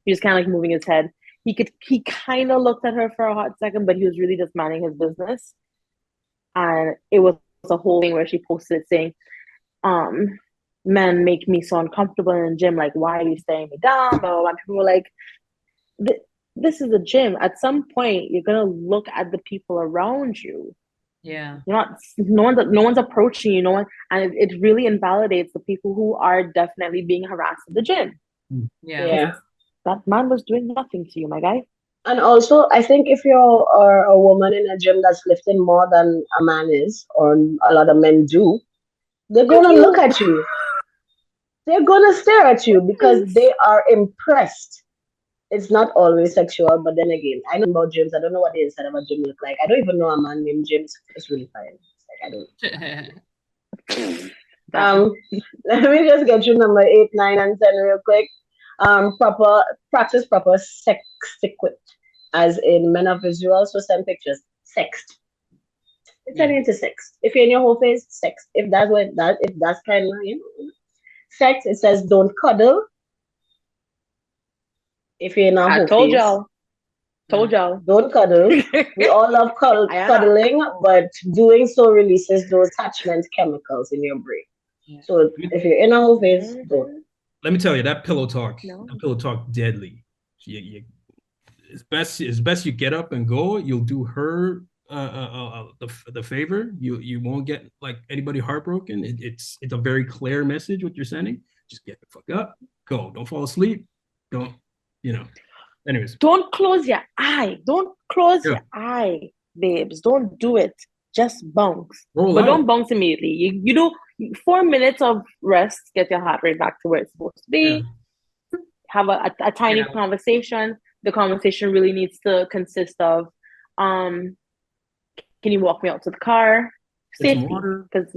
He was kind of like moving his head. He kind of looked at her for a hot second, but he was really just minding his business. And it was a whole thing where she posted saying, men make me so uncomfortable in the gym, like why are you staring me down? Blah, blah, blah. People were like, this is a gym. At some point you're gonna look at the people around you. Yeah. You're not no one's approaching you, no one, and it really invalidates the people who are definitely being harassed at the gym. Yeah. That man was doing nothing to you, my guy. And also, I think if you're a woman in a gym that's lifting more than a man is, or a lot of men do, they're gonna look at you. They're gonna stare at you because they are impressed. It's not always sexual, but then again, I know about gyms. I don't know what the inside of a gym look like. I don't even know a man named James. It's really fine. It's like, I don't. Let me just get you number 8, 9, and 10 real quick. Practice proper sex etiquette, as in men are visual, so send pictures. Sext. It's turning into sex. If you're in your whole face, sex. If that's kind of sex, it says don't cuddle. If you're in a whole told face, y'all. Don't cuddle. We all love cuddling, but doing so releases those attachment chemicals in your brain. Yeah. So if you're in a whole face, don't. Let me tell you, that pillow talk deadly. It's best you get up and go. You'll do her the favor. You won't get like anybody heartbroken. It's a very clear message what you're sending. Just get the fuck up, go. Don't fall asleep. Don't, anyways. Don't close your eye. Don't close your eye, babes. Don't do it. Just bounce. But don't bounce immediately. You do 4 minutes of rest, get your heart rate back to where it's supposed to be. Yeah. Have a tiny conversation. The conversation really needs to consist of, can you walk me out to the car? Safety, because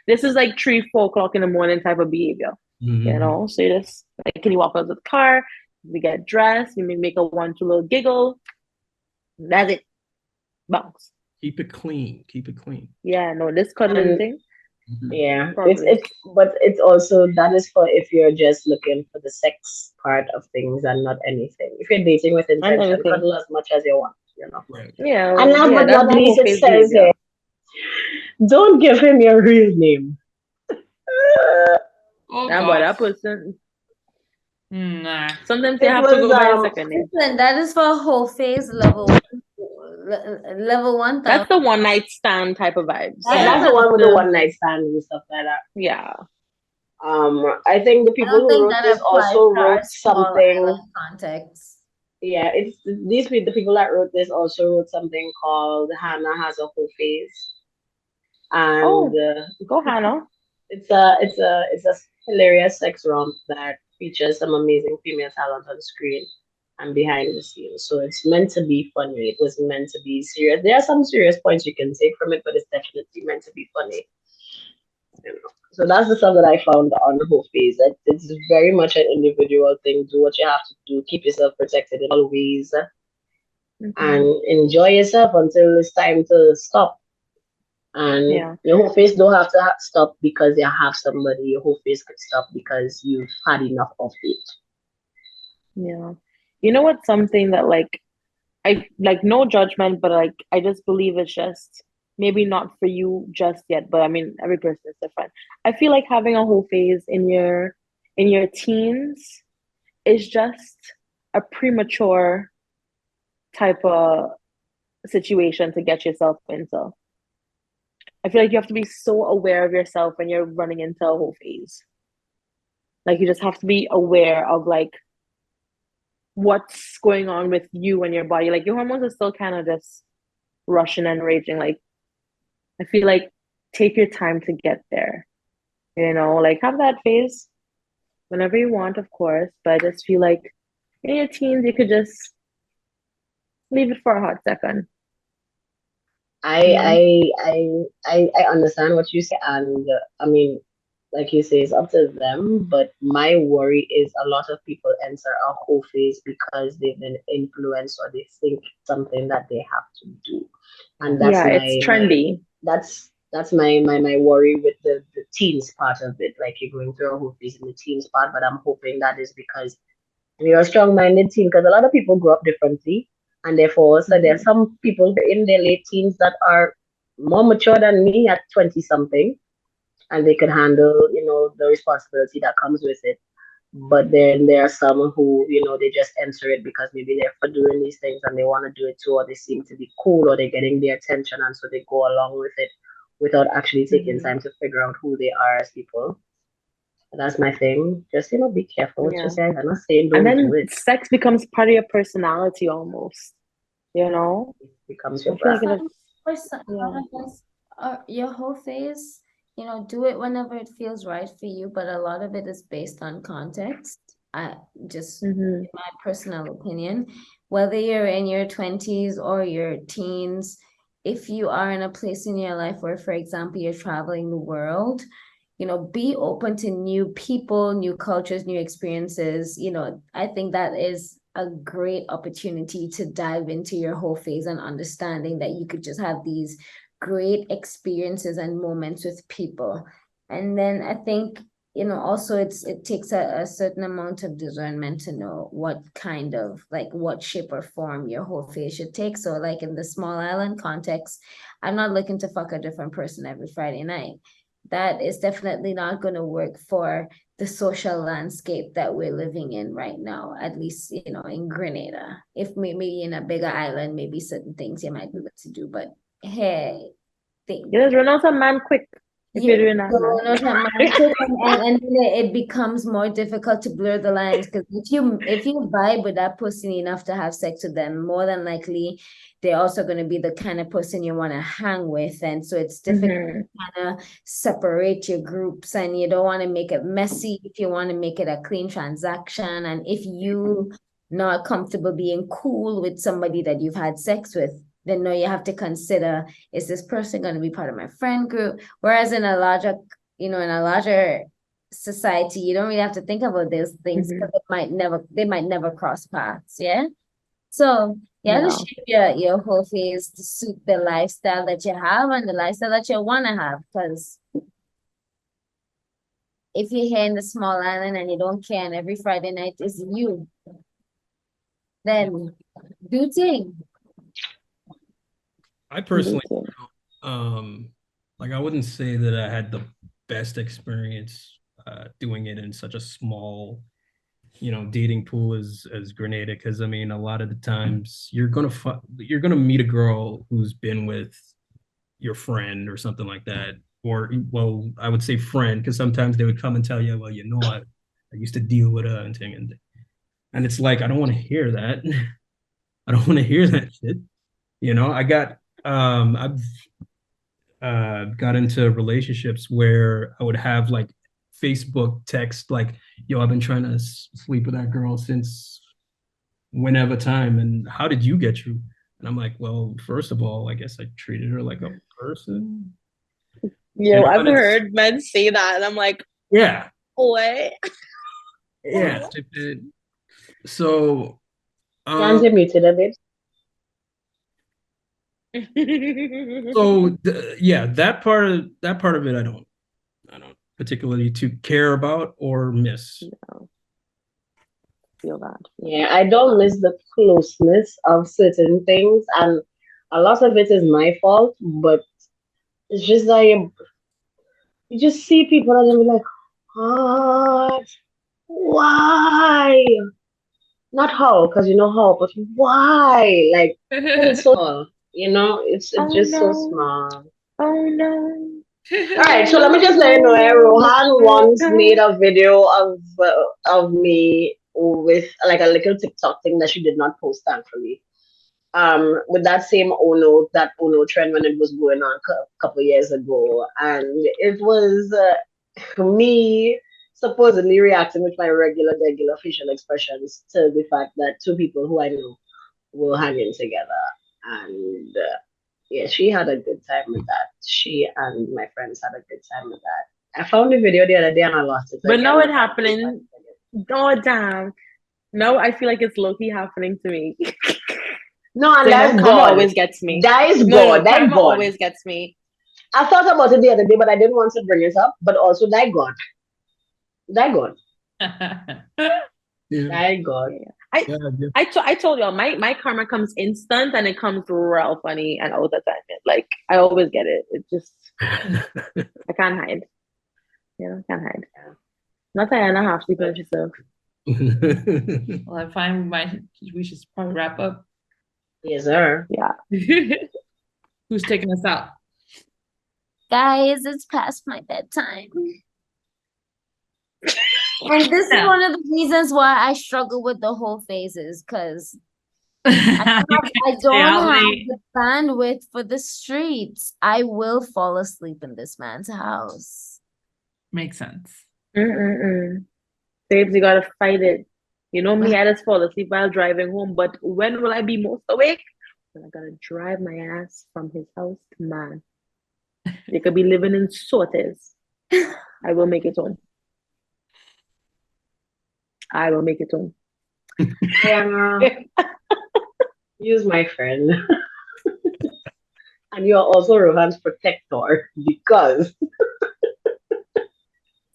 this is like 3-4 o'clock in the morning type of behavior. Mm-hmm. So you just like, can you walk out to the car? We get dressed. We may make a 1-2 little giggle. That's it. Bounce. Keep it clean. Yeah, no, this cuddling thing. Mm-hmm. Yeah, it's also that is for if you're just looking for the sex part of things and not anything. If you're dating with intention, cuddle as much as you want. Right. Yeah. And last but not least, it says here, don't give him your real name. That person. Nah. Sometimes they have to go by a second name. Listen, that is for whole phase level 1. That's the one night stand type of vibes. Yeah, that's the one with the one night stand and stuff like that. Yeah. I think the people who wrote this also wrote something. Context. Yeah, the people that wrote this also wrote something called Hannah Has a Whole Phase. And go Hannah. It's a hilarious sex romp that features some amazing female talent on screen and behind the scenes. So it's meant to be funny. It was meant to be serious. There are some serious points you can take from it, but it's definitely meant to be funny. So that's the stuff that I found on the whole phase. It's very much an individual thing. Do what you have to do. Keep yourself protected in all ways. And enjoy yourself until it's time to stop. And your whole face don't have to stop because you have somebody. Your whole face could stop because you've had enough of it. Yeah. You know what? Something that I no judgment, but I just believe it's just maybe not for you just yet, but I mean every person is different. I feel like having a whole phase in your teens is just a premature type of situation to get yourself into. I feel like you have to be so aware of yourself when you're running into a whole phase. Like you just have to be aware of like what's going on with you and your body. Like your hormones are still kind of just rushing and raging. Like I feel like take your time to get there. You know, like have that phase whenever you want, of course. But I just feel like in your teens you could just leave it for a hot second. I understand what you say, and I mean, like you say, it's up to them. But my worry is a lot of people enter a whole phase because they've been influenced or they think something that they have to do, and that's Yeah, it's trendy. That's my worry with the teens part of it. Like you're going through a whole phase in the teens part, but I'm hoping that is because you're a strong-minded teen. Because a lot of people grow up differently, and therefore, so there are some people in their late teens that are more mature than me at 20 something, and they can handle, the responsibility that comes with it. But then there are some who, they just enter it because maybe they're for doing these things and they want to do it too, or they seem to be cool, or they're getting the attention, and so they go along with it without actually taking time to figure out who they are as people. That's my thing. Just, be careful with yourself. I'm not saying And don't then do it. sex becomes part of your personality almost. You know? It becomes your For brand. Your whole phase, do it whenever it feels right for you, but a lot of it is based on context. In my personal opinion, whether you're in your 20s or your teens, if you are in a place in your life where, for example, you're traveling the world, be open to new people, new cultures, new experiences. I think that is a great opportunity to dive into your whole phase and understanding that you could just have these great experiences and moments with people. And then I think, also it takes a certain amount of discernment to know what kind of, like, what shape or form your whole phase should take. So like in the small island context, I'm not looking to fuck a different person every Friday night. That is definitely not going to work for the social landscape that we're living in right now, at least, in Grenada. If maybe in a bigger island, maybe certain things you might be able to do, but hey, you just run out of man quick if you're doing that. And it becomes more difficult to blur the lines, because if you vibe with that person enough to have sex with them, more than likely they're also going to be the kind of person you want to hang with, and so it's difficult to kind of separate your groups, and you don't want to make it messy if you want to make it a clean transaction. And if you not comfortable being cool with somebody that you've had sex with, then no, you have to consider, is this person going to be part of my friend group? Whereas in a larger society, you don't really have to think about those things because they might never cross paths. Yeah. So just shape your whole phase to suit the lifestyle that you have and the lifestyle that you want to have. Because if you're here in the small island and you don't care and every Friday night is you, then do thing. I personally, like I wouldn't say that I had the best experience doing it in such a small, dating pool as Grenada, because I mean, a lot of the times you're gonna meet a girl who's been with your friend or something like that, or well, I would say friend, because sometimes they would come and tell you, well, I used to deal with her and thing, and it's like I don't want to hear that. I don't want to hear that shit. I've got into relationships where I would have like Facebook text like, yo, I've been trying to sleep with that girl since whenever time, and how did you get you? And I'm like, well, first of all, I guess I treated her like a person. I've heard men say that, and I'm like, yeah, what? Yeah. So Can't muted a bit. So that part of it I don't particularly to care about or miss. No. Feel that. Yeah, I don't miss the closeness of certain things, and a lot of it is my fault, but It's just that you just see people and you're like, what? Why? Not how, because you know how, but why? Like, because it's so small. It's just so small. Oh no. All right, so let me just let you know, Rohan once made a video of me with like a little TikTok thing that she did not post, thankfully. With that same that Ono trend when it was going on a couple years ago, and it was me supposedly reacting with my regular facial expressions to the fact that two people who I know were hanging together, and yeah, she had a good time with that. She and my friends had a good time with that. I found the video the other day and I lost it. But now it happening. Oh damn! No, I feel like it's low-key happening to me. No, and that's God. Always gets me. That is God. That karma God always gets me. I thought about it the other day, but I didn't want to bring it up. But also that God. That God. That God. I told y'all my karma comes instant and it comes real funny and all the time. Like I always get it. It just I can't hide. I can't hide. Not that I have sleep on yourself. Well, I find we should probably wrap up. Yes, sir. Yeah. Who's taking us out? Guys, it's past my bedtime. And this is one of the reasons why I struggle with the whole phases, because I don't have the bandwidth for the streets. I will fall asleep in this man's house. Makes sense. Babes, you gotta fight it. You know me, I just fall asleep while driving home, but when will I be most awake? When I gotta drive my ass from his house to man. They could be living in Sortes. I will make it home. I will make it home. Use my friend. And you are also Rohan's protector because.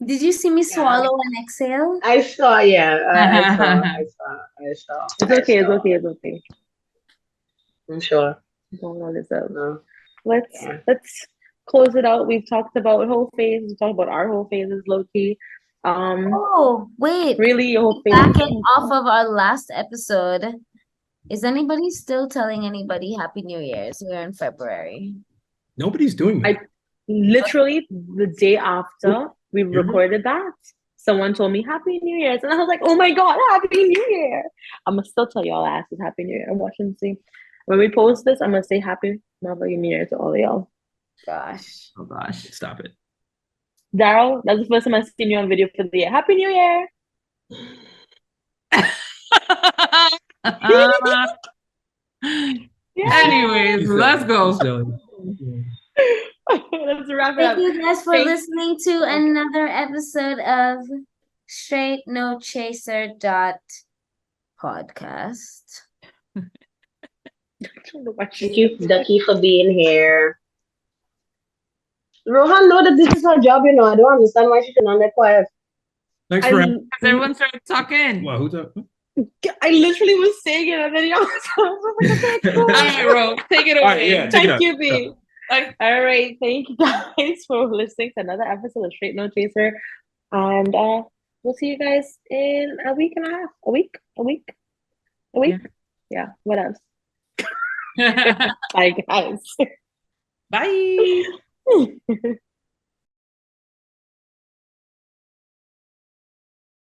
Did you see me swallow and exhale? I saw, yeah. I saw. It's okay. I'm sure. Don't want this out. No. Let's close it out. We've talked about whole phase. We talked about our whole phases, low key. Oh wait! Really, your whole phase. Backing off of our last episode, is anybody still telling anybody Happy New Year's? We're in February. Nobody's doing that. Literally the day after we recorded that, someone told me Happy New Year's, and I was like, "Oh my God, Happy New Year!" I'm gonna still tell y'all asses Happy New Year. I'm watching to see when we post this. I'm gonna say Happy Motherfucking New Year to all of y'all. Gosh. Oh gosh, stop it. Daryl, that's the first time I've seen you on video for the year. Happy New Year! Anyways, let's go. Let's wrap it up. Thank you guys for listening to another episode of Straight No Chaser podcast. Thank you, Ducky, for being here. Rohan, know that this is her job, you know. I don't understand why she's not that quiet. Thanks for having. Because everyone started talking. Well, who's up? I literally was saying it, and then y'all was like, okay, cool. All right, bro, take it away. Right, yeah, Thank you, B. All right, thank you guys for listening to another episode of Straight No Chaser, and we'll see you guys in a week and a half. A week. Yeah. What else? Bye, guys. Bye.